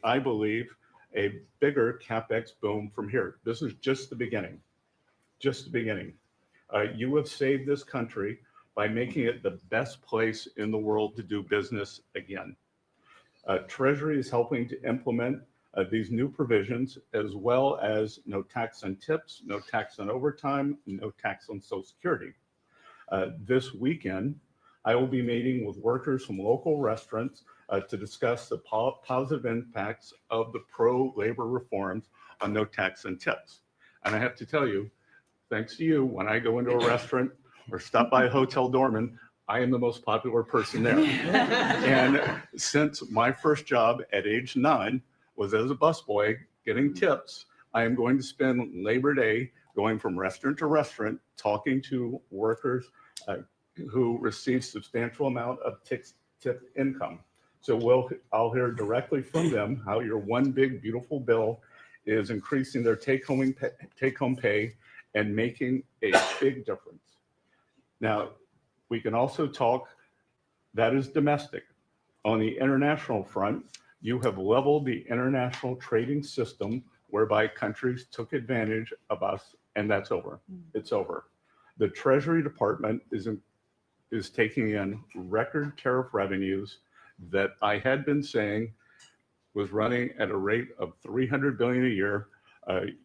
I believe, a bigger CapEx boom from here. This is just the beginning. just the beginning. You have saved this country by making it the best place in the world to do business again. Treasury is helping to implement these new provisions, as well as no tax on tips, no tax on overtime, no tax on Social Security. This weekend, I will be meeting with workers from local restaurants to discuss the positive impacts of the pro-labor reforms on no tax on tips. And I have to tell you, thanks to you, when I go into a restaurant or stop by a Hotel Dorman, I am the most popular person there. And since my first job at age 9 was as a busboy getting tips, I am going to spend Labor Day going from restaurant to restaurant, talking to workers who receive substantial amount of tip income. So I'll hear directly from them how your one big beautiful bill is increasing their take-home pay and making a big difference. Now, we can also talk, that is domestic. On the international front, you have leveled the international trading system whereby countries took advantage of us, and that's over. It's over. The Treasury Department is taking in record tariff revenues that I had been saying was running at a rate of $300 billion a year.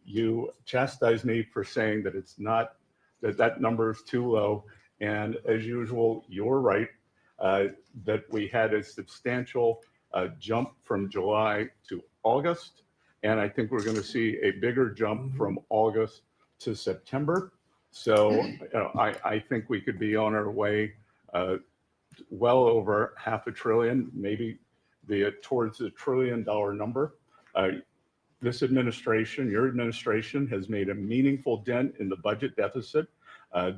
You chastised me for saying that it's not, that number is too low. And as usual, you're right, that we had a substantial jump from July to August. And I think we're going to see a bigger jump from August to September. So I think we could be on our way well over $500 billion, maybe towards the $1 trillion number. This administration, your administration, has made a meaningful dent in the budget deficit.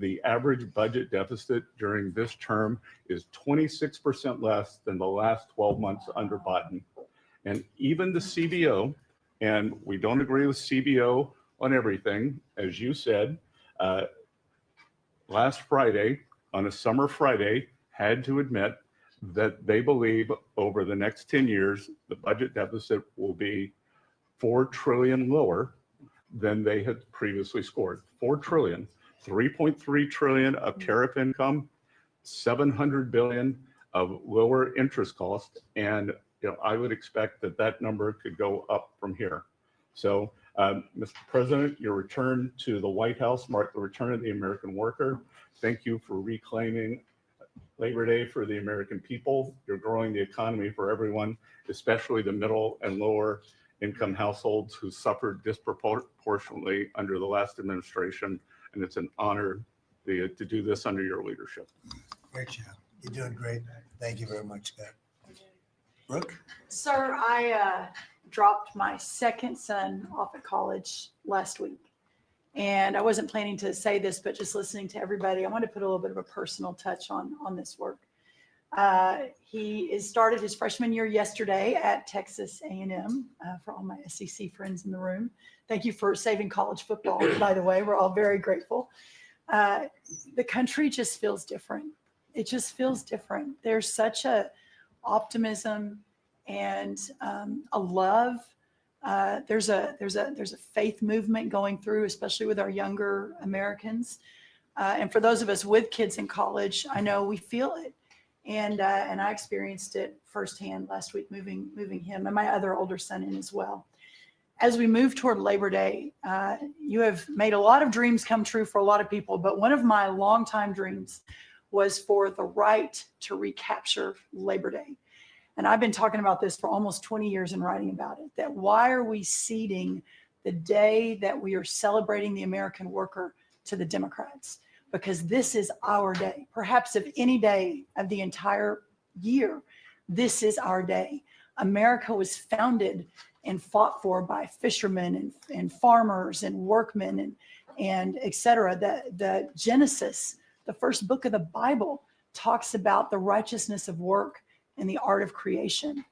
The average budget deficit during this term is 26% less than the last 12 months under Biden. And even the CBO, and we don't agree with CBO on everything, as you said, last Friday, on a summer Friday, had to admit that they believe over the next 10 years, the budget deficit will be $4 trillion lower than they had previously scored. $4 trillion, 3.3 trillion of tariff income, 700 billion of lower interest costs. And I would expect that that number could go up from here. So, Mr. President, your return to the White House marked the return of the American worker. Thank you for reclaiming Labor Day for the American people. You're growing the economy for everyone, especially the middle and lower income households who suffered disproportionately under the last administration. And it's an honor to do this under your leadership. Great job. You're doing great. Thank you very much, Scott. Brooke? Sir, I dropped my second son off at college last week. And I wasn't planning to say this, but just listening to everybody, I want to put a little bit of a personal touch on this work. He started his freshman year yesterday at Texas A&M, for all my SEC friends in the room. Thank you for saving college football, by the way. We're all very grateful. The country just feels different. It just feels different. There's such a optimism and a love. There's a faith movement going through, especially with our younger Americans. And for those of us with kids in college, I know we feel it. And I experienced it firsthand last week, moving him and my other older son in as well. As we move toward Labor Day, you have made a lot of dreams come true for a lot of people, but one of my longtime dreams was for the right to recapture Labor Day. And I've been talking about this for almost 20 years and writing about it, that why are we ceding the day that we are celebrating the American worker to the Democrats? Because this is our day. Perhaps of any day of the entire year, this is our day. America was founded and fought for by fishermen and farmers and workmen and et cetera. The Genesis, the first book of the Bible, talks about the righteousness of work and the art of creation.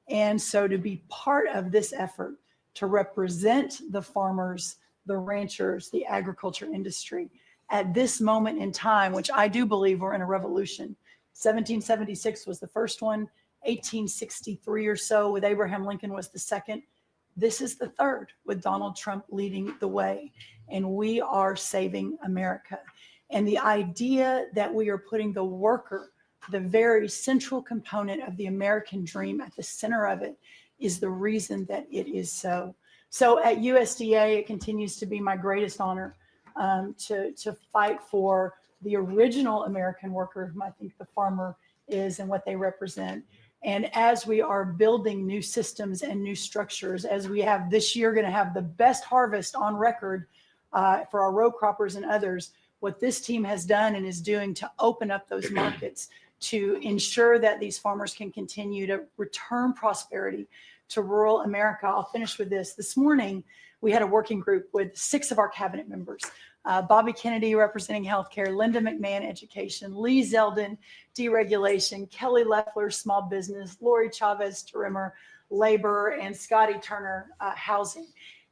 And so to be part of this effort to represent the farmers, the ranchers, the agriculture industry at this moment in time, which I do believe we're in a revolution. 1776 was the first one, 1863 or so with Abraham Lincoln was the second. This is the third, with Donald Trump leading the way, and we are saving America. And the idea that we are putting the worker, the very central component of the American dream, at the center of it, is the reason that it is so. So at USDA, it continues to be my greatest honor to fight for the original American worker, whom I think the farmer is and what they represent. And as we are building new systems and new structures, as we have this year going to have the best harvest on record for our row croppers and others, what this team has done and is doing to open up those markets to ensure that these farmers can continue to return prosperity to rural America. I'll finish with this. This morning, we had a working group with 6 of our cabinet members. Bobby Kennedy representing healthcare, Linda McMahon education, Lee Zeldin deregulation, Kelly Loeffler small business, Lori Chavez Trimmer labor, and Scotty Turner housing.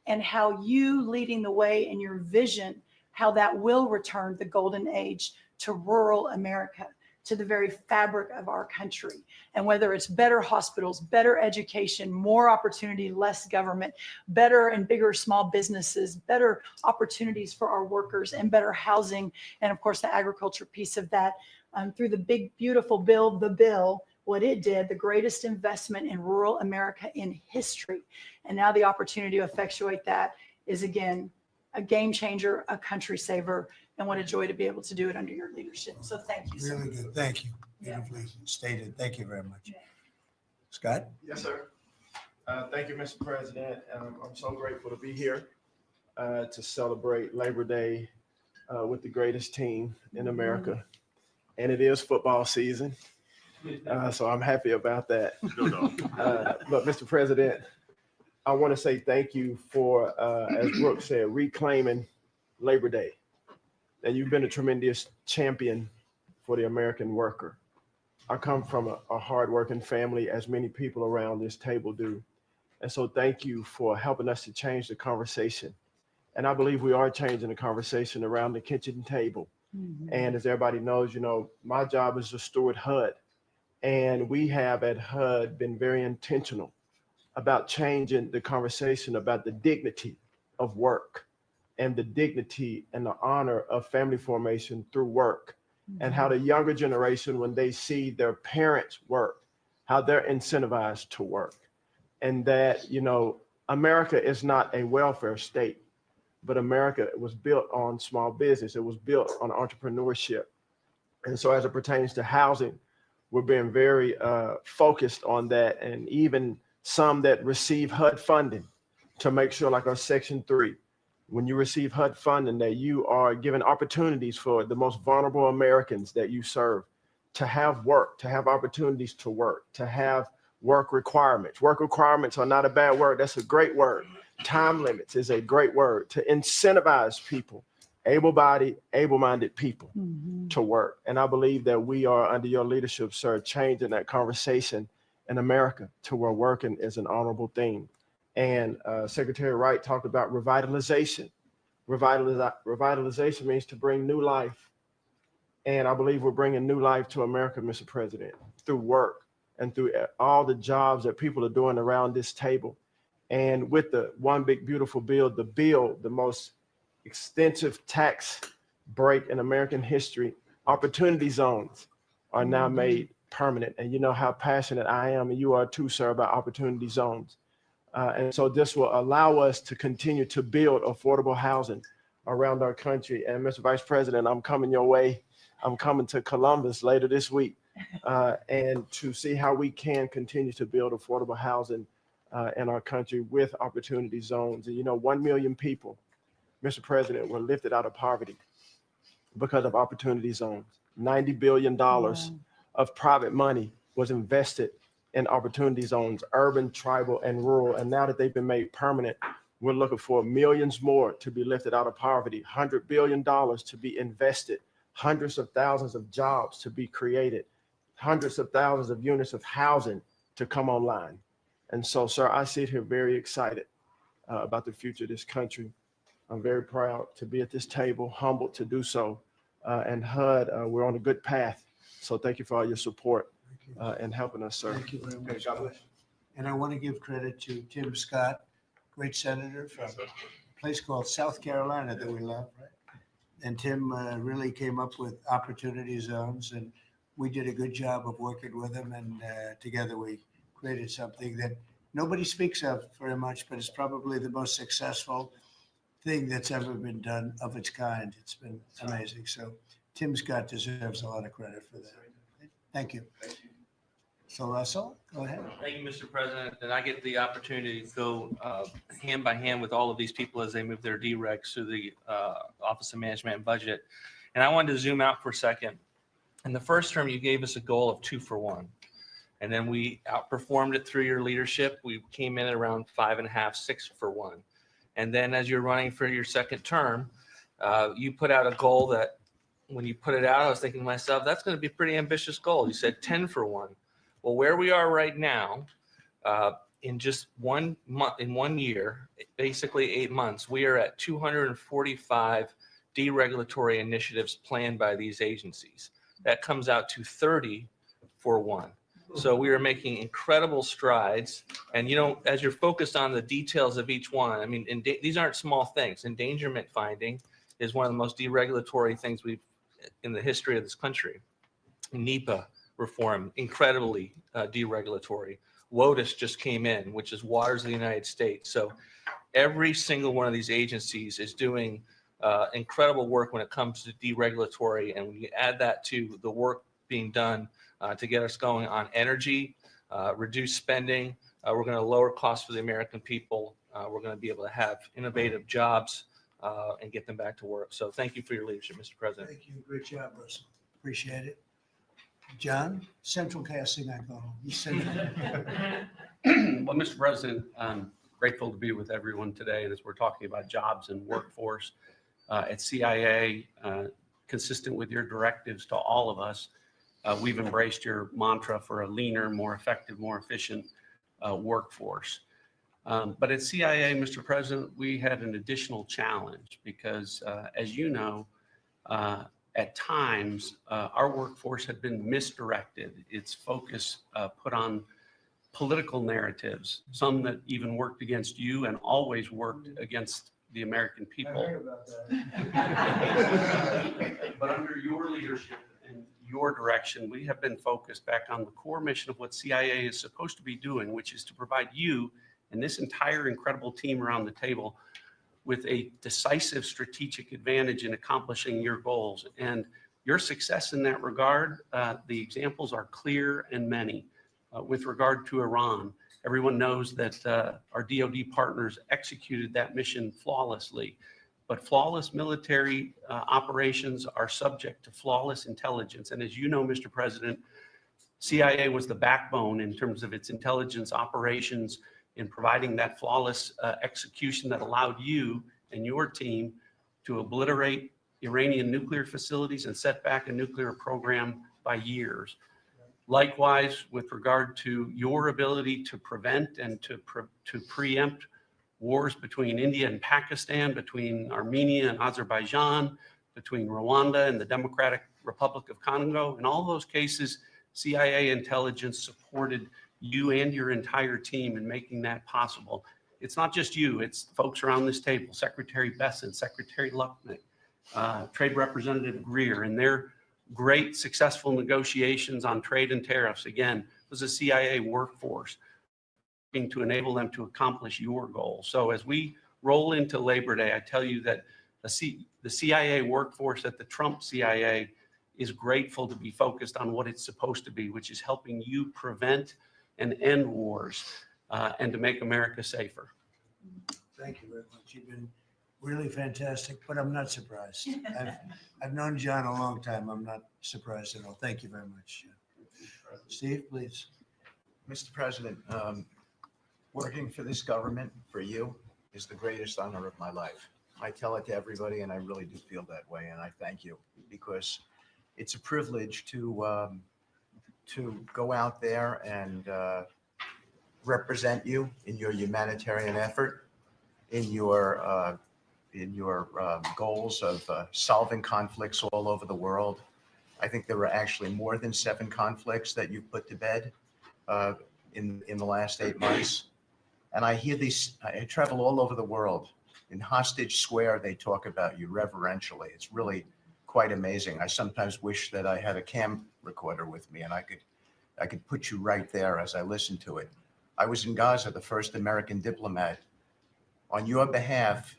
And how you leading the way in your vision, how that will return the golden age to rural America, to the very fabric of our country. And whether it's better hospitals, better education, more opportunity, less government, better and bigger small businesses, better opportunities for our workers, and better housing, and of course the agriculture piece of that, through the big, beautiful bill, the bill, what it did, the greatest investment in rural America in history. And now the opportunity to effectuate that is, again, a game changer, a country saver, and what a joy to be able to do it under your leadership. So thank you so much. Really good. Thank you. Beautifully stated. Thank you very much. Scott? Yes, sir. Thank you, Mr. President. I'm so grateful to be here to celebrate Labor Day with the greatest team in America. And it is football season. So I'm happy about that. But Mr. President, I want to say thank you for, as Brooke said, reclaiming Labor Day. And you've been a tremendous champion for the American worker. I come from a hardworking family, as many people around this table do. And so thank you for helping us to change the conversation. And I believe we are changing the conversation around the kitchen table. And as everybody knows, you know, my job is to steward HUD. And we have at HUD been very intentional about changing the conversation about the dignity of work and the dignity and the honor of family formation through work, and how the younger generation, when they see their parents work, how they're incentivized to work. And that, you know, America is not a welfare state, but America was built on small business. It was built on entrepreneurship. And so as it pertains to housing, we're being very focused on that, and even some that receive HUD funding to make sure, like our Section 3, when you receive HUD funding, that you are given opportunities for the most vulnerable Americans that you serve to have work, to have opportunities to work, to have work requirements. Work requirements are not a bad word. That's a great word. Time limits is a great word to incentivize people, able-bodied, able-minded people to work. And I believe that we are, under your leadership, sir, changing that conversation in America to where working is an honorable thing. And Secretary Wright talked about revitalization. Revitalization means to bring new life. And I believe we're bringing new life to America, Mr. President, through work and through all the jobs that people are doing around this table. And with the one big beautiful bill, the most extensive tax break in American history, opportunity zones are now made permanent. And you know how passionate I am, and you are too, sir, about opportunity zones. And so this will allow us to continue to build affordable housing around our country. And Mr. Vice President, I'm coming your way. I'm coming to Columbus later this week and to see how we can continue to build affordable housing in our country with opportunity zones. And you know, 1 million people, Mr. President, were lifted out of poverty because of opportunity zones. $90 billion of private money was invested in opportunity zones, urban, tribal, and rural. And now that they've been made permanent, we're looking for millions more to be lifted out of poverty, $100 billion to be invested, hundreds of thousands of jobs to be created, hundreds of thousands of units of housing to come online. And so, sir, I sit here very excited about the future of this country. I'm very proud to be at this table, humbled to do so. And HUD, we're on a good path. So thank you for all your support and helping us, sir. Thank you very much. God bless. And I want to give credit to Tim Scott, great senator from a place called South Carolina that we love, right? And Tim really came up with opportunity zones, and we did a good job of working with him, and together we created something that nobody speaks of very much, but it's probably the most successful thing that's ever been done of its kind. It's been amazing. So Tim Scott deserves a lot of credit for that. Thank you. So Russell, go ahead. Thank you, Mr. President. And I get the opportunity to go hand by hand with all of these people as they move their DRECs through the Office of Management and Budget. And I wanted to zoom out for a second. In the first term, you gave us a goal of 2 for 1. And then we outperformed it through your leadership. We came in at around 5.5, 6 for 1. And then as you're running for your second term, you put out a goal that when you put it out, I was thinking to myself, that's going to be a pretty ambitious goal. You said 10 for 1. Well, where we are right now, in just 1 month, in 1 year, basically 8 months, we are at 245 deregulatory initiatives planned by these agencies. That comes out to 30 for 1. So we are making incredible strides. And, you know, as you're focused on the details of each one, I mean, these aren't small things. Endangerment finding is one of the most deregulatory things we've in the history of this country. NEPA reform, incredibly deregulatory. WOTUS just came in, which is Waters of the United States. So every single one of these agencies is doing incredible work when it comes to deregulatory. And when you add that to the work being done to get us going on energy, reduce spending, we're going to lower costs for the American people. We're going to be able to have innovative jobs and get them back to work. So thank you for your leadership, Mr. President. Thank you. Great job, Russell. Appreciate it. John, central casting, I call him. You said that. Well, Mr. President, I'm grateful to be with everyone today. And as we're talking about jobs and workforce at CIA, consistent with your directives to all of us, we've embraced your mantra for a leaner, more effective, more efficient workforce. But at CIA, Mr. President, we had an additional challenge because, as you know, at times, our workforce had been misdirected. Its focus put on political narratives, some that even worked against you and always worked against the American people. But under your leadership and your direction, we have been focused back on the core mission of what CIA is supposed to be doing, which is to provide you and this entire incredible team around the table with a decisive strategic advantage in accomplishing your goals. And your success in that regard, the examples are clear and many. With regard to Iran, everyone knows that our DoD partners executed that mission flawlessly. But flawless military operations are subject to flawless intelligence. And as you know, Mr. President, CIA was the backbone in terms of its intelligence operations in providing that flawless execution that allowed you and your team to obliterate Iranian nuclear facilities and set back a nuclear program by years. Likewise, with regard to your ability to prevent and to preempt wars between India and Pakistan, between Armenia and Azerbaijan, between Rwanda and the Democratic Republic of Congo. In all those cases, CIA intelligence supported you and your entire team in making that possible. It's not just you, it's folks around this table, Secretary Besson, Secretary Lucknick, Trade Representative Greer, and their great successful negotiations on trade and tariffs. Again, was a CIA workforce to enable them to accomplish your goals. So as we roll into Labor Day, I tell you that the CIA workforce at the Trump CIA is grateful to be focused on what it's supposed to be, which is helping you prevent and end wars and to make America safer. Thank you very much. You've been really fantastic, but I'm not surprised. I've known John a long time. I'm not surprised at all. Thank you very much. Steve, please. Mr. President, working for this government, for you, is the greatest honor of my life. I tell it to everybody, and I really do feel that way, and I thank you, because it's a privilege to go out there and represent you in your humanitarian effort, in your goals of solving conflicts all over the world. I think there were actually more than 7 conflicts that you put to bed in the last 8 months. And I hear these, I travel all over the world. In Hostage Square, they talk about you reverentially. It's really quite amazing. I sometimes wish that I had a cam recorder with me and I could put you right there as I listen to it. I was in Gaza, the first American diplomat, on your behalf,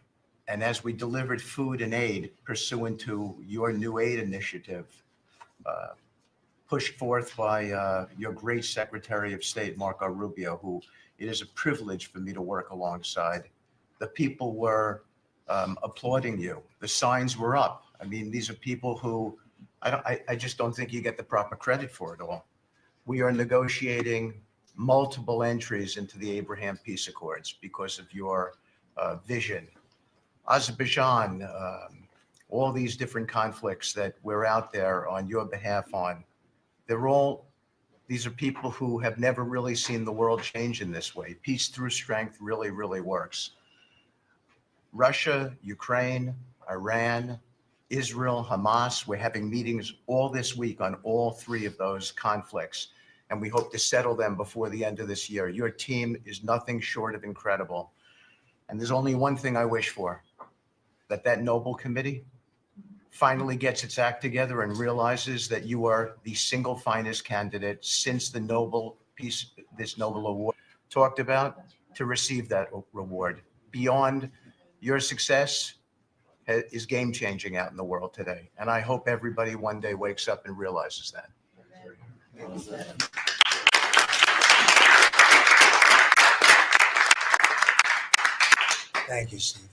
and as we delivered food and aid pursuant to your new aid initiative, pushed forth by your great Secretary of State, Marco Rubio, who it is a privilege for me to work alongside. The people were applauding you. The signs were up. I mean, these are people who I just don't think you get the proper credit for it all. We are negotiating multiple entries into the Abraham Peace Accords because of your vision. Azerbaijan, all these different conflicts that we're out there on your behalf on, these are people who have never really seen the world change in this way. Peace through strength really, really works. Russia, Ukraine, Iran, Israel, Hamas, we're having meetings all this week on all three of those conflicts, and we hope to settle them before the end of this year. Your team is nothing short of incredible. And there's only one thing I wish for, that noble committee finally gets its act together and realizes that you are the single finest candidate since the Nobel Peace, this Nobel Award talked about, to receive that reward. Beyond your success is game changing out in the world today. And I hope everybody one day wakes up and realizes that. Thank you, Steve.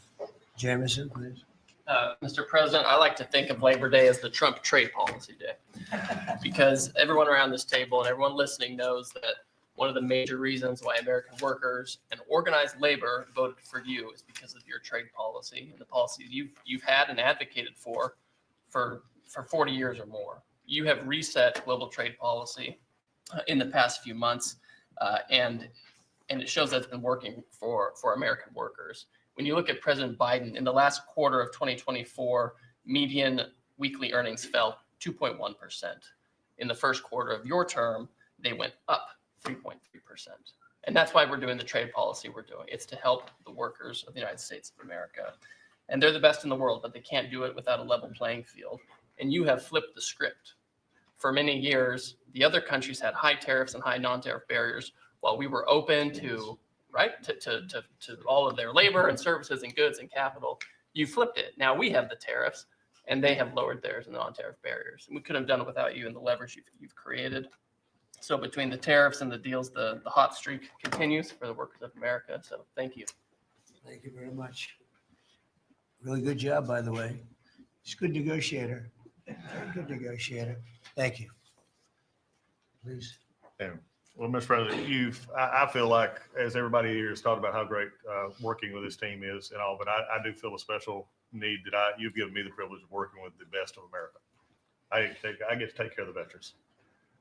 Jamison, please. Mr. President, I like to think of Labor Day as the Trump trade policy day, because everyone around this table and everyone listening knows that one of the major reasons why American workers and organized labor voted for you is because of your trade policy and the policies you've had and advocated for 40 years or more. You have reset global trade policy in the past few months, and it shows that it's been working for American workers. When you look at President Biden, in the last quarter of 2024, median weekly earnings fell 2.1%. In the first quarter of your term, they went up 3.3%. And that's why we're doing the trade policy we're doing. It's to help the workers of the United States of America. And they're the best in the world, but they can't do it without a level playing field. And you have flipped the script. For many years, the other countries had high tariffs and high non-tariff barriers, while we were open to all of their labor and services and goods and capital. You flipped it. Now we have the tariffs and they have lowered theirs and the non-tariff barriers. And we couldn't have done it without you and the leverage you've created. So between the tariffs and the deals, the hot streak continues for the workers of America. So thank you. Thank you very much. Really good job, by the way. He's a good negotiator. Very good negotiator. Thank you. Please. Yeah. Well, Mr. President, I feel like, as everybody here has talked about how great working with this team is and all, but I do feel a special need that you've given me the privilege of working with the best of America. I get to take care of the veterans.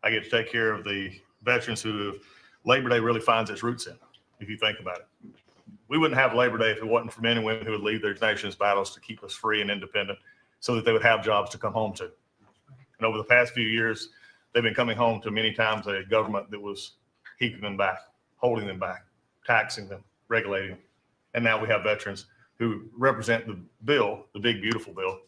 I get to take care of the veterans who Labor Day really finds its roots in, if you think about it. We wouldn't have Labor Day if it wasn't for men and women who would leave their nation's battles to keep us free and independent so that they would have jobs to come home to. And over the past few years, they've been coming home to many times a government that was keeping them back, holding them back, taxing them, regulating them. And now we have veterans who represent the bill, the big, beautiful bill,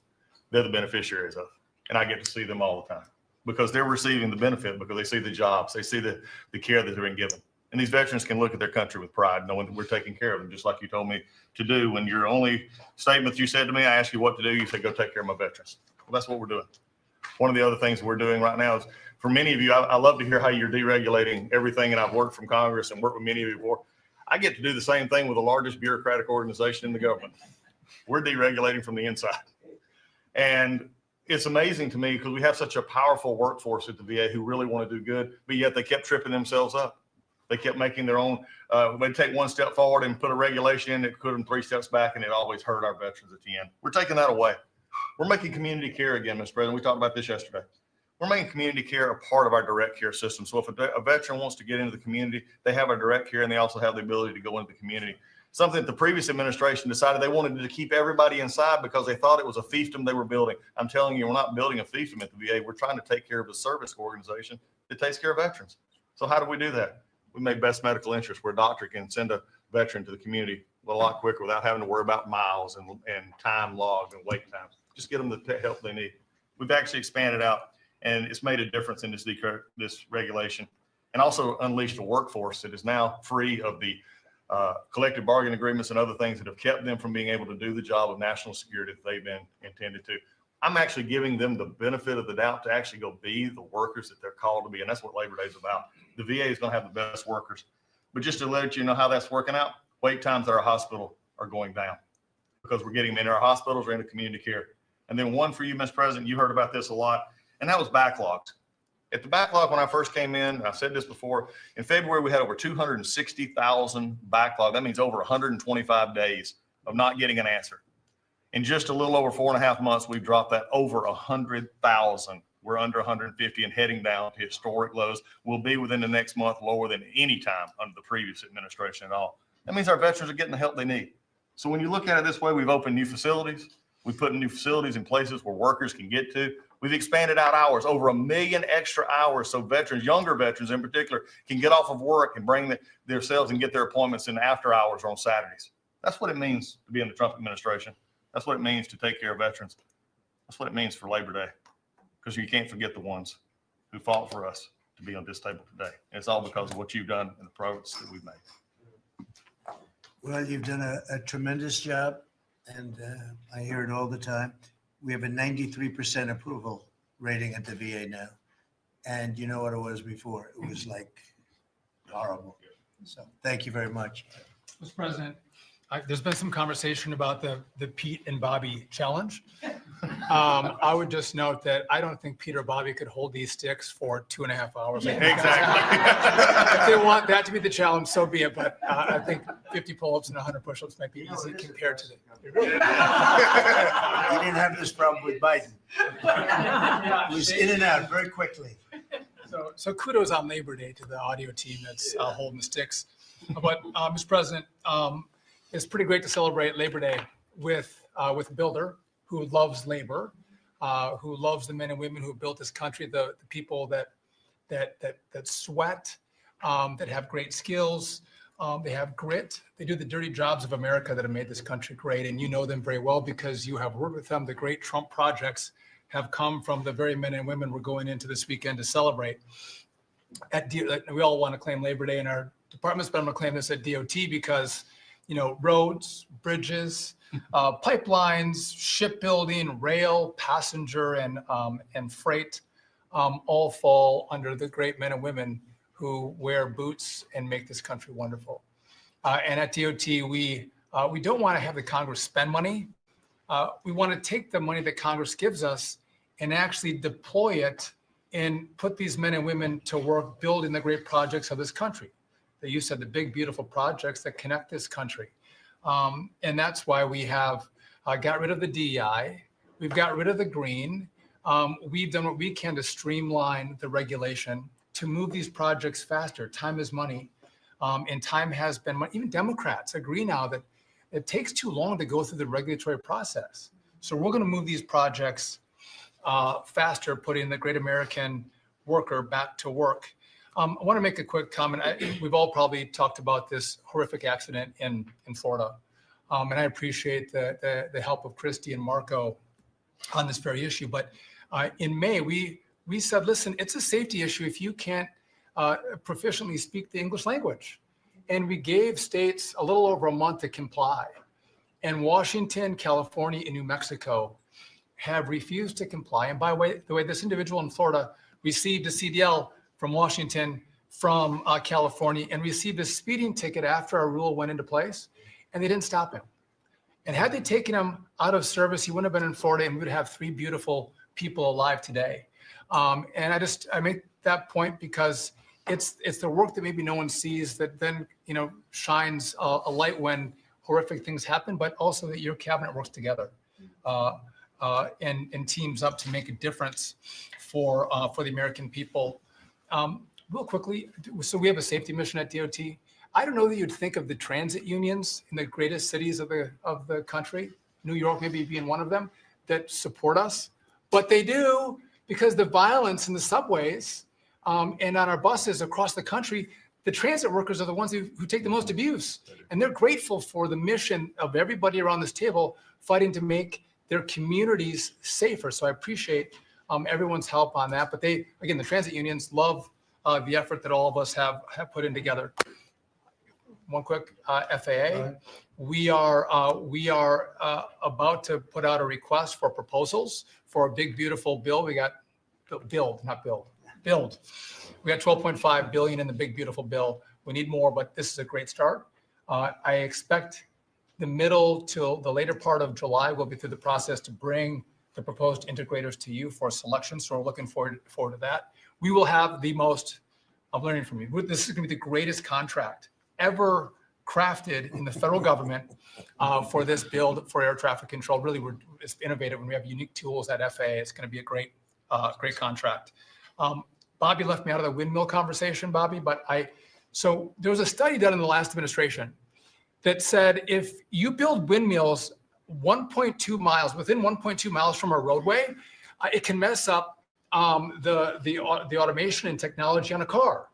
they're the beneficiaries of. And I get to see them all the time because they're receiving the benefit because they see the jobs, they see the care that they're being given. And these veterans can look at their country with pride, knowing that we're taking care of them, just like you told me to do. When your only statement you said to me, I asked you what to do, you said, go take care of my veterans. Well, that's what we're doing. One of the other things we're doing right now is, for many of you, I love to hear how you're deregulating everything, and I've worked from Congress and worked with many of you before. I get to do the same thing with the largest bureaucratic organization in the government. We're deregulating from the inside. And it's amazing to me because we have such a powerful workforce at the VA who really want to do good, but yet they kept tripping themselves up. They kept making their own, they'd take one step forward and put a regulation in that put them 3 steps back, and it always hurt our veterans at the end. We're taking that away. We're making community care again, Mr. President. We talked about this yesterday. We're making community care a part of our direct care system. So if a veteran wants to get into the community, they have our direct care and they also have the ability to go into the community. Something that the previous administration decided they wanted to keep everybody inside because they thought it was a fiefdom they were building. I'm telling you, we're not building a fiefdom at the VA. We're trying to take care of a service organization that takes care of veterans. So how do we do that? We make best medical interest where a doctor can send a veteran to the community a lot quicker without having to worry about miles and time logged and wait times. Just get them the help they need. We've actually expanded out, and it's made a difference in this regulation, and also unleashed a workforce that is now free of the collective bargaining agreements and other things that have kept them from being able to do the job of national security that they've been intended to. I'm actually giving them the benefit of the doubt to actually go be the workers that they're called to be, and that's what Labor Day is about. The VA is going to have the best workers. But just to let you know how that's working out, wait times at our hospital are going down because we're getting them into our hospitals or into community care. And then one for you, Mr. President, you heard about this a lot, and that was backlogs. At the backlog, when I first came in, I've said this before, in February, we had over 260,000 backlog. That means over 125 days of not getting an answer. In just a little over 4.5 months, we've dropped that over 100,000. We're under 150 and heading down to historic lows. We'll be within the next month lower than any time under the previous administration at all. That means our veterans are getting the help they need. So when you look at it this way, we've opened new facilities. We've put new facilities in places where workers can get to. We've expanded out hours, over 1 million extra hours, so veterans, younger veterans in particular, can get off of work and bring themselves and get their appointments in after hours or on Saturdays. That's what it means to be in the Trump administration. That's what it means to take care of veterans. That's what it means for Labor Day, because you can't forget the ones who fought for us to be on this table today. And it's all because of what you've done and the progress that we've made. Well, you've done a tremendous job, and I hear it all the time. We have a 93% approval rating at the VA now. And you know what it was before? It was like horrible. So thank you very much. Mr. President, there's been some conversation about the Pete and Bobby challenge. I would just note that I don't think Pete or Bobby could hold these sticks for 2.5 hours. Exactly. If they want that to be the challenge, so be it. But I think 50 pull-ups and 100 push-ups might be easy compared to the. You didn't have this problem with Biden. It was in and out very quickly. So kudos on Labor Day to the audio team that's holding the sticks. But Mr. President, it's pretty great to celebrate Labor Day with a builder who loves labor, who loves the men and women who built this country, the people that sweat, that have great skills, they have grit. They do the dirty jobs of America that have made this country great, and you know them very well because you have worked with them. The great Trump projects have come from the very men and women we're going into this weekend to celebrate. We all want to claim Labor Day in our departments, but I'm going to claim this at DOT because, you know, roads, bridges, pipelines, shipbuilding, rail, passenger, and freight all fall under the great men and women who wear boots and make this country wonderful. And at DOT, we don't want to have the Congress spend money. We want to take the money that Congress gives us and actually deploy it and put these men and women to work building the great projects of this country. That you said, the big, beautiful projects that connect this country. And that's why we have got rid of the DEI. We've got rid of the green. We've done what we can to streamline the regulation to move these projects faster. Time is money. And time has been money. Even Democrats agree now that it takes too long to go through the regulatory process. So we're going to move these projects faster, putting the great American worker back to work. I want to make a quick comment. We've all probably talked about this horrific accident in Florida. And I appreciate the help of Christy and Marco on this very issue. But in May, we said, listen, it's a safety issue if you can't proficiently speak the English language. And we gave states a little over a month to comply. And Washington, California, and New Mexico have refused to comply. And by the way, this individual in Florida received a CDL from Washington, from California, and received a speeding ticket after our rule went into place, and they didn't stop him. And had they taken him out of service, he wouldn't have been in Florida, and we would have 3 beautiful people alive today. And I make that point because it's the work that maybe no one sees that then, you know, shines a light when horrific things happen, but also that your cabinet works together and teams up to make a difference for the American people. Real quickly, so we have a safety mission at DOT. I don't know that you'd think of the transit unions in the greatest cities of the country, New York maybe being one of them, that support us, but they do, because the violence in the subways and on our buses across the country, the transit workers are the ones who take the most abuse. And they're grateful for the mission of everybody around this table fighting to make their communities safer. So I appreciate everyone's help on that. But they, again, the transit unions love the effort that all of us have put in together. One quick FAA. We are about to put out a request for proposals for a big, beautiful bill. We got build. We got 12.5 billion in the big, beautiful bill. We need more, but this is a great start. I expect the middle till the later part of July, we'll be through the process to bring the proposed integrators to you for selection. So we're looking forward to that. We will have the most, I'm learning from you. This is going to be the greatest contract ever crafted in the federal government for this build for air traffic control. Really, it's innovative, and we have unique tools at FAA. It's going to be a great contract. Bobby left me out of the windmill conversation, Bobby, but so there was a study done in the last administration that said if you build windmills 1.2 miles, within 1.2 miles from a roadway, it can mess up the automation and technology on a car.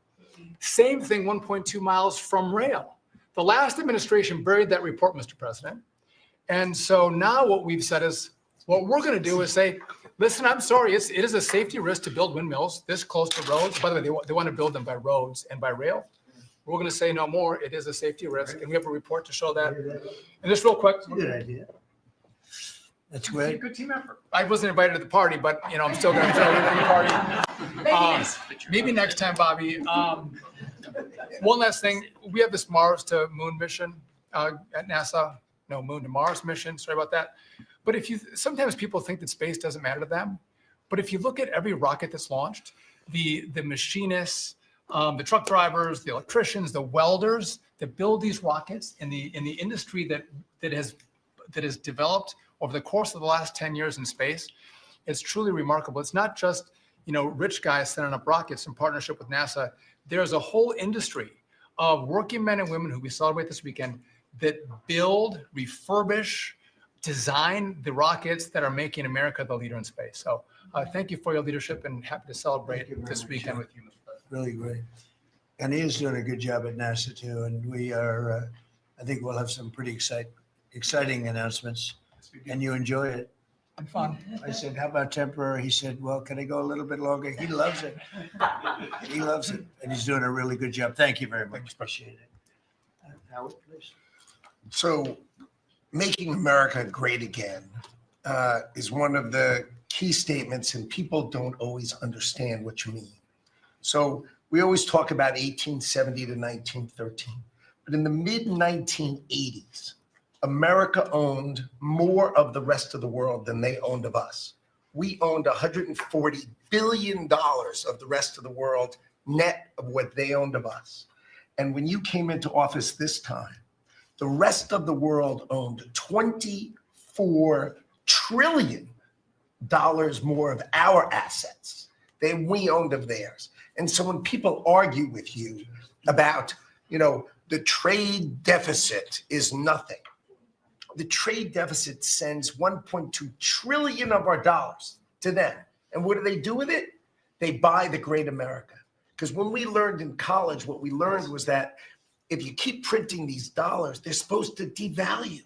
Same thing 1.2 miles from rail. The last administration buried that report, Mr. President. And so now what we've said is, what we're going to do is say, listen, I'm sorry, it is a safety risk to build windmills this close to roads. By the way, they want to build them by roads and by rail. We're going to say no more. It is a safety risk, and we have a report to show that. And just real quick. Good idea. That's great. Good team effort. I wasn't invited to the party, but I'm still going to tell you at the party. Maybe next time, Bobby. One last thing. We have this Mars to Moon mission at NASA. No, Moon to Mars mission. Sorry about that. But sometimes people think that space doesn't matter to them. But if you look at every rocket that's launched, the machinists, the truck drivers, the electricians, the welders that build these rockets in the industry that has developed over the course of the last 10 years in space, it's truly remarkable. It's not just rich guys sending up rockets in partnership with NASA. There's a whole industry of working men and women who we celebrate this weekend that build, refurbish, design the rockets that are making America the leader in space. So thank you for your leadership, and happy to celebrate this weekend with you, Mr. President. Really great. And he is doing a good job at NASA too. And we are, I think we'll have some pretty exciting announcements, and you enjoy it. And fun. I said, how about temporary? He said, well, can I go a little bit longer? He loves it. He loves it. And he's doing a really good job. Thank you very much. Appreciate it. Howard, please. So making America great again is one of the key statements, and people don't always understand what you mean. So we always talk about 1870 to 1913, but in the mid 1980s, America owned more of the rest of the world than they owned of us. We owned $140 billion of the rest of the world net of what they owned of us. And when you came into office this time, the rest of the world owned $24 trillion more of our assets than we owned of theirs. And so when people argue with you about, the trade deficit is nothing, the trade deficit sends 1.2 trillion of our dollars to them. And what do they do with it? They buy the great America. Because when we learned in college, what we learned was that if you keep printing these dollars, they're supposed to devalue.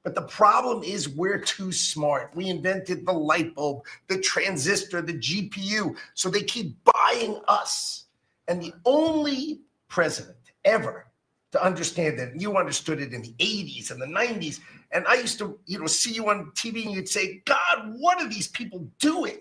But the problem is we're too smart. We invented the light bulb, the transistor, the GPU. So they keep buying us. And the only president ever to understand that, you understood it in the 80s and the 90s. And I used to, see you on TV and you'd say, God, what are these people doing?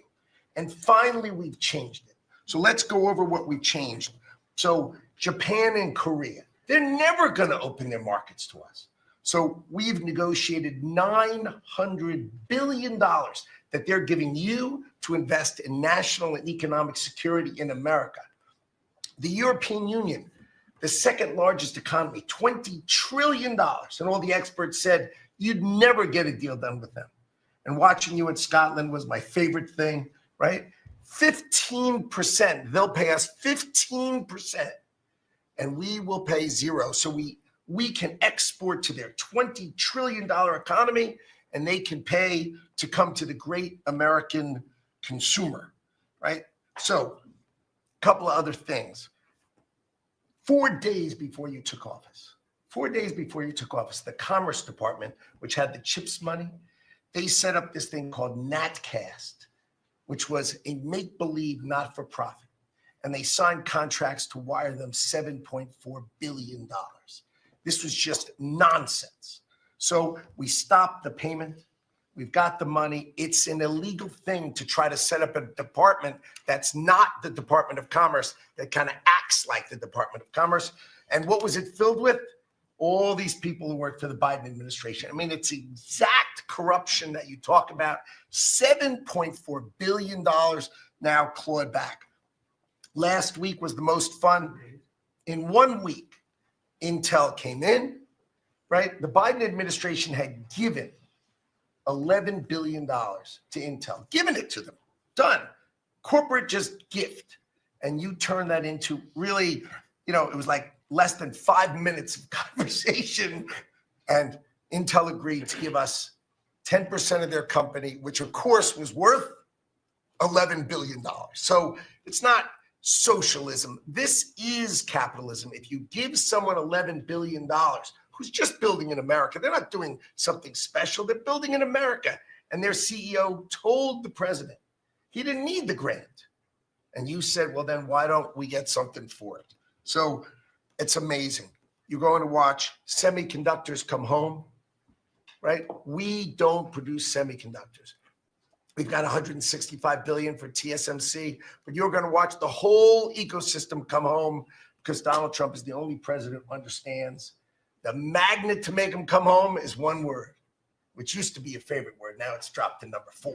And finally, we've changed it. So let's go over what we changed. So Japan and Korea, they're never going to open their markets to us. So we've negotiated $900 billion that they're giving you to invest in national and economic security in America. The European Union, the second largest economy, $20 trillion. And all the experts said you'd never get a deal done with them. And watching you in Scotland was my favorite thing, right? 15%, they'll pay us 15%, and we will pay zero. So we can export to their $20 trillion economy, and they can pay to come to the great American consumer, right? So a couple of other things. 4 days before you took office, 4 days before you took office, the Commerce Department, which had the CHIPS money, they set up this thing called NatCast, which was a make-believe not-for-profit. And they signed contracts to wire them $7.4 billion. This was just nonsense. So we stopped the payment. We've got the money. It's an illegal thing to try to set up a department that's not the Department of Commerce, that kind of acts like the Department of Commerce. And what was it filled with? All these people who work for the Biden administration. I mean, it's exact corruption that you talk about. $7.4 billion now clawed back. Last week was the most fun. In 1 week, Intel came in, right? The Biden administration had given $11 billion to Intel, given it to them, done. Corporate just gift. And you turn that into really, you know, it was like less than 5 minutes of conversation. And Intel agreed to give us 10% of their company, which of course was worth $11 billion. So it's not socialism. This is capitalism. If you give someone $11 billion, who's just building in America, they're not doing something special. They're building in America. And their CEO told the president he didn't need the grant. And you said, well, then why don't we get something for it? So it's amazing. You're going to watch semiconductors come home, right? We don't produce semiconductors. We've got 165 billion for TSMC, but you're going to watch the whole ecosystem come home because Donald Trump is the only president who understands the magnet to make them come home is one word, which used to be a favorite word. Now it's dropped to number 4,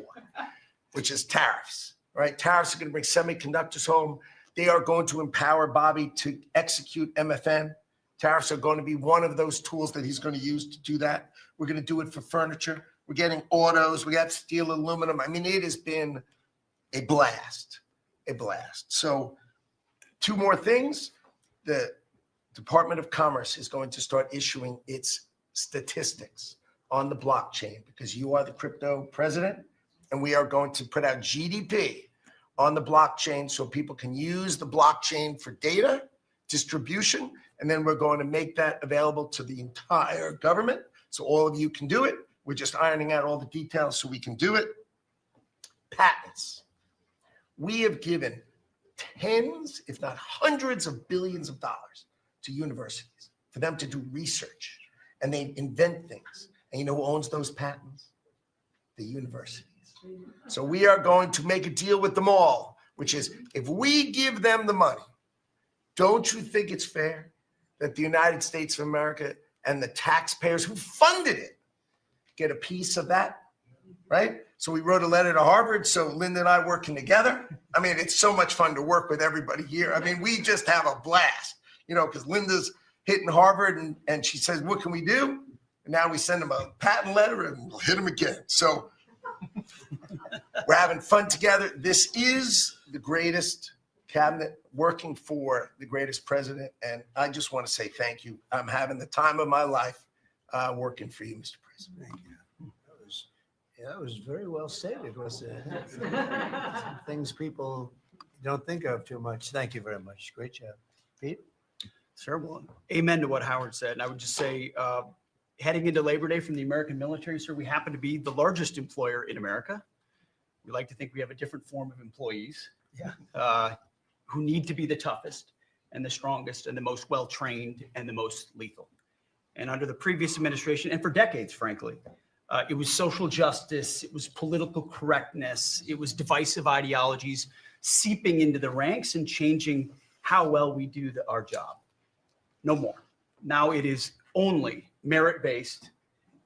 which is tariffs, right? Tariffs are going to bring semiconductors home. They are going to empower Bobby to execute MFN. Tariffs are going to be one of those tools that he's going to use to do that. We're going to do it for furniture. We're getting autos. We got steel, aluminum. I mean, it has been a blast, a blast. So 2 more things. The Department of Commerce is going to start issuing its statistics on the blockchain because you are the crypto president, and we are going to put out GDP on the blockchain so people can use the blockchain for data distribution, and then we're going to make that available to the entire government so all of you can do it. We're just ironing out all the details so we can do it. Patents. We have given tens, if not hundreds of billions of dollars to universities for them to do research, and they invent things. And you know who owns those patents? The universities. So we are going to make a deal with them all, which is if we give them the money, don't you think it's fair that the United States of America and the taxpayers who funded it get a piece of that, right? So we wrote a letter to Harvard. So Linda and I working together. I mean, it's so much fun to work with everybody here. I mean, we just have a blast, you know, because Linda's hitting Harvard and she says, what can we do? And now we send them a patent letter and we'll hit them again. So we're having fun together. This is the greatest cabinet working for the greatest president. And I just want to say thank you. I'm having the time of my life working for you, Mr. President. Thank you. That was very well stated, wasn't it? Things people don't think of too much. Thank you very much. Great job. Pete? Sure. Well, amen to what Howard said. And I would just say, heading into Labor Day from the American military, sir, we happen to be the largest employer in America. We like to think we have a different form of employees who need to be the toughest and the strongest and the most well-trained and the most lethal. And under the previous administration, and for decades, frankly, it was social justice, it was political correctness, it was divisive ideologies seeping into the ranks and changing how well we do our job. No more. Now it is only merit-based,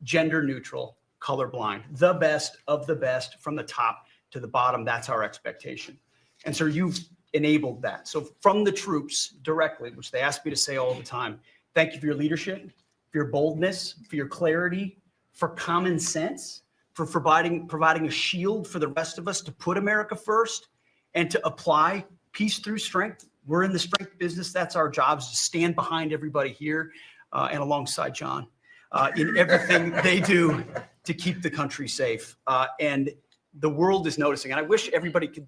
gender-neutral, colorblind, the best of the best from the top to the bottom. That's our expectation. And so you've enabled that. So from the troops directly, which they ask me to say all the time, thank you for your leadership, for your boldness, for your clarity, for common sense, for providing a shield for the rest of us to put America first and to apply peace through strength. We're in the strength business. That's our job, is to stand behind everybody here and alongside John in everything they do to keep the country safe. And the world is noticing. And I wish everybody could.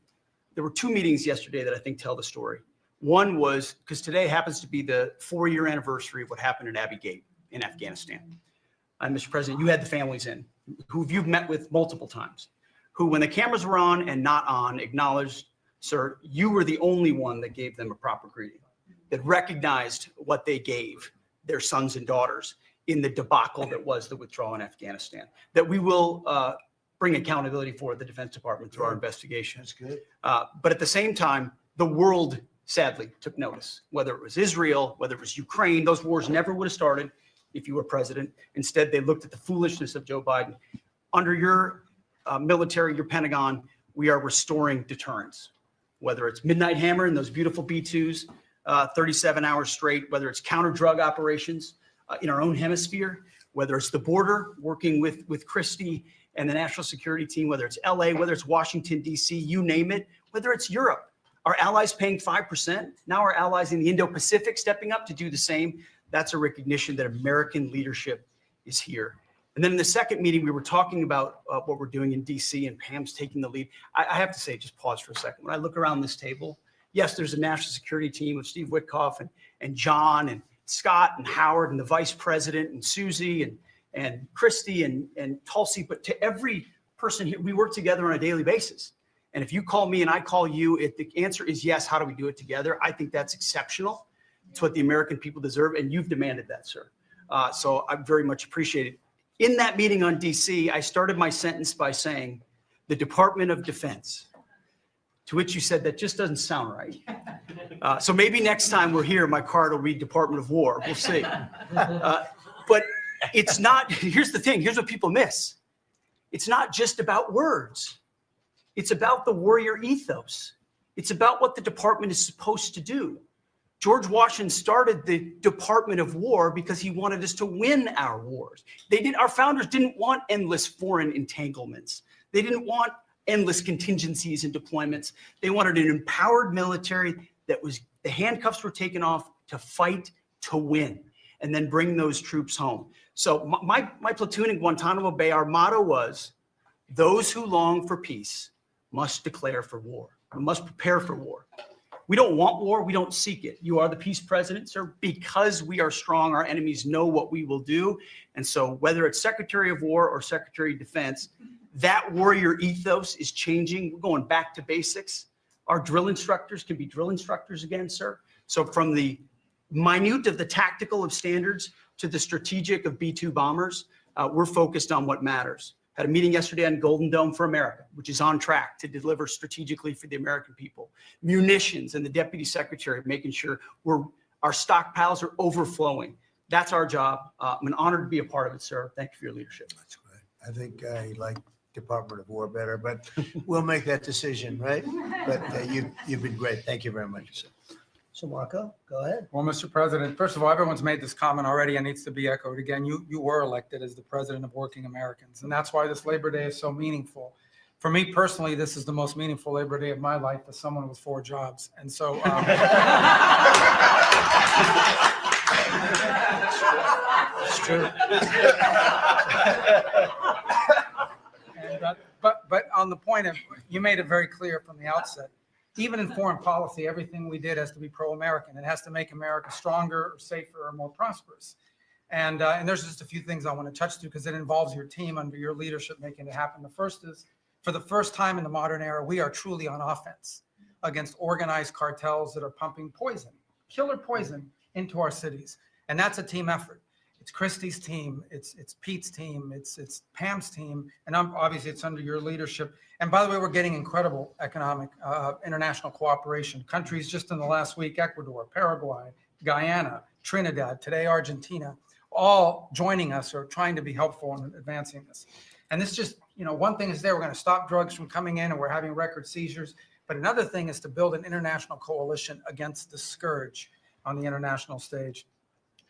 There were 2 meetings yesterday that I think tell the story. One was, because today happens to be the 4-year anniversary of what happened at Abbey Gate in Afghanistan. And Mr. President, you had the families in, who you've met with multiple times, who when the cameras were on and not on, acknowledged, sir, you were the only one that gave them a proper greeting, that recognized what they gave their sons and daughters in the debacle that was the withdrawal in Afghanistan, that we will bring accountability for the Defense Department through our investigation. That's good. But at the same time, the world sadly took notice, whether it was Israel, whether it was Ukraine. Those wars never would have started if you were president. Instead, they looked at the foolishness of Joe Biden. Under your military, your Pentagon, we are restoring deterrence, whether it's Midnight Hammer and those beautiful B-2s, 37 hours straight, whether it's counter-drug operations in our own hemisphere, whether it's the border, working with Christie and the national security team, whether it's LA, whether it's Washington, D.C., you name it, whether it's Europe. Our allies paying 5%. Now our allies in the Indo-Pacific stepping up to do the same. That's a recognition that American leadership is here. And then in the second meeting, we were talking about what we're doing in D.C. and Pam's taking the lead. I have to say, just pause for a second. When I look around this table, yes, there's a national security team of Steve Witkoff and John and Scott and Howard and the vice president and Susie and Christy and Tulsi, but to every person here, we work together on a daily basis. And if you call me and I call you, if the answer is yes, how do we do it together? I think that's exceptional. It's what the American people deserve, and you've demanded that, sir. So I very much appreciate it. In that meeting on DC, I started my sentence by saying, the Department of Defense, to which you said that just doesn't sound right. So maybe next time we're here, my card will read Department of War. We'll see. But it's not, here's the thing, here's what people miss. It's not just about words. It's about the warrior ethos. It's about what the department is supposed to do. George Washington started the Department of War because he wanted us to win our wars. Our founders didn't want endless foreign entanglements. They didn't want endless contingencies and deployments. They wanted an empowered military that was, the handcuffs were taken off to fight to win and then bring those troops home. So my platoon in Guantanamo Bay, our motto was, those who long for peace must declare for war. We must prepare for war. We don't want war. We don't seek it. You are the peace president, sir. Because we are strong, our enemies know what we will do. And so whether it's Secretary of War or Secretary of Defense, that warrior ethos is changing. We're going back to basics. Our drill instructors can be drill instructors again, sir. So from the minute of the tactical of standards to the strategic of B-2 bombers, we're focused on what matters. Had a meeting yesterday on Golden Dome for America, which is on track to deliver strategically for the American people. Munitions and the Deputy Secretary making sure our stockpiles are overflowing. That's our job. I'm honored to be a part of it, sir. Thank you for your leadership. That's great. I think I like Department of War better, but we'll make that decision, right? But you've been great. Thank you very much. So Marco, go ahead. Well, Mr. President, first of all, everyone's made this comment already and needs to be echoed again. You were elected as the president of working Americans, and that's why this Labor Day is so meaningful. For me personally, this is the most meaningful Labor Day of my life as someone with 4 jobs. And so, it's true. And, but on the point of, you made it very clear from the outset, even in foreign policy, everything we did has to be pro-American. It has to make America stronger, or safer, or more prosperous. And there's just a few things I want to touch to because it involves your team under your leadership making it happen. The first is, for the first time in the modern era, we are truly on offense against organized cartels that are pumping poison, killer poison, into our cities. And that's a team effort. It's Christie's team, it's Pete's team, it's Pam's team, and obviously it's under your leadership. And by the way, we're getting incredible economic international cooperation. Countries just in the last week, Ecuador, Paraguay, Guyana, Trinidad, today Argentina, all joining us or trying to be helpful in advancing this. And this just, one thing is we're going to stop drugs from coming in and we're having record seizures. But another thing is to build an international coalition against the scourge on the international stage.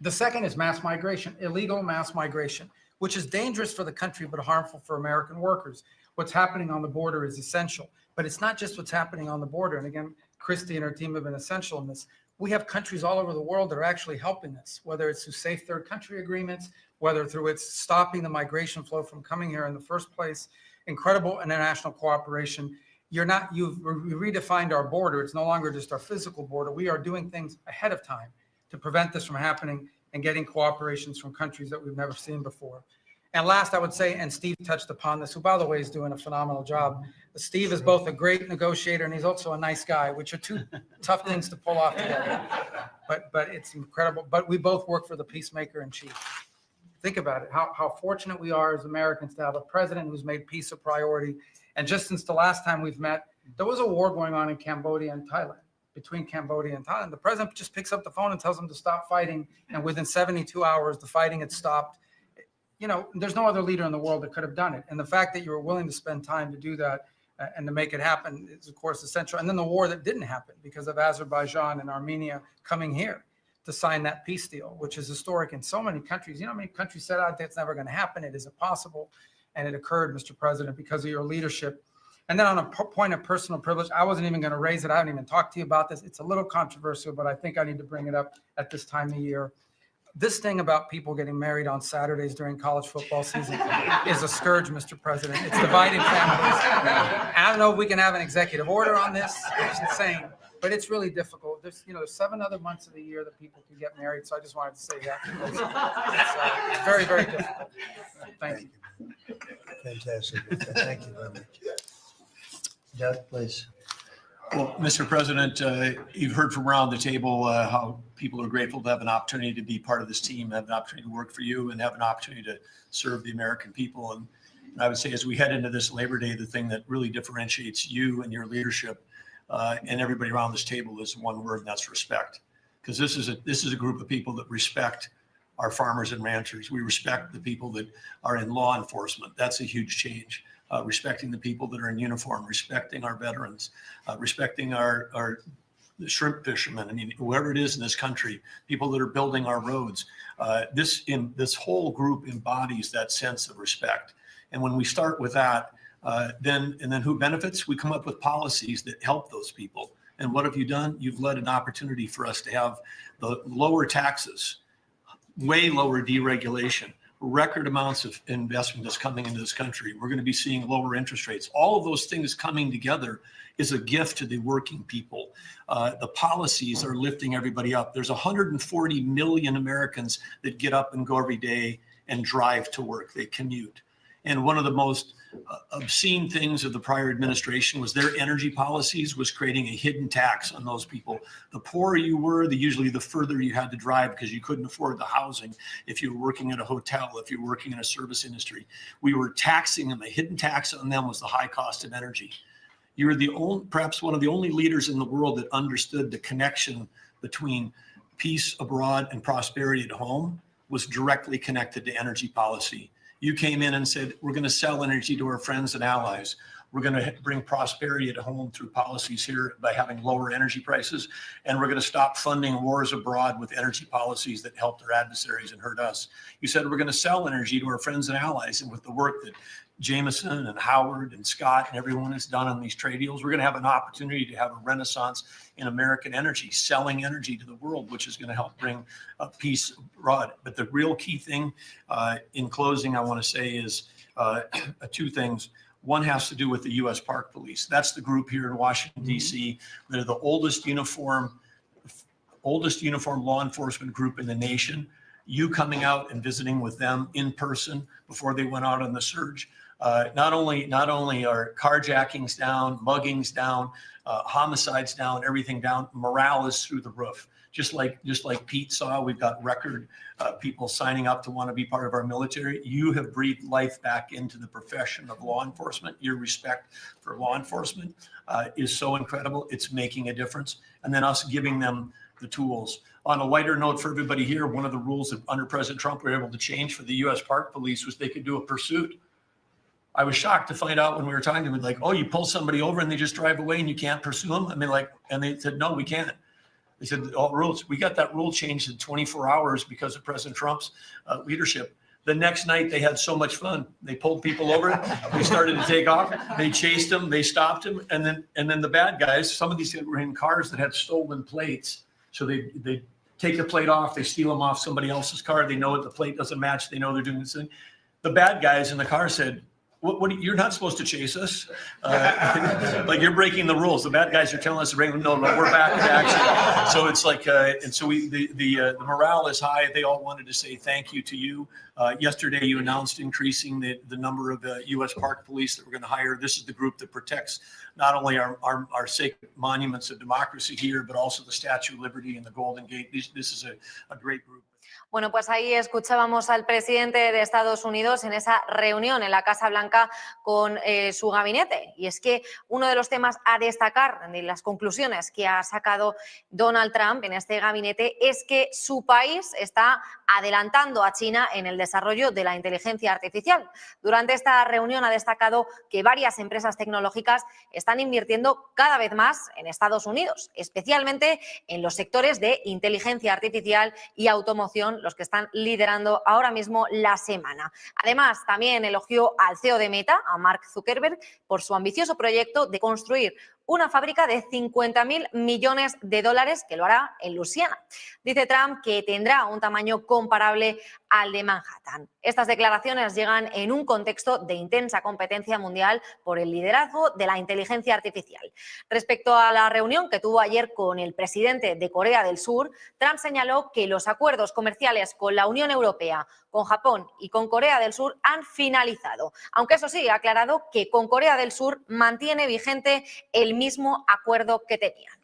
The second is mass migration, illegal mass migration, which is dangerous for the country but harmful for American workers. What's happening on the border is essential, but it's not just what's happening on the border. And again, Christy and her team have been essential in this. We have countries all over the world that are actually helping us, whether it's through safe third country agreements, whether through it's stopping the migration flow from coming here in the first place, incredible international cooperation. you've redefined our border. It's no longer just our physical border. We are doing things ahead of time to prevent this from happening and getting cooperations from countries that we've never seen before. And last, I would say, and Steve touched upon this, who by the way is doing a phenomenal job. Steve is both a great negotiator and he's also a nice guy, which are two tough things to pull off together. But it's incredible. But we both work for the peacemaker in chief. Think about it, how fortunate we are as Americans to have a president who's made peace a priority. And just since the last time we've met, there was a war going on in Cambodia and Thailand, between Cambodia and Thailand. The president just picks up the phone and tells them to stop fighting. And within 72 hours, the fighting had stopped. You know, there's no other leader in the world that could have done it. And the fact that you were willing to spend time to do that and to make it happen is, of course, essential. And then the war that didn't happen because of Azerbaijan and Armenia coming here to sign that peace deal, which is historic in so many countries. You know how many countries said, "Oh, that's never going to happen. It isn't possible." And it occurred, Mr. President, because of your leadership. And then on a point of personal privilege, I wasn't even going to raise it. I haven't even talked to you about this. It's a little controversial, but I think I need to bring it up at this time of year. This thing about people getting married on Saturdays during college football season is a scourge, Mr. President. It's dividing families. I don't know if we can have an executive order on this. It's insane, but it's really difficult. There's 7 other months of the year that people can get married. So I just wanted to say that. It's very, very difficult. Thank you. Fantastic. Thank you very much. Doug, please. Well, Mr. President, you've heard from around the table how people are grateful to have an opportunity to be part of this team, have an opportunity to work for you, and have an opportunity to serve the American people. And I would say as we head into this Labor Day, the thing that really differentiates you and your leadership and everybody around this table is one word, and that's respect. Because this is a group of people that respect our farmers and ranchers. We respect the people that are in law enforcement. That's a huge change. Respecting the people that are in uniform, respecting our veterans, respecting our shrimp fishermen. I mean, whoever it is in this country, people that are building our roads. This whole group embodies that sense of respect. And when we start with that, then who benefits? We come up with policies that help those people. And what have you done? You've led an opportunity for us to have the lower taxes, way lower deregulation, record amounts of investment that's coming into this country. We're going to be seeing lower interest rates. All of those things coming together is a gift to the working people. The policies are lifting everybody up. There's 140 million Americans that get up and go every day and drive to work. They commute. And one of the most obscene things of the prior administration was their energy policies was creating a hidden tax on those people. The poorer you were, usually the further you had to drive because you couldn't afford the housing. If you were working at a hotel, if you were working in a service industry, we were taxing them. A hidden tax on them was the high cost of energy. You're perhaps one of the only leaders in the world that understood the connection between peace abroad and prosperity at home was directly connected to energy policy. You came in and said, we're going to sell energy to our friends and allies. We're going to bring prosperity at home through policies here by having lower energy prices. And we're going to stop funding wars abroad with energy policies that help their adversaries and hurt us. You said we're going to sell energy to our friends and allies. And with the work that Jameson and Howard and Scott and everyone has done on these trade deals, we're going to have an opportunity to have a renaissance in American energy, selling energy to the world, which is going to help bring peace abroad. But the real key thing in closing, I want to say is 2 things. One has to do with the U.S. Park Police. That's the group here in Washington, D.C. They're the oldest uniform law enforcement group in the nation. You coming out and visiting with them in person before they went out on the surge. Not only are carjackings down, muggings down, homicides down, everything down, morale is through the roof. Just like Pete saw, we've got record people signing up to want to be part of our military. You have breathed life back into the profession of law enforcement. Your respect for law enforcement is so incredible. It's making a difference. And then us giving them the tools. On a lighter note for everybody here, one of the rules that under President Trump we were able to change for the U.S. Park Police was they could do a pursuit. I was shocked to find out when we were talking to them, like, oh, you pull somebody over and they just drive away and you can't pursue them? I mean, and they said, no, we can't. They said, all rules. We got that rule changed in 24 hours because of President Trump's leadership. The next night, they had so much fun. They pulled people over. They started to take off. They chased them. They stopped them. And then the bad guys, some of these were in cars that had stolen plates. So they take the plate off. They steal them off somebody else's car. They know that the plate doesn't match. They know they're doing this thing. The bad guys in the car said, You're not supposed to chase us. Like you're breaking the rules. The bad guys are telling us to bring them. No, we're back in action. So it's like, and so the morale is high. They all wanted to say thank you to you. Yesterday, you announced increasing the number of U.S. Park Police that we're going to hire. This is the group that protects not only our sacred monuments of democracy here, but also the Statue of Liberty and the Golden Gate. This is a great group. Bueno, pues ahí escuchábamos al presidente de Estados Unidos en esa reunión en la Casa Blanca con su gabinete. Y es que uno de los temas a destacar de las conclusiones que ha sacado Donald Trump en este gabinete es que su país está adelantando a China en el desarrollo de la inteligencia artificial. Durante esta reunión ha destacado que varias empresas tecnológicas están invirtiendo cada vez más en Estados Unidos, especialmente en los sectores de inteligencia artificial y automoción, los que están liderando ahora mismo la semana. Además, también elogió al CEO de Meta, a Mark Zuckerberg, por su ambicioso proyecto de construir una fábrica de 50.000 millones de dólares que lo hará en Luisiana. Dice Trump que tendrá un tamaño comparable al de Manhattan. Estas declaraciones llegan en un contexto de intensa competencia mundial por el liderazgo de la inteligencia artificial. Respecto a la reunión que tuvo ayer con el presidente de Corea del Sur, Trump señaló que los acuerdos comerciales con la Unión Europea, con Japón y con Corea del Sur han finalizado. Aunque eso sí, ha aclarado que con Corea del Sur mantiene vigente el mismo acuerdo que tenían.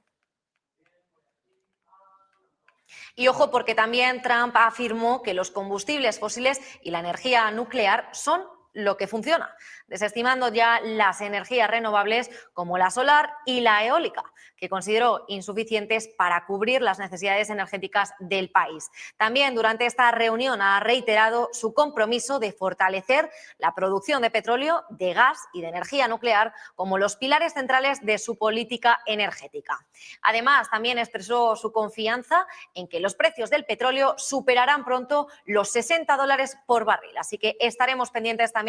Y ojo, porque también Trump afirmó que los combustibles fósiles y la energía nuclear son lo que funciona, desestimando ya las energías renovables como la solar y la eólica, que consideró insuficientes para cubrir las necesidades energéticas del país. También durante esta reunión ha reiterado su compromiso de fortalecer la producción de petróleo, de gas y de energía nuclear como los pilares centrales de su política energética. Además, también expresó su confianza en que los precios del petróleo superarán pronto los $60 por barril. Así que estaremos pendientes también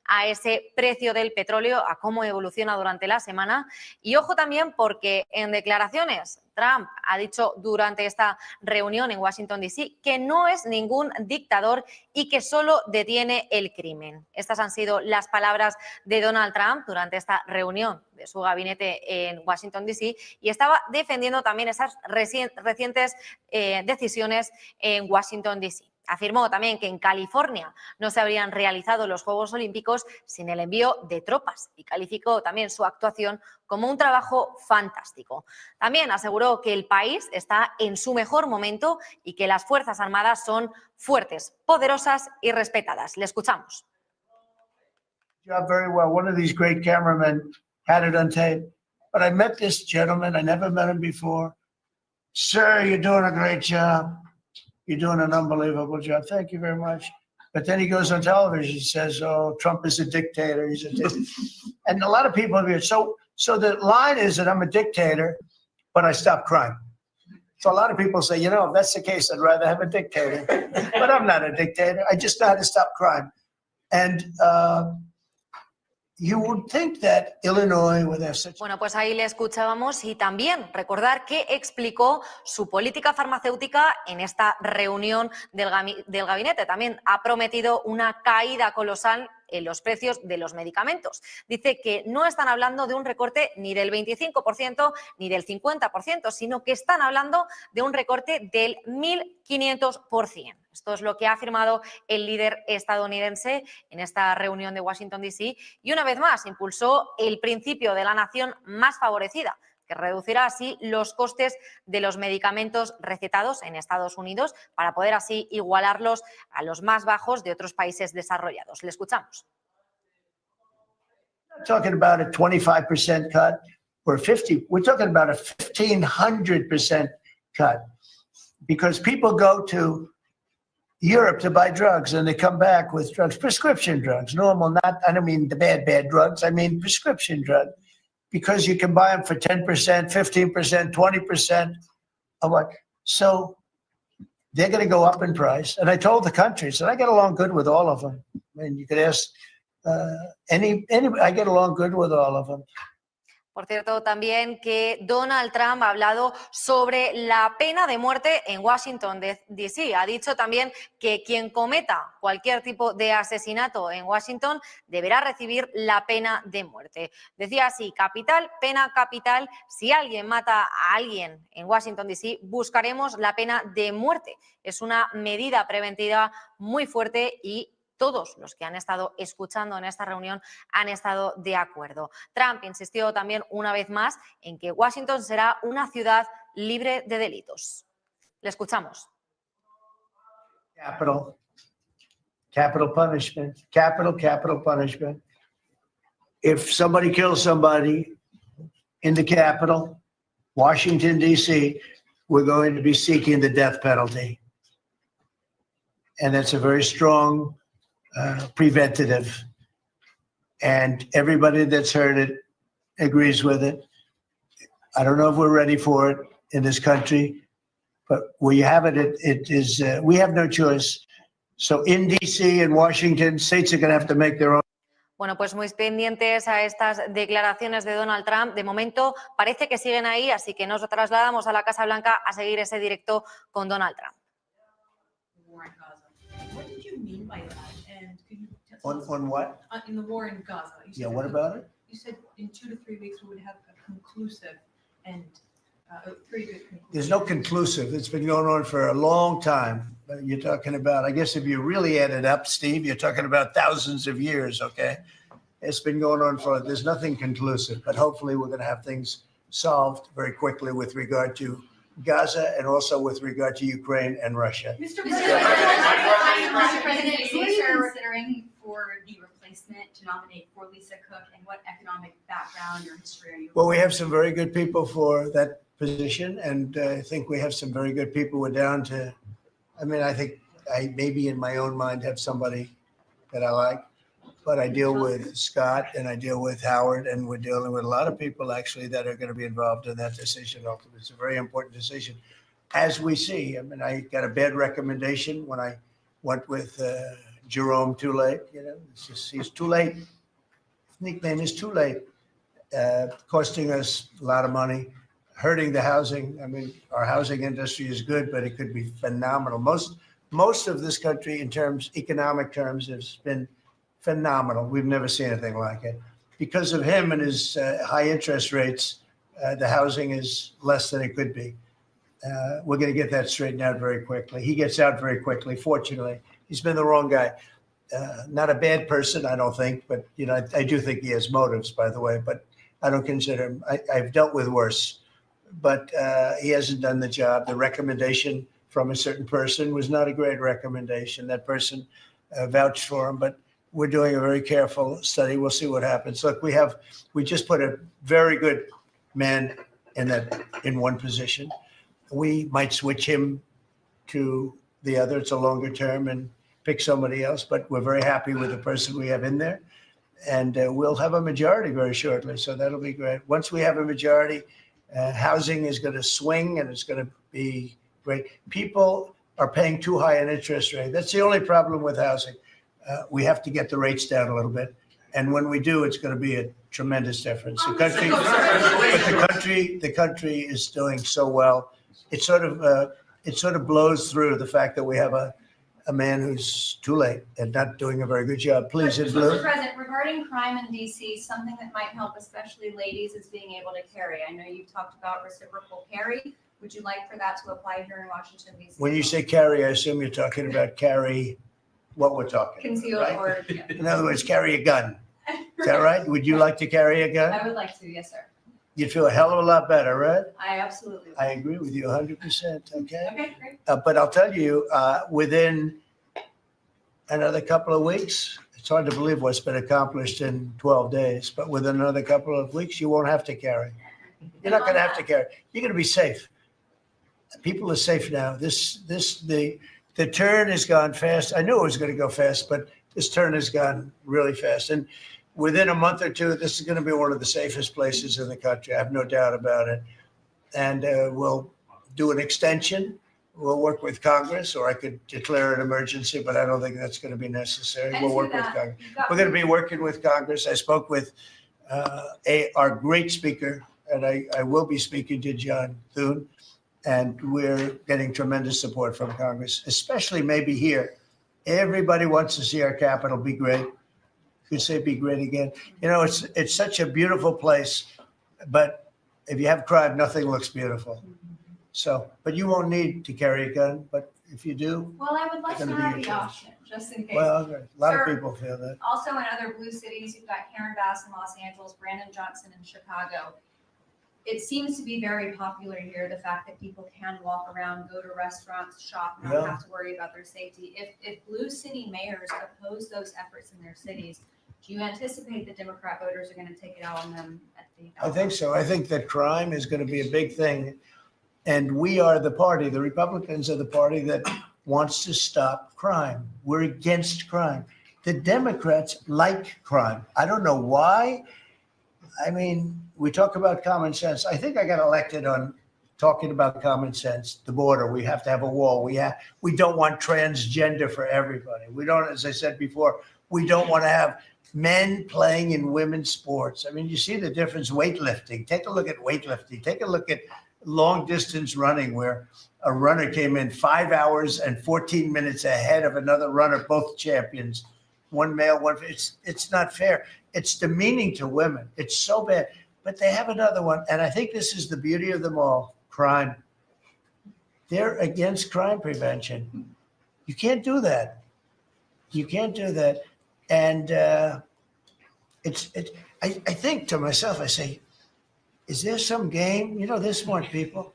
a ese precio del petróleo, a cómo evoluciona durante la semana. Y ojo también porque en declaraciones Trump ha dicho durante esta reunión en Washington, D.C. que no es ningún dictador y que solo detiene el crimen. Estas han sido las palabras de Donald Trump durante esta reunión de su gabinete en Washington, D.C. y estaba defendiendo también esas recientes decisiones en Washington, D.C. Afirmó también que en California no se habrían realizado los Juegos Olímpicos sin el envío de tropas y calificó también su actuación como un trabajo fantástico. También aseguró que el país está en su mejor momento y que las Fuerzas Armadas son fuertes, poderosas y respetadas. Le escuchamos. Job very well. One of these great cameramen had it on tape. But I met this gentleman. I never met him before. Sir, you're doing a great job. You're doing an unbelievable job. Thank you very much. But then he goes on television and says, oh, Trump is a dictator. He's a dictator. And a lot of people are so the line is that I'm a dictator, but I stop crime. So a lot of people say, you know, if that's the case, I'd rather have a dictator. But I'm not a dictator. I just know how to stop crime. And you would think that Illinois would have such... Bueno, pues ahí le escuchábamos y también recordar que explicó su política farmacéutica en esta reunión del gabinete. También ha prometido una caída colosal en los precios de los medicamentos. Dice que no están hablando de un recorte ni del 25% ni del 50%, sino que están hablando de un recorte del 1.500%. Esto es lo que ha afirmado el líder estadounidense en esta reunión de Washington, D.C. Y una vez más impulsó el principio de la nación más favorecida, que reducirá así los costes de los medicamentos recetados en Estados Unidos para poder así igualarlos a los más bajos de otros países desarrollados. Le escuchamos. We're talking about a 25% cut or 50. We're talking about a 1,500% cut because people go to Europe to buy drugs and they come back with drugs, prescription drugs, normal, not, I don't mean the bad drugs, I mean prescription drugs. Because you can buy them for 10%, 15%, 20% of what. So they're going to go up in price. And I told the countries, and I get along good with all of them. I mean, you could ask I get along good with all of them. Por cierto, también que Donald Trump ha hablado sobre la pena de muerte en Washington, D.C. Ha dicho también que quien cometa cualquier tipo de asesinato en Washington deberá recibir la pena de muerte. Decía así, capital, pena capital. Si alguien mata a alguien en Washington, D.C., buscaremos la pena de muerte. Es una medida preventiva muy fuerte y todos los que han estado escuchando en esta reunión han estado de acuerdo. Trump insistió también una vez más en que Washington será una ciudad libre de delitos. Le escuchamos. Capital punishment, capital punishment. If somebody kills somebody in the Capitol, Washington, D.C., we're going to be seeking the death penalty. And that's a very strong preventative. And everybody that's heard it agrees with it. I don't know if we're ready for it in this country, but where you have it, it is, we have no choice. So in D.C. and Washington, states are going to have to make their own. Bueno, pues muy pendientes a estas declaraciones de Donald Trump. De momento parece que siguen ahí, así que nos trasladamos a la Casa Blanca a seguir ese directo con Donald Trump. What did you mean by that? And could you tell us On what? in the war in Gaza? You said Yeah, what about it? You said in 2 to 3 weeks we would have a conclusive and a pretty good conclusion. There's no conclusive. It's been going on for a long time. You're talking about, I guess if you really add it up, Steve, you're talking about thousands of years, okay? It's been going on for, there's nothing conclusive, but hopefully we're going to have things solved very quickly with regard to Gaza and also with regard to Ukraine and Russia. Mr. President, who are you considering for the replacement to nominate for Lisa Cook, and what economic background or history are you? Well, we have some very good people for that position, and I think we have some very good people. We're down to, I mean, I think I maybe in my own mind have somebody that I like, but I deal with Scott and I deal with Howard, and we're dealing with a lot of people actually that are going to be involved in that decision. Ultimately, it's a very important decision. As we see, I mean, I got a bad recommendation when I went with Jerome Too Late. You know, it's just, he's too late. His nickname is Too Late, costing us a lot of money, hurting the housing. I mean, our housing industry is good, but it could be phenomenal. Most of this country, in terms economic terms, has been phenomenal. We've never seen anything like it. Because of him and his high interest rates, the housing is less than it could be. We're going to get that straightened out very quickly. He gets out very quickly, fortunately. He's been the wrong guy. Not a bad person, I don't think, but you know, I do think he has motives, by the way, but I don't consider him, I've dealt with worse, but he hasn't done the job. The recommendation from a certain person was not a great recommendation. That person vouched for him, but we're doing a very careful study. We'll see what happens. Look, we just put a very good man in one position. We might switch him to the other. It's a longer term and pick somebody else, but we're very happy with the person we have in there. And we'll have a majority very shortly. So that'll be great. Once we have a majority, housing is going to swing and it's going to be great. People are paying too high an interest rate. That's the only problem with housing. We have to get the rates down a little bit. And when we do, it's going to be a tremendous difference. The country is doing so well. It sort of blows through the fact that we have a man who's too late and not doing a very good job. Please, in blue. Mr. President, regarding crime in DC, something that might help, especially ladies, is being able to carry. I know you've talked about reciprocal carry. Would you like for that to apply here in Washington, D.C.? When you say carry, I assume you're talking about carry what we're talking Concealed about, right? or, yeah. In other words, carry a gun. Is that right? Would you like to carry a gun? I would like to, yes, sir. You'd feel a hell of a lot better, right? I absolutely would. I agree with you 100%, okay? Okay, great. But I'll tell you, within another couple of weeks, it's hard to believe what's been accomplished in 12 days, but within another couple of weeks, you won't have to carry. You're not going to have to carry. You're going to be safe. People are safe now. The turn has gone fast. I knew it was going to go fast, but this turn has gone really fast. And within a month or two, this is going to be one of the safest places in the country. I have no doubt about it. And we'll do an extension. We'll work with Congress, or I could declare an emergency, but I don't think that's going to be necessary. We'll work with Congress. We're going to be working with Congress. I spoke with our great speaker, and I will be speaking to John Thune, and we're getting tremendous support from Congress, especially maybe here. Everybody wants to see our capital be great. Could say be great again. You know, it's such a beautiful place, but if you have crime, nothing looks beautiful. So, but you won't need to carry a gun, but if you do. Well, I would like it's to gonna be have your the choice. option, just in case. Well, a lot of Sir, people feel that. Also in other blue cities, you've got Karen Bass in Los Angeles, Brandon Johnson in Chicago. It seems to be very popular here, the fact that people can walk around, go to restaurants, shop, not Yeah. have to worry about their safety. If blue city mayors oppose those efforts in their cities, do you anticipate that Democrat voters are going to take it out on them at the I think so. I think that crime is going to be a big thing. And we are the party, the Republicans are the party that wants to stop crime. We're against crime. The Democrats like crime. I don't know why. I mean, we talk about common sense. I think I got elected on talking about common sense, the border. We have to have a wall. We don't want transgender for everybody. We don't, as I said before, we don't want to have men playing in women's sports. I mean, you see the difference, weightlifting. Take a look at weightlifting. Take a look at long distance running, where a runner came in 5 hours and 14 minutes ahead of another runner, both champions, one male, one. It's not fair. It's demeaning to women. It's so bad. But they have another one, and I think this is the beauty of them all: crime. They're against crime prevention. You can't do that. You can't do that. And I think to myself, I say, is there some game? You know, they're smart people.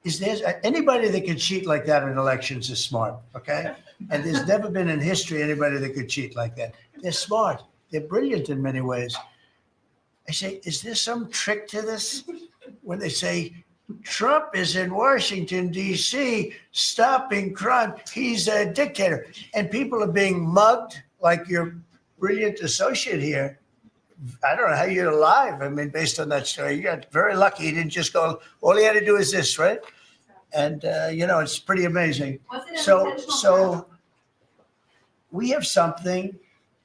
Is there anybody that could cheat like that in elections is smart, okay? And there's never been in history anybody that could cheat like that. They're smart. They're brilliant in many ways. I say, is there some trick to this? When they say, Trump is in Washington, D.C., stopping crime. He's a dictator. And people are being mugged like your brilliant associate here. I don't know how you're alive. I mean, based on that story, you got very lucky. He didn't just go, all he had to do is this, right? And, you know, it's pretty amazing. So we have something.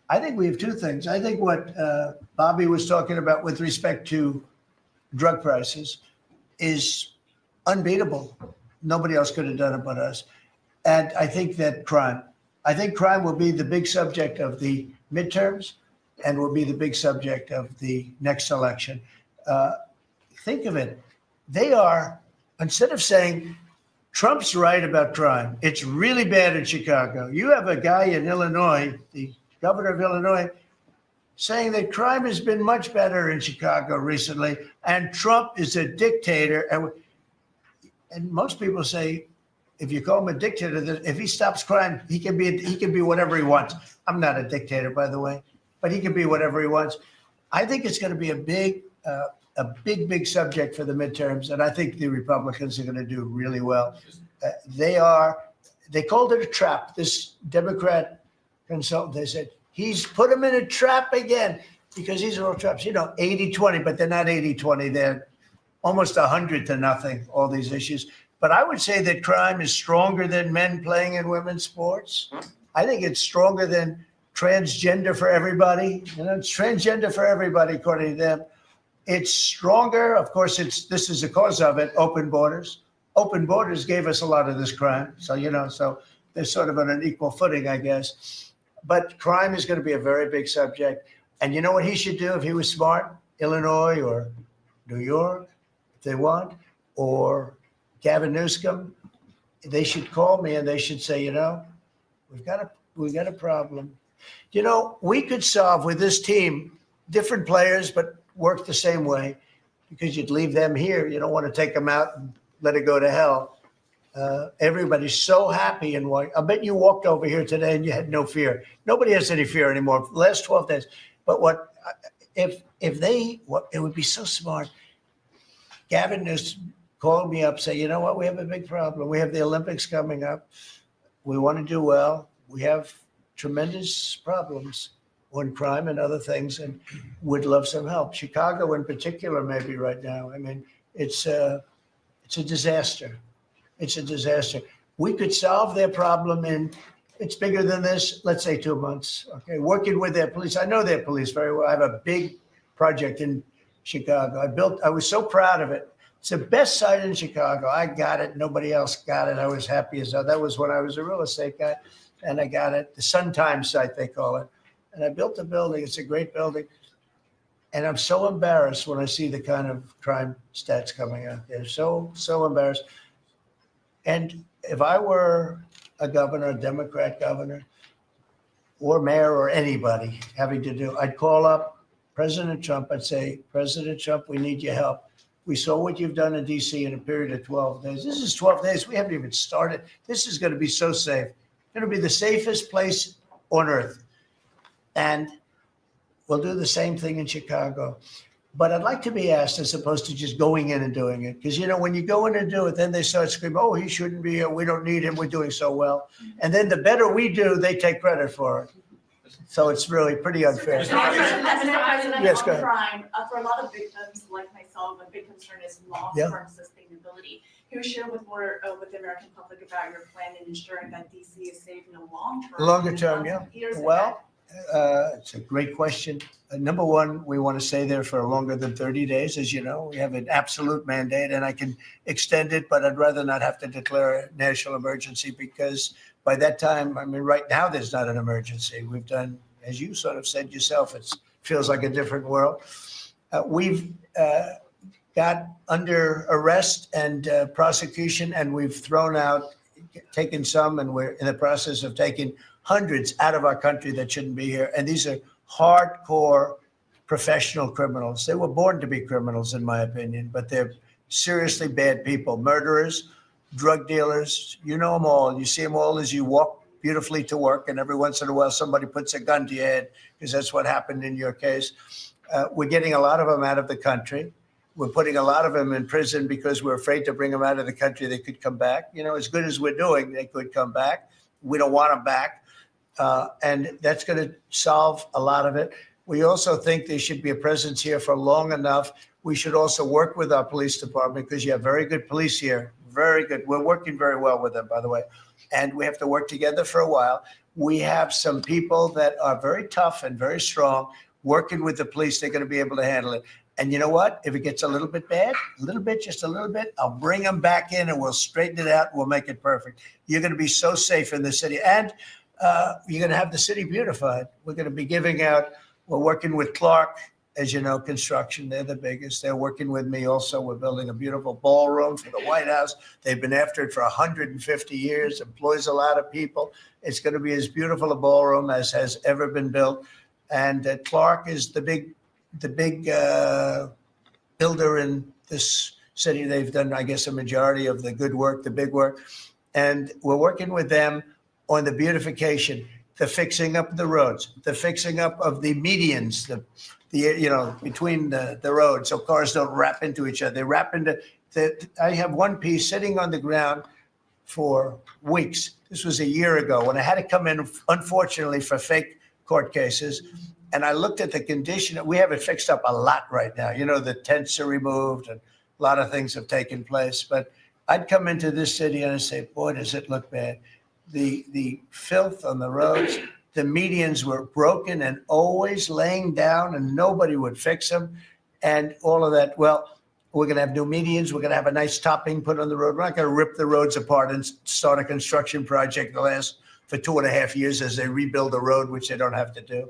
I think we have two things. I think what Bobby was talking about with respect to drug prices is unbeatable. Nobody else could have done it but us. And I think that crime will be the big subject of the midterms and will be the big subject of the next election. Think of it. They are, instead of saying Trump's right about crime, it's really bad in Chicago. You have a guy in Illinois, the governor of Illinois, saying that crime has been much better in Chicago recently, and Trump is a dictator. And most people say, if you call him a dictator, that if he stops crime, he can be whatever he wants. I'm not a dictator, by the way, but he can be whatever he wants. I think it's going to be a big subject for the midterms, and I think the Republicans are going to do really well. They called it a trap. This Democrat consultant, they said, he's put him in a trap again, because these are all traps, 80-20, but they're not 80-20. They're almost 100-0, all these issues. But I would say that crime is stronger than men playing in women's sports. I think it's stronger than transgender for everybody. It's transgender for everybody, according to them. It's stronger. Of course, this is the cause of it, open borders. Open borders gave us a lot of this crime. So, so they're sort of on an equal footing, I guess. But crime is going to be a very big subject. And you know what he should do if he was smart? Illinois or New York, if they want, or Gavin Newsom, they should call me and they should say, we've got a problem. We could solve with this team, different players, but work the same way, because you'd leave them here. You don't want to take them out and let it go to hell. Everybody's so happy and I bet you walked over here today and you had no fear. Nobody has any fear anymore for the last 12 days. But it would be so smart. Gavin Newsom called me up, say, you know what, we have a big problem. We have the Olympics coming up. We want to do well. We have tremendous problems on crime and other things, and would love some help. Chicago in particular, maybe right now. I mean, it's a disaster. It's a disaster. We could solve their problem in, it's bigger than this, let's say 2 months. Okay, working with their police. I know their police very well. I have a big project in Chicago. I was so proud of it. It's the best site in Chicago. I got it. Nobody else got it. I was happy as hell. That was when I was a real estate guy, and I got it. The Sun Times site, they call it. And I built the building. It's a great building. And I'm so embarrassed when I see the kind of crime stats coming out there. So embarrassed. And if I were a governor, a Democrat governor, or mayor, or anybody having to do, I'd call up President Trump. I'd say, President Trump, we need your help. We saw what you've done in DC in a period of 12 days. This is 12 days. We haven't even started. This is going to be so safe. It's going to be the safest place on earth. And we'll do the same thing in Chicago. But I'd like to be asked, as opposed to just going in and doing it. Because, you know, when you go in and do it, then they start screaming, oh, he shouldn't be here. We don't need him. We're doing so well. And then the better we do, they take credit for it. So it's really pretty unfair. Mr. President, Yes, on go ahead. crime, for a lot of victims like myself, a big concern is long-term sustainability. Can you share with the American public about your plan in ensuring that DC is safe in the long term? Longer term, yeah. Years Well, it's a great question. Number one, we want to stay there for longer than 30 days. As you know, we have an absolute mandate, and I can extend it, but I'd rather not have to declare a national emergency, because by that time, I mean, right now, there's not an emergency. We've done, as you sort of said yourself, it feels like a different world. We've got under arrest and prosecution, and we've taken some, and we're in the process of taking hundreds out of our country that shouldn't be here. And these are hardcore professional criminals. They were born to be criminals, in my opinion, but they're seriously bad people, murderers, drug dealers. You know them all. You see them all as you walk beautifully to work, and every once in a while somebody puts a gun to your head, because that's what happened in your case. We're getting a lot of them out of the country. We're putting a lot of them in prison because we're afraid to bring them out of the country. They could come back. You know, as good as we're doing, they could come back. We don't want them back. And that's going to solve a lot of it. We also think there should be a presence here for long enough. We should also work with our police department, because you have very good police here. Very good. We're working very well with them, by the way. And we have to work together for a while. We have some people that are very tough and very strong working with the police. They're going to be able to handle it. And you know what? If it gets a little bit bad, just a little bit, I'll bring them back in and we'll straighten it out. We'll make it perfect. You're going to be so safe in the city. And you're going to have the city beautified. We're going to be we're working with Clark, as you know, construction. They're the biggest. They're working with me also. We're building a beautiful ballroom for the White House. They've been after it for 150 years, employs a lot of people. It's going to be as beautiful a ballroom as has ever been built. And Clark is the big builder in this city. They've done, I guess, a majority of the good work, the big work. And we're working with them on the beautification, the fixing up the roads, the fixing up of the medians, between the roads, so cars don't wrap into each other. They wrap into I have one piece sitting on the ground for weeks. This was a year ago when I had to come in, unfortunately, for fake court cases. And I looked at the condition. We have it fixed up a lot right now. You know, the tents are removed and a lot of things have taken place. But I'd come into this city and I'd say, boy, does it look bad. The filth on the roads, the medians were broken and always laying down, and nobody would fix them, and all of that. Well, we're going to have new medians. We're going to have a nice topping put on the road. We're not going to rip the roads apart and start a construction project that lasts for 2.5 years as they rebuild the road, which they don't have to do.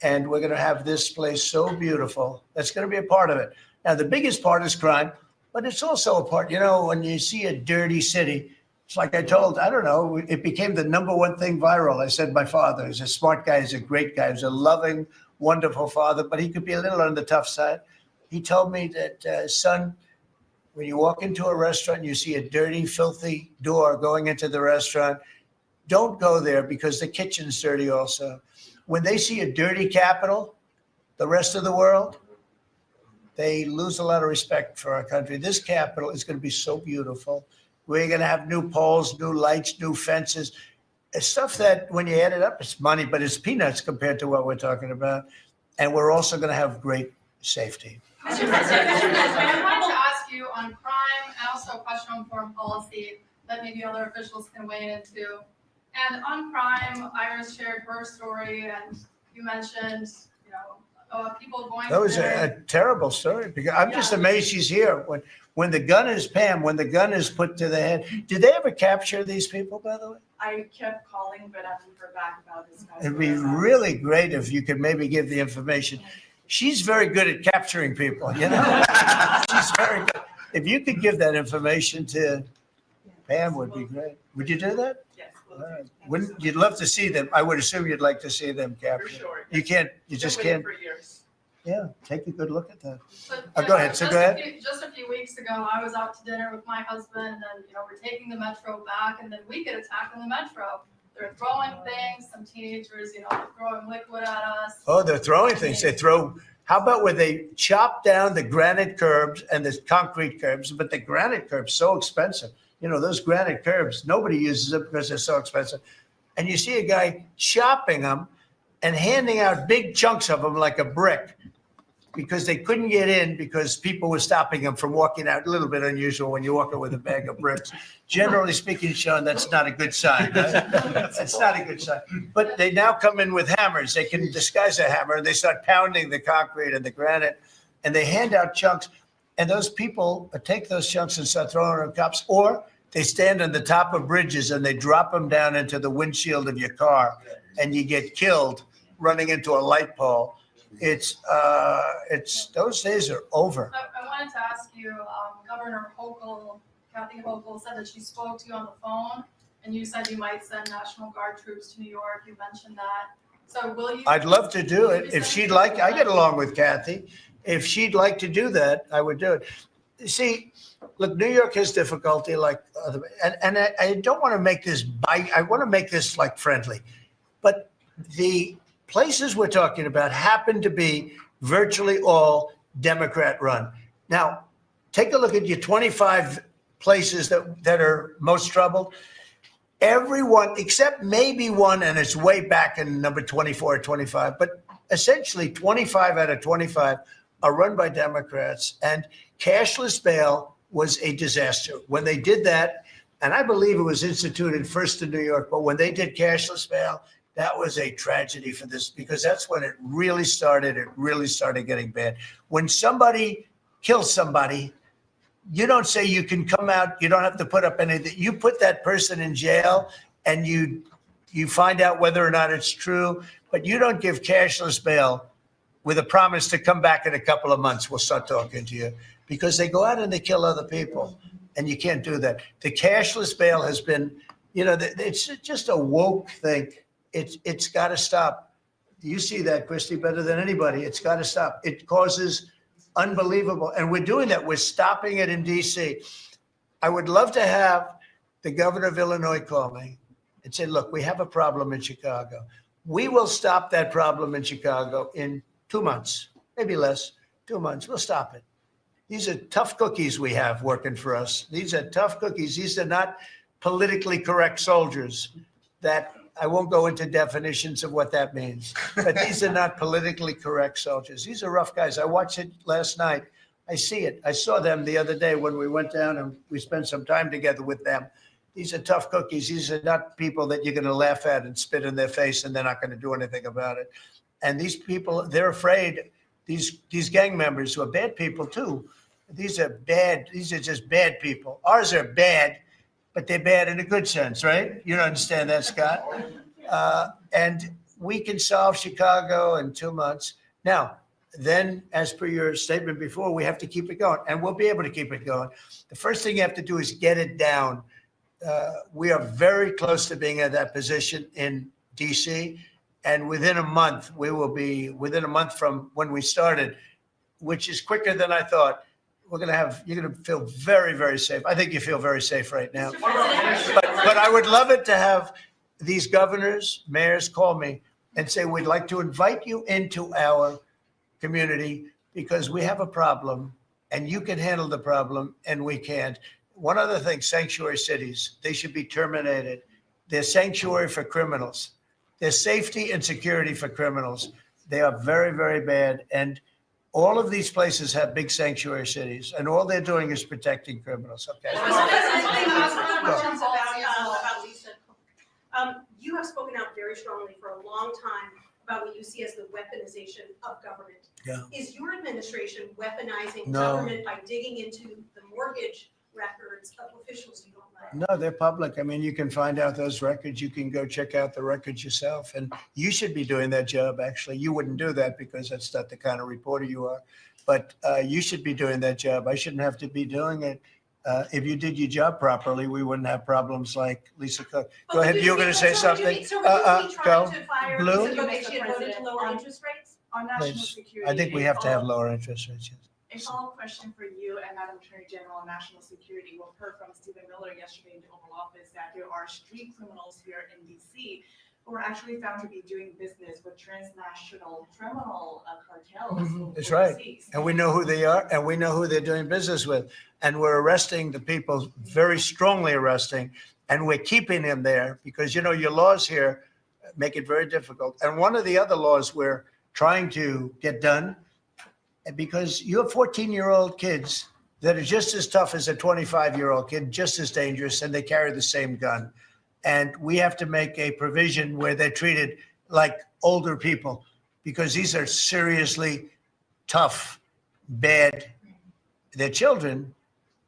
And we're going to have this place so beautiful. That's going to be a part of it. Now, the biggest part is crime, but it's also a part, when you see a dirty city, it's like I don't know, it became the #1 thing viral. I said my father is a smart guy, he's a great guy, he's a loving, wonderful father, but he could be a little on the tough side. He told me that, son, when you walk into a restaurant, you see a dirty, filthy door going into the restaurant, don't go there because the kitchen's dirty also. When they see a dirty capital, the rest of the world, they lose a lot of respect for our country. This capital is going to be so beautiful. We're going to have new poles, new lights, new fences. It's stuff that when you add it up, it's money, but it's peanuts compared to what we're talking about. And we're also going to have great safety. Mr. President, I wanted to ask you on crime and also a question on foreign policy that maybe other officials can weigh into. And on crime, Iris shared her story, and you mentioned, people going. That was there. a terrible story because I'm just amazed she's here. When the gun is, Pam, when the gun is put to the head, did they ever capture these people, by the way? I kept calling, but I haven't heard back about this guy. It'd be really great if you could maybe give the information. She's very good at capturing people, you know? She's very good. If you could give that information to Pam, would be great. Would you do that? Yes. All right. Wouldn't, you'd love to see them. I would assume you'd like to see them For captured. sure. You can't, you just Been waiting can't. For years. Yeah, take a good look at that. But, Go ahead. So just go ahead. Just a few weeks ago, I was out to dinner with my husband and, we're taking the metro back and then we get attacked on the metro. They're throwing things, some teenagers, they're throwing liquid at us. Oh, they're throwing things. They throw, how about where they chop down the granite curbs and the concrete curbs, but the granite curbs so expensive. Those granite curbs, nobody uses them because they're so expensive. And you see a guy chopping them and handing out big chunks of them like a brick because they couldn't get in because people were stopping them from walking out. A little bit unusual when you're walking with a bag of bricks. Generally speaking, Sean, that's not a good sign. Right? That's not a good sign. But they now come in with hammers. They can disguise a hammer and they start pounding the concrete and the granite and they hand out chunks. And those people take those chunks and start throwing them at cops, or they stand on the top of bridges and they drop them down into the windshield of your car and you get killed running into a light pole. It's those days are over. I wanted to ask you, Governor Hochul, Kathy Hochul said that she spoke to you on the phone and you said you might send National Guard troops to New York. You mentioned that. So will you? I'd love to do it. If she'd like, I get along with Kathy. If she'd like to do that, I would do it. See, look, New York has difficulty like other, and I don't want to make this I want to make this like friendly, but the places we're talking about happen to be virtually all Democrat run. Now, take a look at your 25 places that are most troubled. Everyone, except maybe one, and it's way back in number 24 or 25, but essentially 25 out of 25 are run by Democrats, and cashless bail was a disaster. When they did that, and I believe it was instituted first in New York, but when they did cashless bail, that was a tragedy for this, because that's when it really started getting bad. When somebody kills somebody, you don't say you can come out, you don't have to put up anything. You put that person in jail and you find out whether or not it's true, but you don't give cashless bail with a promise to come back in a couple of months. We'll start talking to you, because they go out and they kill other people, and you can't do that. The cashless bail has been, it's just a woke thing. It's got to stop. You see that, Christy, better than anybody. It's got to stop. It causes unbelievable, and we're doing that. We're stopping it in D.C. I would love to have the governor of Illinois call me and say, look, we have a problem in Chicago. We will stop that problem in Chicago in 2 months, maybe less, 2 months. We'll stop it. These are tough cookies we have working for us. These are tough cookies. These are not politically correct soldiers. That I won't go into definitions of what that means, but these are not politically correct soldiers. These are rough guys. I watched it last night. I see it. I saw them the other day when we went down and we spent some time together with them. These are tough cookies. These are not people that you're going to laugh at and spit in their face and they're not going to do anything about it. And these people, they're afraid. These gang members who are bad people too. These are bad. These are just bad people. Ours are bad, but they're bad in a good sense, right? You don't understand that, Scott. And we can solve Chicago in 2 months. Now, then, as per your statement before, we have to keep it going, and we'll be able to keep it going. The first thing you have to do is get it down. We are very close to being at that position in D.C., and within a month, we will be, within a month from when we started, which is quicker than I thought. You're going to feel very, very safe. I think you feel very safe right now. But I would love it to have these governors, mayors call me and say, we'd like to invite you into our community because we have a problem and you can handle the problem and we can't. One other thing, sanctuary cities, they should be terminated. They're sanctuary for criminals. They're safety and security for criminals. They are very, very bad. And all of these places have big sanctuary cities, and all they're doing is protecting criminals. Okay. You have spoken out very strongly for a long time about what you see as the weaponization of government. Yeah. Is your administration weaponizing No. government by digging into the mortgage records of officials you don't like? No, they're public. I mean, you can find out those records. You can go check out the records yourself. And you should be doing that job, actually. You wouldn't do that because that's not the kind of reporter you are. But you should be doing that job. I shouldn't have to be doing it. If you did your job properly, we wouldn't have problems like Lisa Cook. Go ahead. You were going to say something. So would you be trying to fire Blue? Lisa Cook if she had voted to lower interest rates? On national Please. security. I think we have to have lower interest rates. Yes. A follow-up question for you and Madam Attorney General on national security. We've heard from Stephen Miller yesterday in the Oval Office that there are street criminals here in DC who are actually found to be doing business with transnational criminal cartels. That's right. overseas. And we know who they are and we know who they're doing business with. And we're arresting the people, very strongly arresting, and we're keeping them there because, you know, your laws here make it very difficult. And one of the other laws we're trying to get done, because you have 14-year-old kids that are just as tough as a 25-year-old kid, just as dangerous, and they carry the same gun. And we have to make a provision where they're treated like older people, because these are seriously tough, bad. They're children,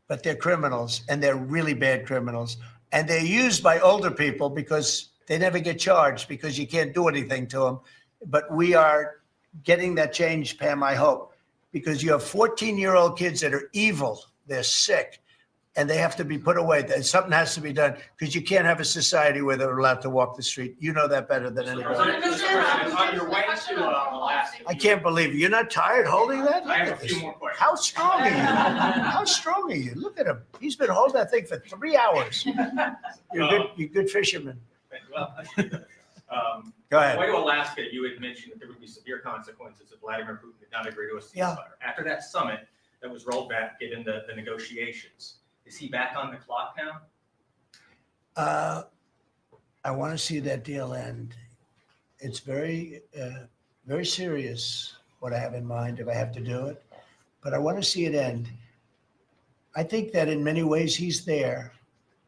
but they're criminals, and they're really bad criminals. And they're used by older people because they never get charged because you can't do anything to them. But we are getting that change, Pam, I hope, because you have 14-year-old kids that are evil, they're sick, and they have to be put away. Something has to be done because you can't have a society where they're allowed to walk the street. You know that better than anybody. On your way to Alaska. I can't believe it. You're not tired holding that? I have a few more questions. How strong are you? How strong are you? Look at him. He's been holding that thing for 3 hours. You're a good fisherman. Well, Go ahead. On the way to Alaska, you had mentioned that there would be severe consequences if Vladimir Putin did not agree to a ceasefire. Yeah. After that summit that was rolled back, given the negotiations, is he back on the clock now? I want to see that deal end. It's very, very serious what I have in mind if I have to do it, but I want to see it end. I think that in many ways he's there.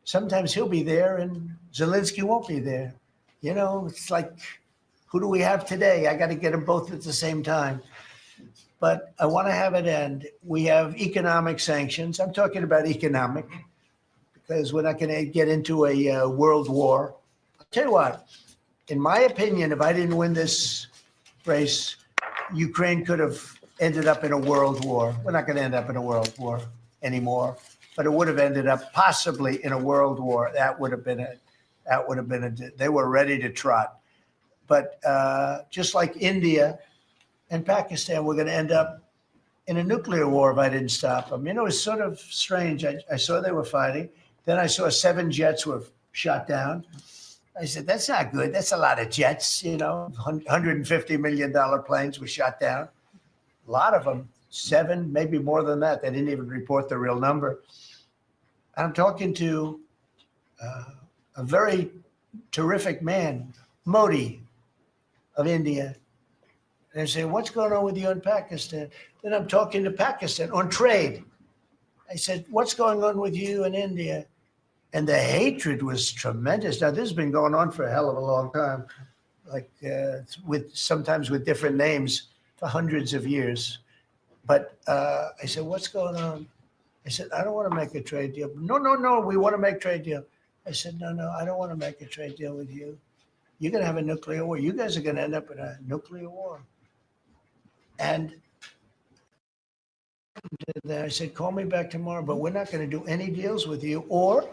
Sometimes he'll be there and Zelensky won't be there. You know, it's like, who do we have today? I got to get them both at the same time. But I want to have it end. We have economic sanctions. I'm talking about economic because we're not going to get into a world war. I'll tell you what, in my opinion, if I didn't win this race, Ukraine could have ended up in a world war. We're not going to end up in a world war anymore, but it would have ended up possibly in a world war. That would have been they were ready to trot. But just like India and Pakistan, we're going to end up in a nuclear war if I didn't stop them. You know, it's sort of strange. I saw they were fighting. Then I saw 7 jets were shot down. I said, that's not good. That's a lot of jets, you know, $150 million planes were shot down. A lot of them, 7, maybe more than that. They didn't even report the real number. I'm talking to a very terrific man, Modi of India. And I say, what's going on with you in Pakistan? Then I'm talking to Pakistan on trade. I said, what's going on with you in India? And the hatred was tremendous. Now, this has been going on for a hell of a long time, like sometimes with different names for hundreds of years. But I said, what's going on? I said, I don't want to make a trade deal. No, we want to make a trade deal. I said, no, I don't want to make a trade deal with you. You're going to have a nuclear war. You guys are going to end up in a nuclear war. And then I said, call me back tomorrow, but we're not going to do any deals with you, or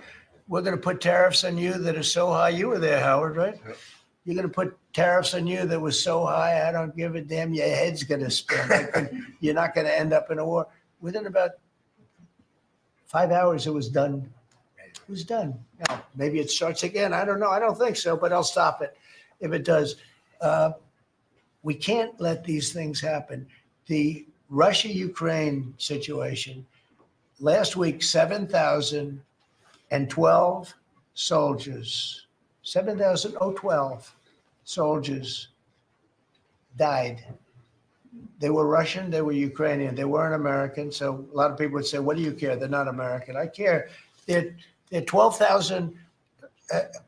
we're going to put tariffs on you that are so high. You were there, Howard, right? Yep. You're going to put tariffs on you that was so high, I don't give a damn. Your head's going to spin. You're not going to end up in a war. Within about 5 hours, it was done. It was done. Now, maybe it starts again. I don't know. I don't think so, but I'll stop it if it does. We can't let these things happen. The Russia-Ukraine situation, last week, 7,012 soldiers, 7,012 soldiers died. They were Russian, they were Ukrainian, they weren't American. So a lot of people would say, what do you care? They're not American. I care. They're 12,000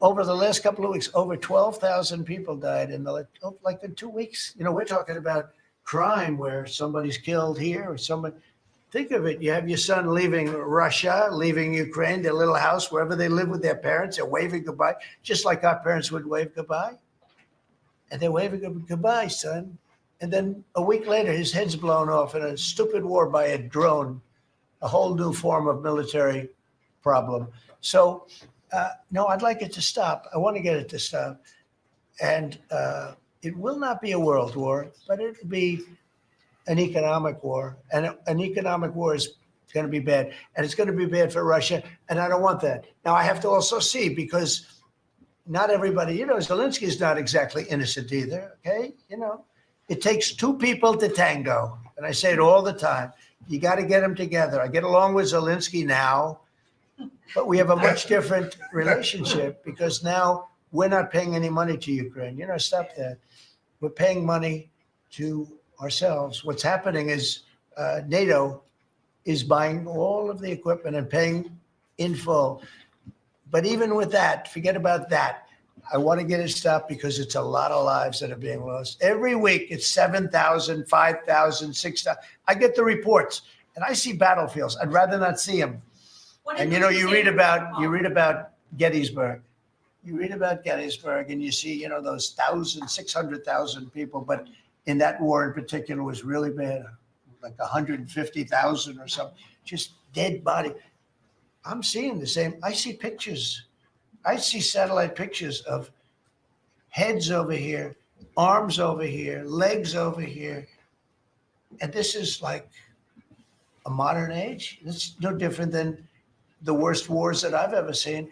over the last couple of weeks, over 12,000 people died in like in 2 weeks. You know, we're talking about crime where somebody's killed here or somebody. Think of it. You have your son leaving Russia, leaving Ukraine, their little house, wherever they live with their parents. They're waving goodbye, just like our parents would wave goodbye. And they're waving goodbye, son. And then a week later, his head's blown off in a stupid war by a drone, a whole new form of military problem. So, no, I'd like it to stop. I want to get it to stop. And it will not be a world war, but it'll be an economic war. And an economic war is going to be bad. And it's going to be bad for Russia. And I don't want that. Now, I have to also see, because not everybody, you know, Zelensky is not exactly innocent either, okay? You know, it takes two people to tango. And I say it all the time. You got to get them together. I get along with Zelensky now, but we have a much different relationship because now we're not paying any money to Ukraine. You know, stop that. We're paying money to ourselves. What's happening is NATO is buying all of the equipment and paying in full. But even with that, forget about that. I want to get it stopped because it's a lot of lives that are being lost. Every week, it's 7,000, 5,000, 6,000. I get the reports, and I see battlefields. I'd rather not see them. And you know, you read about Gettysburg. You read about Gettysburg, and you see, you know, those 600,000 people. But in that war in particular, was really bad, like 150,000 or something, just dead body. I'm seeing the same. I see pictures. I see satellite pictures of heads over here, arms over here, legs over here. And this is like a modern age. It's no different than the worst wars that I've ever seen.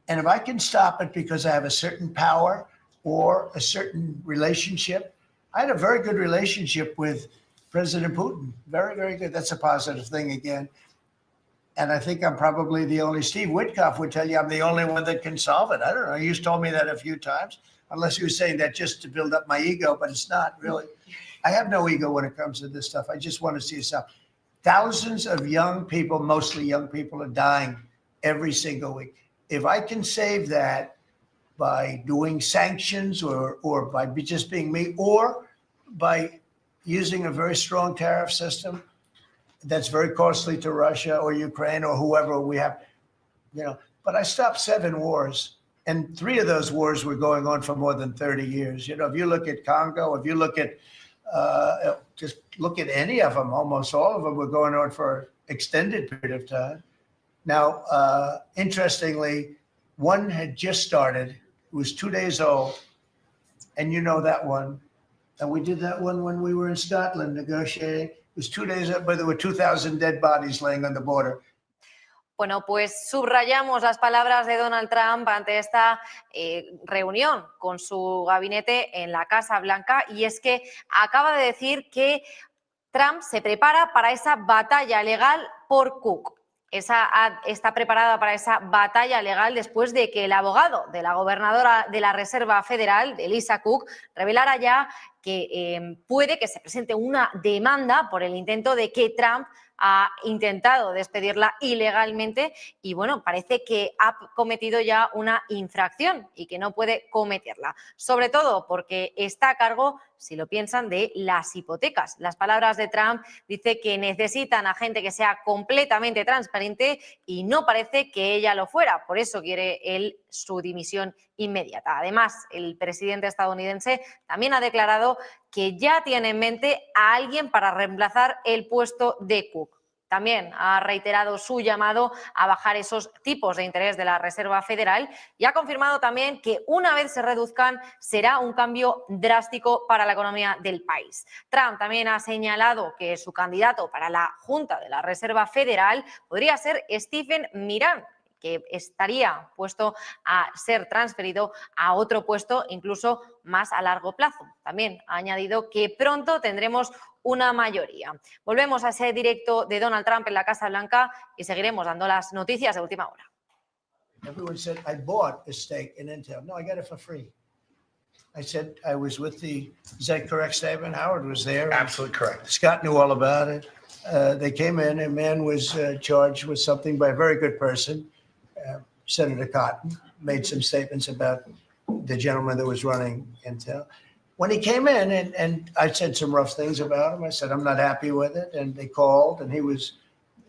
And if I can stop it because I have a certain power or a certain relationship, I had a very good relationship with President Putin. Very, very good. That's a positive thing again. And I think I'm probably the only, Steve Witkoff would tell you I'm the only one that can solve it. I don't know. He's told me that a few times, unless he was saying that just to build up my ego, but it's not really. I have no ego when it comes to this stuff. I just want to see it stop. Thousands of young people, mostly young people, are dying every single week. If I can save that by doing sanctions or by just being me, or by using a very strong tariff system, that's very costly to Russia or Ukraine or whoever we have, you know. But I stopped 7 wars, and 3 of those wars were going on for more than 30 years. You know, if you look at Congo, if you look at, just look at any of them, almost all of them were going on for an extended period of time. Now, interestingly, one had just started. It was 2 days old, and you know that one. And we did that one when we were in Scotland negotiating. It was 2 days up, but there were 2,000 dead bodies laying on the border. Bueno, pues subrayamos las palabras de Donald Trump ante esta reunión con su gabinete en la Casa Blanca, y es que acaba de decir que Trump se prepara para esa batalla legal por Cook. Está preparada para esa batalla legal después de que el abogado de la gobernadora de la Reserva Federal, de Lisa Cook, revelara ya que puede que se presente una demanda por el intento de que Trump ha intentado despedirla ilegalmente y, bueno, parece que ha cometido ya una infracción y que no puede cometerla. Sobre todo porque está a cargo, si lo piensan, de las hipotecas. Las palabras de Trump dice que necesitan a gente que sea completamente transparente y no parece que ella lo fuera. Por eso quiere él su dimisión inmediata. Además, el presidente estadounidense también ha declarado que ya tiene en mente a alguien para reemplazar el puesto de Cook. También ha reiterado su llamado a bajar esos tipos de interés de la Reserva Federal y ha confirmado también que una vez se reduzcan será un cambio drástico para la economía del país. Trump también ha señalado que su candidato para la Junta de la Reserva Federal podría ser Stephen Miran, que estaría puesto a ser transferido a otro puesto incluso más a largo plazo. También ha añadido que pronto tendremos una mayoría. Volvemos a ese directo de Donald Trump en la Casa Blanca y seguiremos dando las noticias de última hora. Everyone said, I bought a stake in Intel. No, I got it for free. I said I was with the, is that correct statement? Howard was there. Absolutely correct. Scott knew all about it. They came in, a man was charged with something by a very good person. Senator Cotton made some statements about the gentleman that was running Intel. When he came in and I said some rough things about him, I said, I'm not happy with it. And they called and he was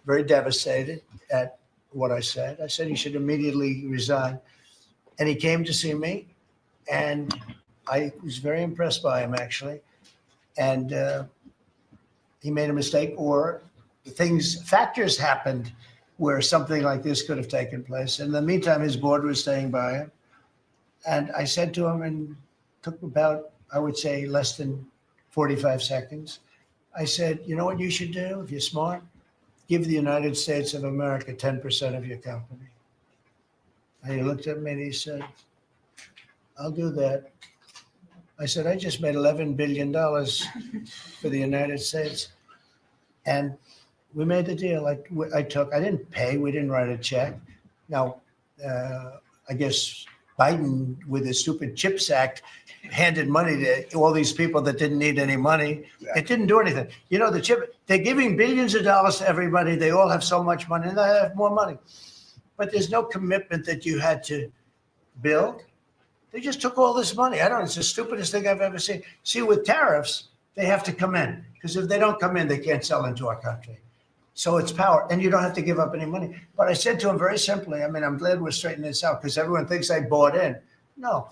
very devastated at what I said. I said he should immediately resign. And he came to see me and I was very impressed by him actually. And he made a mistake or factors happened where something like this could have taken place. In the meantime, his board was staying by him. And I said to him, and took about, I would say, less than 45 seconds. I said, you know what you should do if you're smart? Give the United States of America 10% of your company. And he looked at me and he said, I'll do that. I said, I just made $11 billion for the United States. And we made the deal. I didn't pay, we didn't write a check. Now, I guess Biden, with his stupid CHIPS Act, handed money to all these people that didn't need any money. It didn't do anything. You know, they're giving billions of dollars to everybody. They all have so much money and they have more money. But there's no commitment that you had to build. They just took all this money. It's the stupidest thing I've ever seen. See, with tariffs, they have to come in because if they don't come in, they can't sell into our country. So it's power, and you don't have to give up any money. But I said to him very simply, I'm glad we're straightening this out because everyone thinks I bought in. No,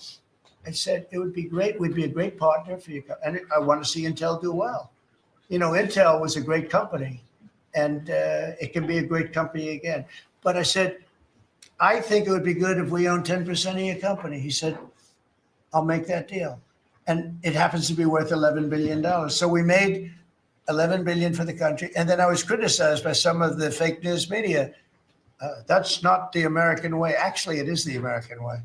I said, it would be great. We'd be a great partner for you. And I want to see Intel do well. You know, Intel was a great company and it can be a great company again. But I said, I think it would be good if we own 10% of your company. He said, I'll make that deal. And it happens to be worth $11 billion. So we made $11 billion for the country. And then I was criticized by some of the fake news media. That's not the American way. Actually, it is the American way.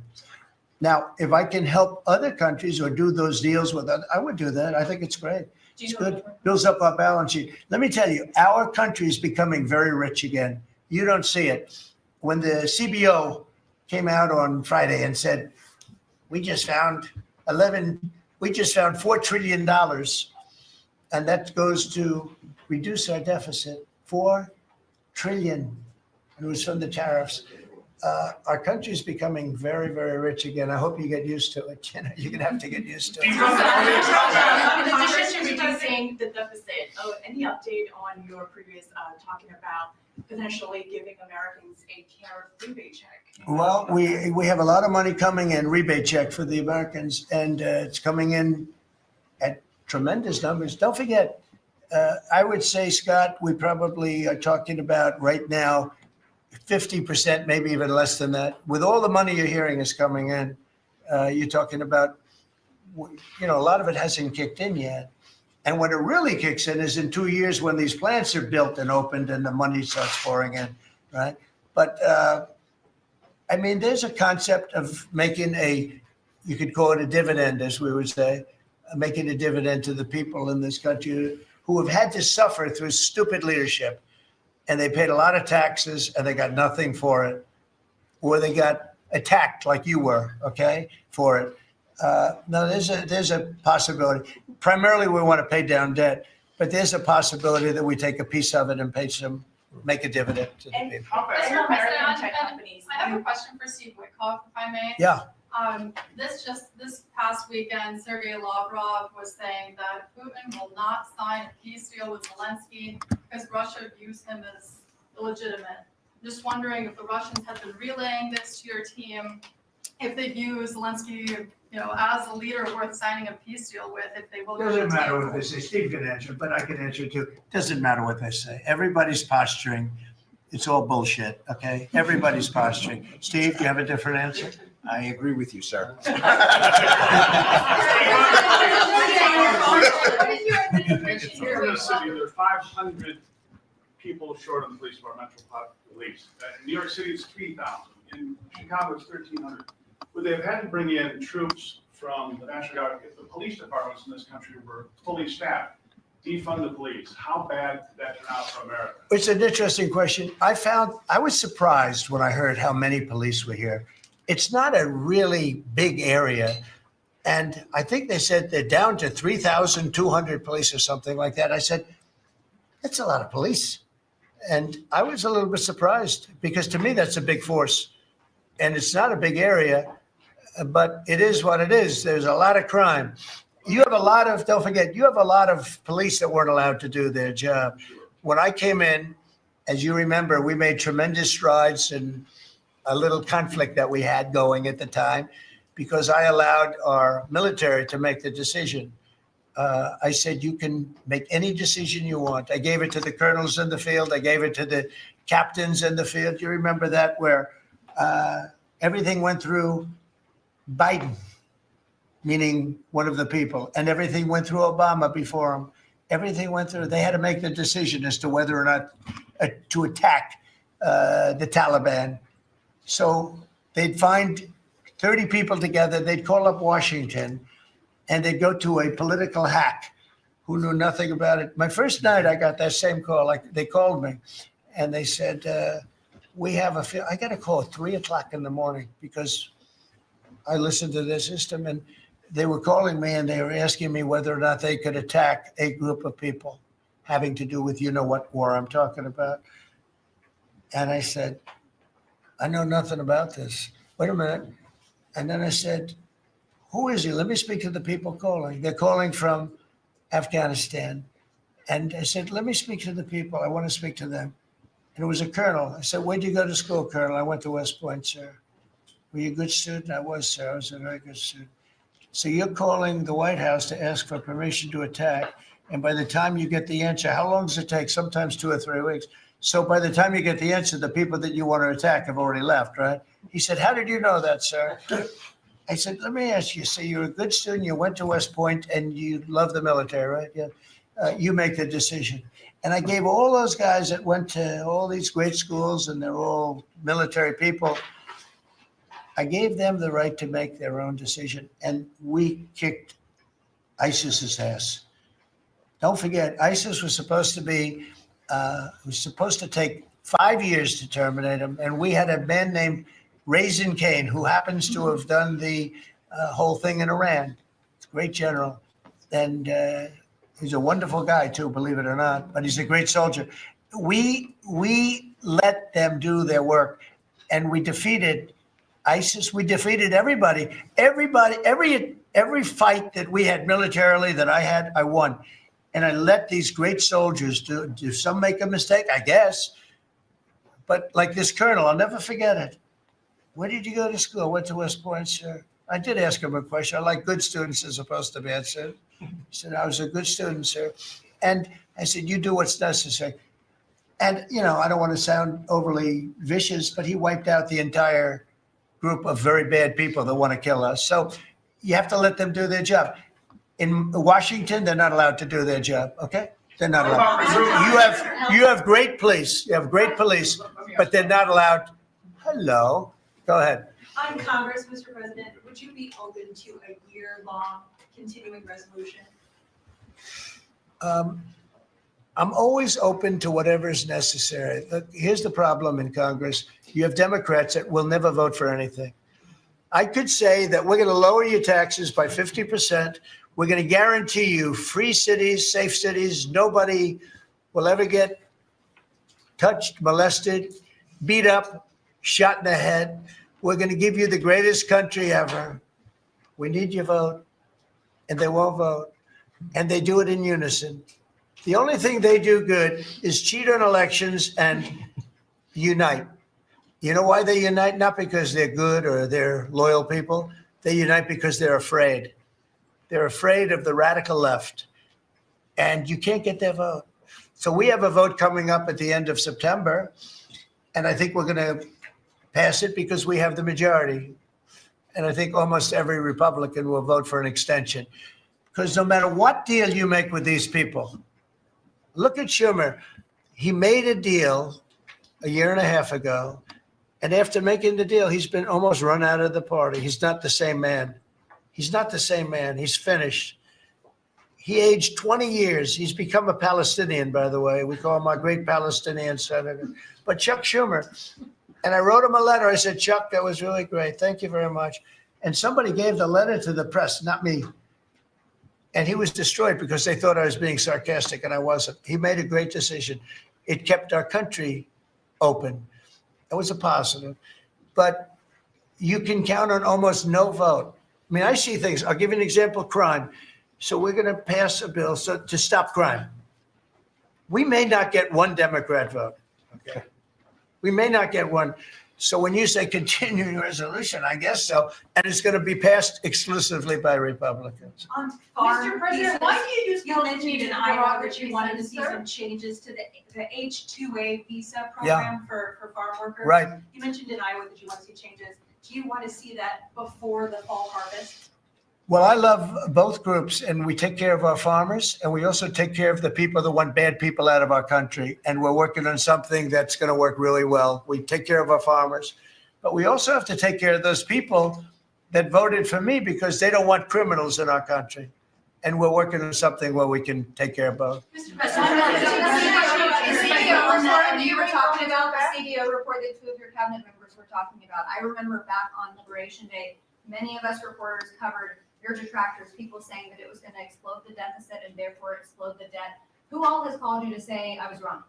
Now, if I can help other countries or do those deals with others, I would do that. I think it's great. It's good. Builds up our balance sheet. Let me tell you, our country is becoming very rich again. You don't see it. When the CBO came out on Friday and said, we just found $4 trillion. And that goes to reduce our deficit, $4 trillion. And it was from the tariffs. Our country is becoming very, very rich again. I hope you get used to it. You know, you're gonna have to get used to it. In addition to reducing the deficit, any update on your previous talking about potentially giving Americans a tariff rebate check? Well, we have a lot of money coming in, rebate check for the Americans, and it's coming in at tremendous numbers. Don't forget, I would say, Scott, we probably are talking about right now 50%, maybe even less than that. With all the money you're hearing is coming in, you're talking about, a lot of it hasn't kicked in yet. And when it really kicks in is in 2 years when these plants are built and opened and the money starts pouring in, right? But there's a concept of making you could call it a dividend, as we would say, making a dividend to the people in this country who have had to suffer through stupid leadership. And they paid a lot of taxes and they got nothing for it. Or they got attacked like you were, okay, for it. Now, there's a possibility. Primarily, we want to pay down debt, but there's a possibility that we take a piece of it and make a dividend to the people. Mr. President, I have a question for Steve Witkoff, if I may. Yeah. This past weekend, Sergei Lavrov was saying that Putin will not sign a peace deal with Zelensky because Russia views him as illegitimate. I'm just wondering if the Russians have been relaying this to your team, if they view Zelensky, as a leader worth signing a peace deal with, if they will. Doesn't matter what they say. Steve can answer, but I can answer too. Doesn't matter what they say. Everybody's posturing. It's all bullshit, okay? Everybody's posturing. Steve, do you have a different answer? I agree with you, sir. In Florida City, there are 500 people short of the police department, police. In New York City, it's 3,000. In Chicago, it's 1,300. Would they have had to bring in troops from the National Guard if the police departments in this country were fully staffed? Defund the police. How bad did that turn out for America? It's an interesting question. I was surprised when I heard how many police were here. It's not a really big area. And I think they said they're down to 3,200 police or something like that. I said, that's a lot of police. And I was a little bit surprised because to me, that's a big force. and it's not a big area, but it is what it is. There's a lot of crime. You have a lot of, don't forget, you have a lot of police that weren't allowed to do their job. When I came in, as you remember, we made tremendous strides in a little conflict that we had going at the time because I allowed our military to make the decision. I said, you can make any decision you want. I gave it to the colonels in the field. I gave it to the captains in the field. You remember that, where everything went through Biden, meaning one of the people, and everything went through Obama before him. Everything went through. They had to make the decision as to whether or not to attack the Taliban. So they'd find 30 people together. They'd call up Washington, and they'd go to a political hack who knew nothing about it. My first night, I got that same call. Like, they called me, and they said, "We have a." I got a call at 3 o'clock in the morning because I listened to their system, and they were calling me and they were asking me whether or not they could attack a group of people having to do with, you know what war I'm talking about. And I said, I know nothing about this. Wait a minute. And then I said, who is he? Let me speak to the people calling. They're calling from Afghanistan. And I said, let me speak to the people. I want to speak to them. And it was a colonel. I said, where'd you go to school, Colonel? I went to West Point, sir. Were you a good student? I was, sir. I was a very good student. So you're calling the White House to ask for permission to attack. And by the time you get the answer, how long does it take? Sometimes 2 or 3 weeks. So by the time you get the answer, the people that you want to attack have already left, right? He said, how did you know that, sir? I said, let me ask you. So you're a good student. You went to West Point and you love the military, right? Yeah. You make the decision. And I gave all those guys that went to all these great schools and they're all military people, I gave them the right to make their own decision, and we kicked ISIS's ass. Don't forget, ISIS was supposed to take 5 years to terminate them, and we had a man named Raisin Kane, who happens to have done the whole thing in Iran. He's a great general, and he's a wonderful guy too, believe it or not, but he's a great soldier. We let them do their work, and we defeated ISIS. We defeated everybody. Every fight that we had militarily that I had, I won. And I let these great soldiers do some make a mistake, I guess. But like this colonel, I'll never forget it. Where did you go to school? I went to West Point, sir. I did ask him a question. I like good students as opposed to bad students. He said, I was a good student, sir. And I said, you do what's necessary. And, you know, I don't want to sound overly vicious, but he wiped out the entire group of very bad people that want to kill us. So you have to let them do their job. In Washington, they're not allowed to do their job, okay? They're not allowed. You have great police. You have great police, but they're not allowed. Hello. Go ahead. On Congress, Mr. President, would you be open to a year-long continuing resolution? I'm always open to whatever is necessary. Here's the problem in Congress. You have Democrats that will never vote for anything. I could say that we're going to lower your taxes by 50%. We're going to guarantee you free cities, safe cities. Nobody will ever get touched, molested, beat up, shot in the head. We're going to give you the greatest country ever. We need your vote. And they won't vote. And they do it in unison. The only thing they do good is cheat on elections and unite. You know why they unite? Not because they're good or they're loyal people. They unite because they're afraid. They're afraid of the radical left. And you can't get their vote. So we have a vote coming up at the end of September. And I think we're going to pass it because we have the majority. And I think almost every Republican will vote for an extension. Because no matter what deal you make with these people, look at Schumer. He made a deal a year and a half ago. And after making the deal, he's been almost run out of the party. He's not the same man. He's not the same man. He's finished. He aged 20 years. He's become a Palestinian, by the way. We call him our great Palestinian senator. But Chuck Schumer, and I wrote him a letter. I said, Chuck, that was really great. Thank you very much. And somebody gave the letter to the press, not me. And he was destroyed because they thought I was being sarcastic, and I wasn't. He made a great decision. It kept our country open. It was a positive. But you can count on almost no vote. I mean, I see things. I'll give you an example, crime. So we're going to pass a bill to stop crime. We may not get one Democrat vote. Okay. We may not get one. So when you say continuing resolution, I guess so. And it's going to be passed exclusively by Republicans. Mr. President, why do you just You tell mentioned me in in Iowa Iowa that you wanted to see some changes to the H-2A visa program for farm workers. Right. You mentioned in Iowa that you want to see changes. Do you want to see that before the fall harvest? Well, I love both groups, and we take care of our farmers, and we also take care of the people that want bad people out of our country. And we're working on something that's going to work really well. We take care of our farmers, but we also have to take care of those people that voted for me because they don't want criminals in our country. And we're working on something where we can take care of both. Mr. President, the CBO report you were talking about, the CBO report that two of your cabinet members were talking about. I remember back on Liberation Day, many of us reporters covered your detractors, people saying that it was going to explode the deficit and therefore explode the debt. Who all has called you to say I was wrong?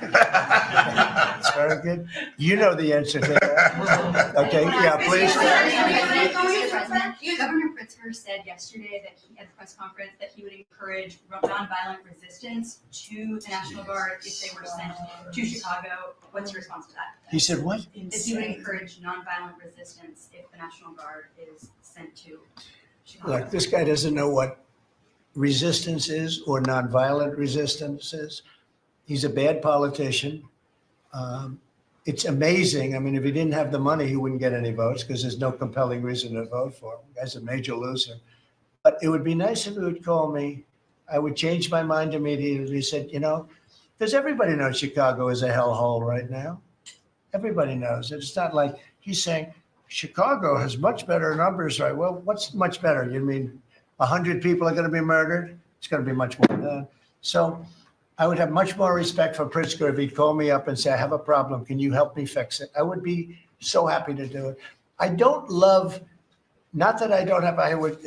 That's very good. You know the answer to that. Okay, yeah, please. Mr. President, Governor Pritzker said yesterday that he, at the press conference, that he would encourage nonviolent resistance to the National Guard if they were sent to Chicago. What's your response to that? He said what? That he would encourage nonviolent resistance if the National Guard is sent to Chicago. Look, this guy doesn't know what resistance is or nonviolent resistance is. He's a bad politician. It's amazing. I mean, if he didn't have the money, he wouldn't get any votes because there's no compelling reason to vote for him. The guy's a major loser. But it would be nice if he would call me. I would change my mind immediately. He said, you know, because everybody knows Chicago is a hellhole right now. Everybody knows it. It's not like he's saying Chicago has much better numbers, right? Well, what's much better? You mean 100 people are going to be murdered? It's going to be much more than that. So I would have much more respect for Pritzker if he'd call me up and say, I have a problem. Can you help me fix it? I would be so happy to do it. I don't love, not that I don't have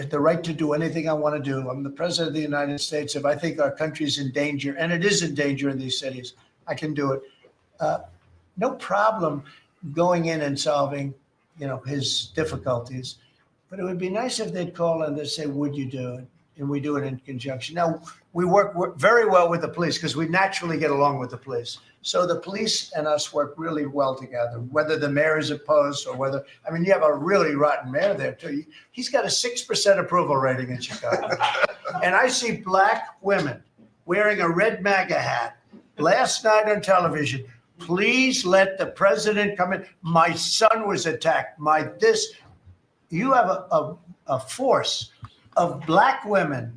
the right to do anything I want to do. I'm the president of the United States. If I think our country's in danger, and it is in danger in these cities, I can do it. No problem going in and solving, you know, his difficulties. But it would be nice if they'd call and they'd say, would you do it? And we do it in conjunction. Now, we work very well with the police because we naturally get along with the police. So the police and us work really well together, whether the mayor is opposed or whether, I mean, you have a really rotten mayor there too. He's got a 6% approval rating in Chicago. And I see black women wearing a red MAGA hat last night on television. Please let the president come in. My son was attacked. You have a force of black women.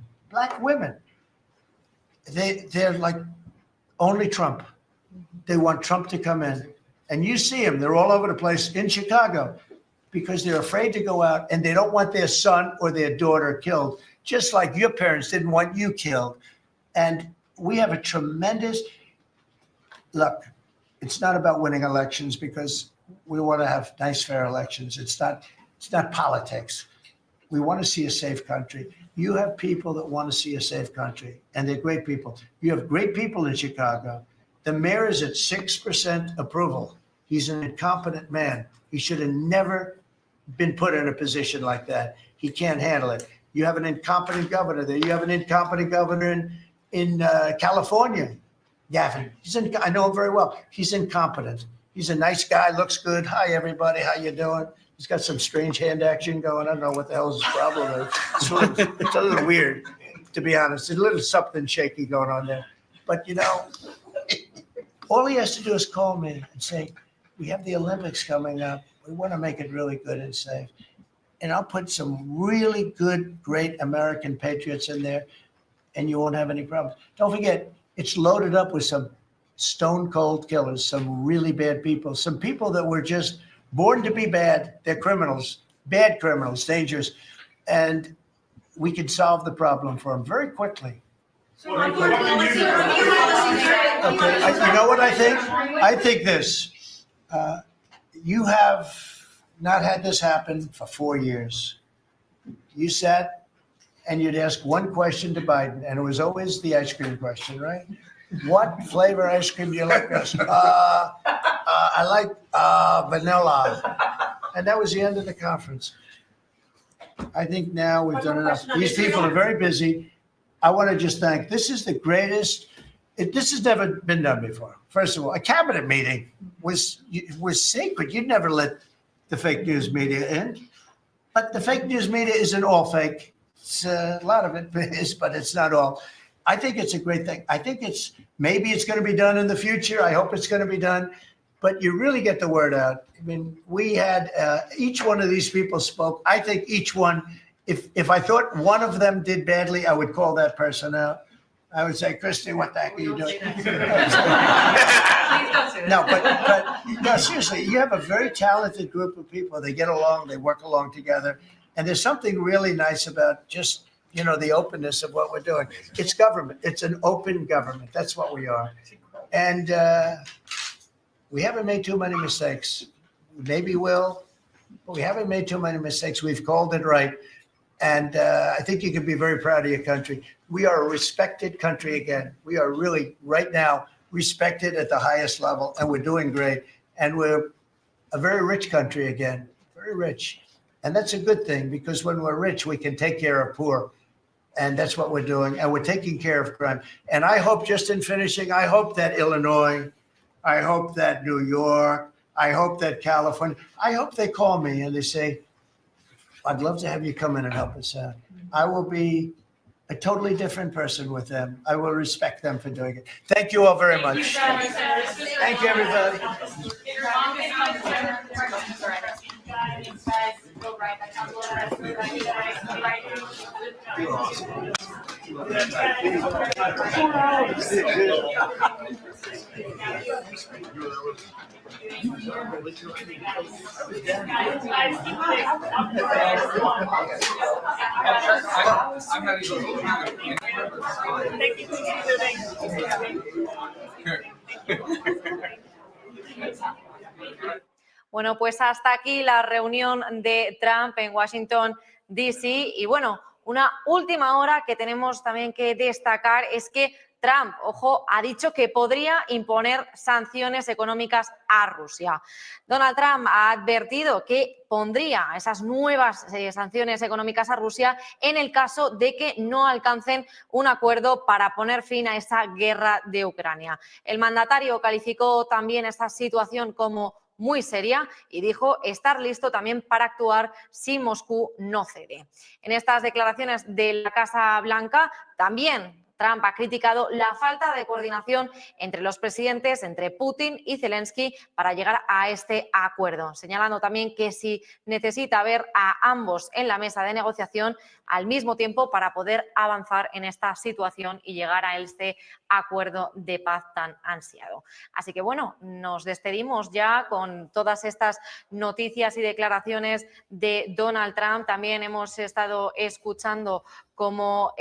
They're like only Trump. They want Trump to come in. And you see them, they're all over the place in Chicago because they're afraid to go out and they don't want their son or their daughter killed, just like your parents didn't want you killed. And we have a tremendous, look, it's not about winning elections because we want to have nice, fair elections. It's not politics. We want to see a safe country. You have people that want to see a safe country, and they're great people. You have great people in Chicago. The mayor is at 6% approval. He's an incompetent man. He should have never been put in a position like that. He can't handle it. You have an incompetent governor there. You have an incompetent governor in California, Gavin. I know him very well. He's incompetent. He's a nice guy, looks good. Hi, everybody. How you doing? He's got some strange hand action going. I don't know what the hell his problem is. It's a little weird, to be honest. There's a little something shaky going on there. But, you know, all he has to do is call me and say, we have the Olympics coming up. We want to make it really good and safe. And I'll put some really good, great American patriots in there, and you won't have any problems. Don't forget, it's loaded up with some stone cold killers, some really bad people, some people that were just born to be bad. They're criminals, bad criminals, dangerous. And we can solve the problem for them very quickly. Okay, you know what I think? I think this. You have not had this happen for 4 years. You sat and you'd ask one question to Biden, and it was always the ice cream question, right? What flavor ice cream do you like best? I like vanilla. And that was the end of the conference. I think now we've done enough. These people are very busy. I want to just thank, this is the greatest, this has never been done before. First of all, a cabinet meeting was secret. You'd never let the fake news media in. But the fake news media isn't all fake. It's, a lot of it is, but it's not all. I think it's a great thing. I think maybe it's going to be done in the future. I hope it's going to be done. But you really get the word out. I mean, we had, each one of these people spoke. I think each one, if I thought one of them did badly, I would call that person out. I would say, Christy, what the heck are you doing? No, but no, seriously, you have a very talented group of people. They get along, they work along together. And there's something really nice about just, you know, the openness of what we're doing. It's government. It's an open government. That's what we are. And we haven't made too many mistakes. Maybe we'll, but we haven't made too many mistakes. We've called it right. And I think you can be very proud of your country. We are a respected country again. We are really, right now, respected at the highest level, and we're doing great. And we're a very rich country again, very rich. And that's a good thing, because when we're rich, we can take care of poor. And that's what we're doing. And we're taking care of crime. And I hope, just in finishing, I hope that Illinois, I hope that New York, I hope that California, I hope they call me and they say, I'd love to have you come in and help us out. I will be a totally different person with them. I will respect them for doing it. Thank you all very much. Thank you, everybody. Bueno, pues hasta aquí la reunión de Trump en Washington, D.C. Y bueno, una última hora que tenemos también que destacar es que Trump, ojo, ha dicho que podría imponer sanciones económicas a Rusia. Donald Trump ha advertido que pondría esas nuevas sanciones económicas a Rusia en el caso de que no alcancen un acuerdo para poner fin a esa guerra de Ucrania. El mandatario calificó también esta situación como muy seria y dijo estar listo también para actuar si Moscú no cede. En estas declaraciones de la Casa Blanca también Trump ha criticado la falta de coordinación entre los presidentes, entre Putin y Zelensky, para llegar a este acuerdo, señalando también que si necesita ver a ambos en la mesa de negociación al mismo tiempo para poder avanzar en esta situación y llegar a este acuerdo de paz tan ansiado. Así que bueno, nos despedimos ya con todas estas noticias y declaraciones de Donald Trump. También hemos estado escuchando como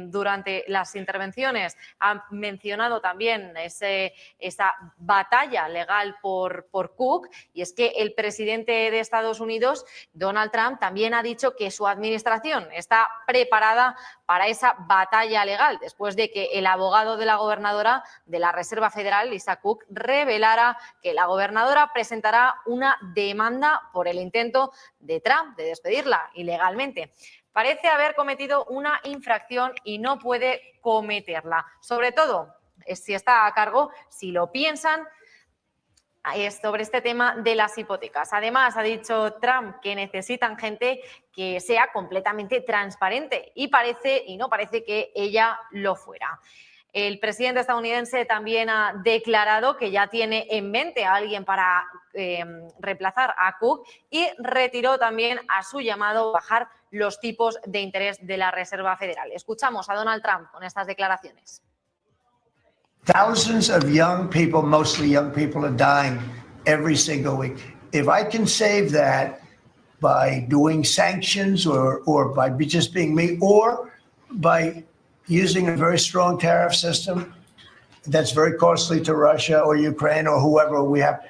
durante las intervenciones han mencionado también esa batalla legal por Cook, y es que el presidente de Estados Unidos, Donald Trump, también ha dicho que su administración está preparada para esa batalla legal, después de que el abogado de la gobernadora de la Reserva Federal, Lisa Cook, revelara que la gobernadora presentará una demanda por el intento de Trump de despedirla ilegalmente. Parece haber cometido una infracción y no puede cometerla. Sobre todo, si está a cargo, si lo piensan, sobre este tema de las hipotecas. Además, ha dicho Trump que necesitan gente que sea completamente transparente y no parece que ella lo fuera. El presidente estadounidense también ha declarado que ya tiene en mente a alguien para reemplazar a Cook y retiró también a su llamado bajar los tipos de interés de la Reserva Federal. Escuchamos a Donald Trump con estas declaraciones. Thousands of young people, mostly young people, are dying every single week. If I can save that by doing sanctions or by just being me, or by using a very strong tariff system that's very costly to Russia or Ukraine or whoever we have.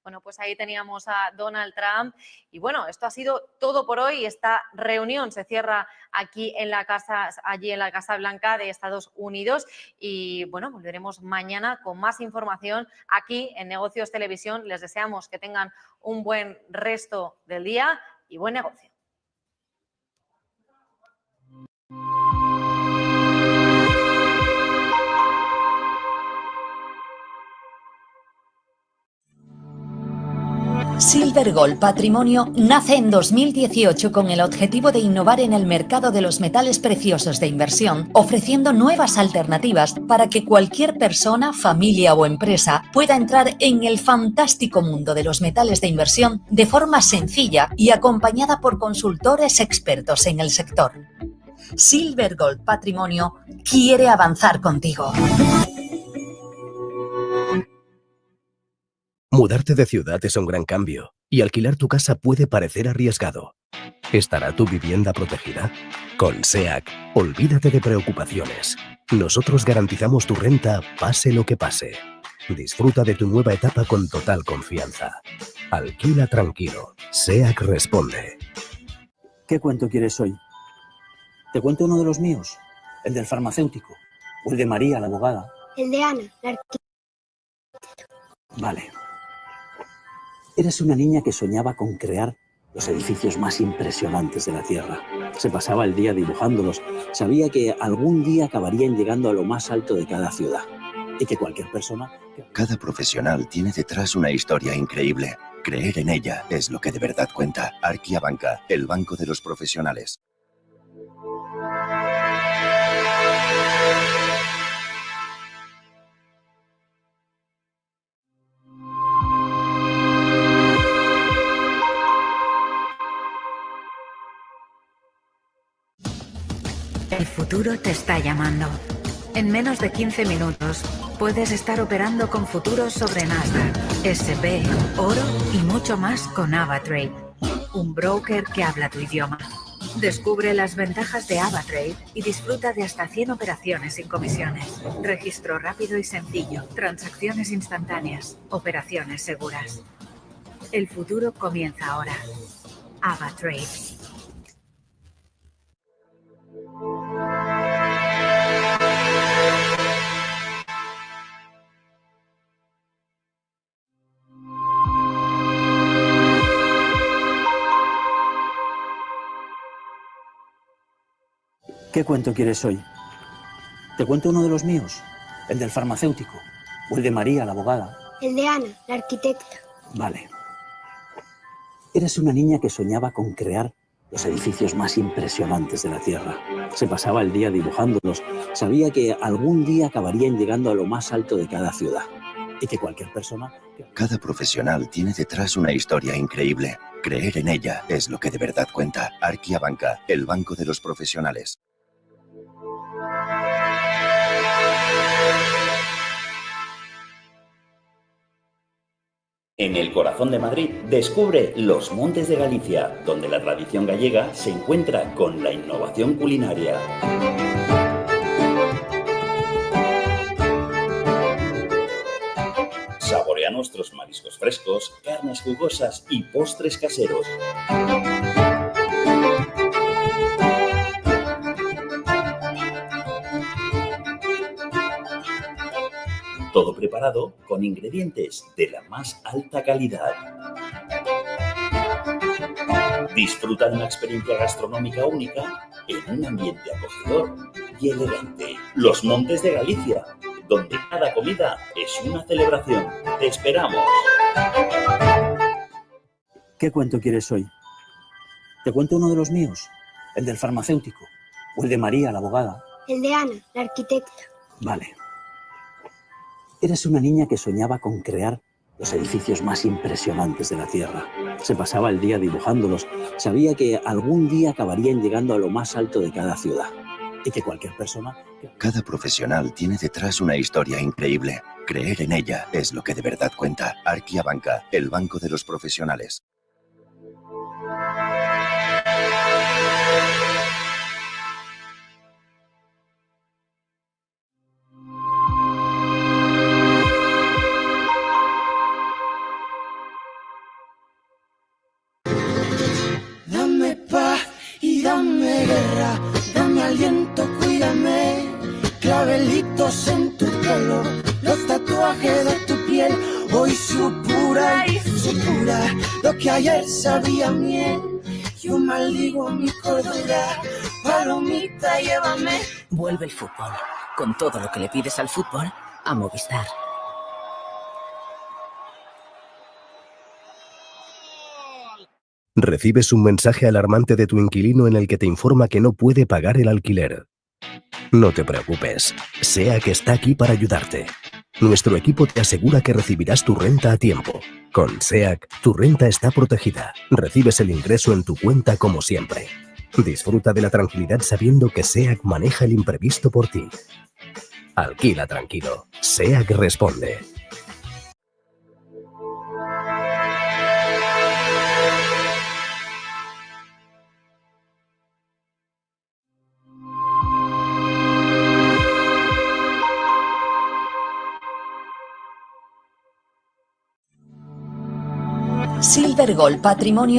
Bueno, pues ahí teníamos a Donald Trump y bueno, esto ha sido todo por hoy. Esta reunión se cierra aquí en la allí en la Casa Blanca de Estados Unidos y bueno, volveremos mañana con más información aquí en Negocios Televisión. Les deseamos que tengan un buen resto del día y buen negocio. Silver Gold Patrimonio nace en 2018 con el objetivo de innovar en el mercado de los metales preciosos de inversión, ofreciendo nuevas alternativas para que cualquier persona, familia o empresa pueda entrar en el fantástico mundo de los metales de inversión de forma sencilla y acompañada por consultores expertos en el sector. Silver Gold Patrimonio quiere avanzar contigo. Mudarte de ciudad es un gran cambio y alquilar tu casa puede parecer arriesgado. ¿Estará tu vivienda protegida? Con SEAC, olvídate de preocupaciones. Nosotros garantizamos tu renta pase lo que pase. Disfruta de tu nueva etapa con total confianza. Alquila tranquilo. SEAC responde. ¿Qué cuento quieres hoy? ¿Te cuento uno de los míos? ¿El del farmacéutico? ¿O el de María, la abogada? El de Ana, la arquitecta. Vale. Eres una niña que soñaba con crear los edificios más impresionantes de la Tierra. Se pasaba el día dibujándolos. Sabía que algún día acabarían llegando a lo más alto de cada ciudad. Y que cualquier persona... Cada profesional tiene detrás una historia increíble. Creer en ella es lo que de verdad cuenta. Arquia Banca, el banco de los profesionales. El futuro te está llamando. En menos de 15 minutos puedes estar operando con futuros sobre Nasdaq, SP, oro y mucho más con AvaTrade, un broker que habla tu idioma. Descubre las ventajas de AvaTrade y disfruta de hasta 100 operaciones sin comisiones. Registro rápido y sencillo, transacciones instantáneas, operaciones seguras. El futuro comienza ahora. AvaTrade. ¿Qué cuento quieres hoy? ¿Te cuento uno de los míos? ¿El del farmacéutico? ¿O el de María, la abogada? El de Ana, la arquitecta. Vale. Eres una niña que soñaba con crear los edificios más impresionantes de la Tierra. Se pasaba el día dibujándolos. Sabía que algún día acabarían llegando a lo más alto de cada ciudad. Y que cualquier persona... Cada profesional tiene detrás una historia increíble. Creer en ella es lo que de verdad cuenta. Arquia Banca, el banco de los profesionales. En el corazón de Madrid, descubre los Montes de Galicia, donde la tradición gallega se encuentra con la innovación culinaria. Saborea nuestros mariscos frescos, carnes jugosas y postres caseros. Todo preparado con ingredientes de la más alta calidad. Disfruta de una experiencia gastronómica única en un ambiente acogedor y elegante. Los Montes de Galicia, donde cada comida es una celebración. ¡Te esperamos! ¿Qué cuento quieres hoy? ¿Te cuento uno de los míos? ¿El del farmacéutico? ¿O el de María, la abogada? El de Ana, la arquitecta. Vale. Eres una niña que soñaba con crear los edificios más impresionantes de la Tierra. Se pasaba el día dibujándolos. Sabía que algún día acabarían llegando a lo más alto de cada ciudad. Y que cualquier persona... Cada profesional tiene detrás una historia increíble. Creer en ella es lo que de verdad cuenta. Arquia Banca, el banco de los profesionales. tierra, dame aliento, cuídame. Clavelitos en tu pelo, los tatuajes de tu piel, hoy supura, lo que ayer sabía miel. Yo maldigo mi cordura, palomita, llévame. Vuelve el fútbol, con todo lo que le pides al fútbol, a Movistar. Recibes un mensaje alarmante de tu inquilino en el que te informa que no puede pagar el alquiler. No te preocupes, SEAC está aquí para ayudarte. Nuestro equipo te asegura que recibirás tu renta a tiempo. Con SEAC, tu renta está protegida. Recibes el ingreso en tu cuenta como siempre. Disfruta de la tranquilidad sabiendo que SEAC maneja el imprevisto por ti. Alquila tranquilo. SEAC responde. Silver Gold Patrimonio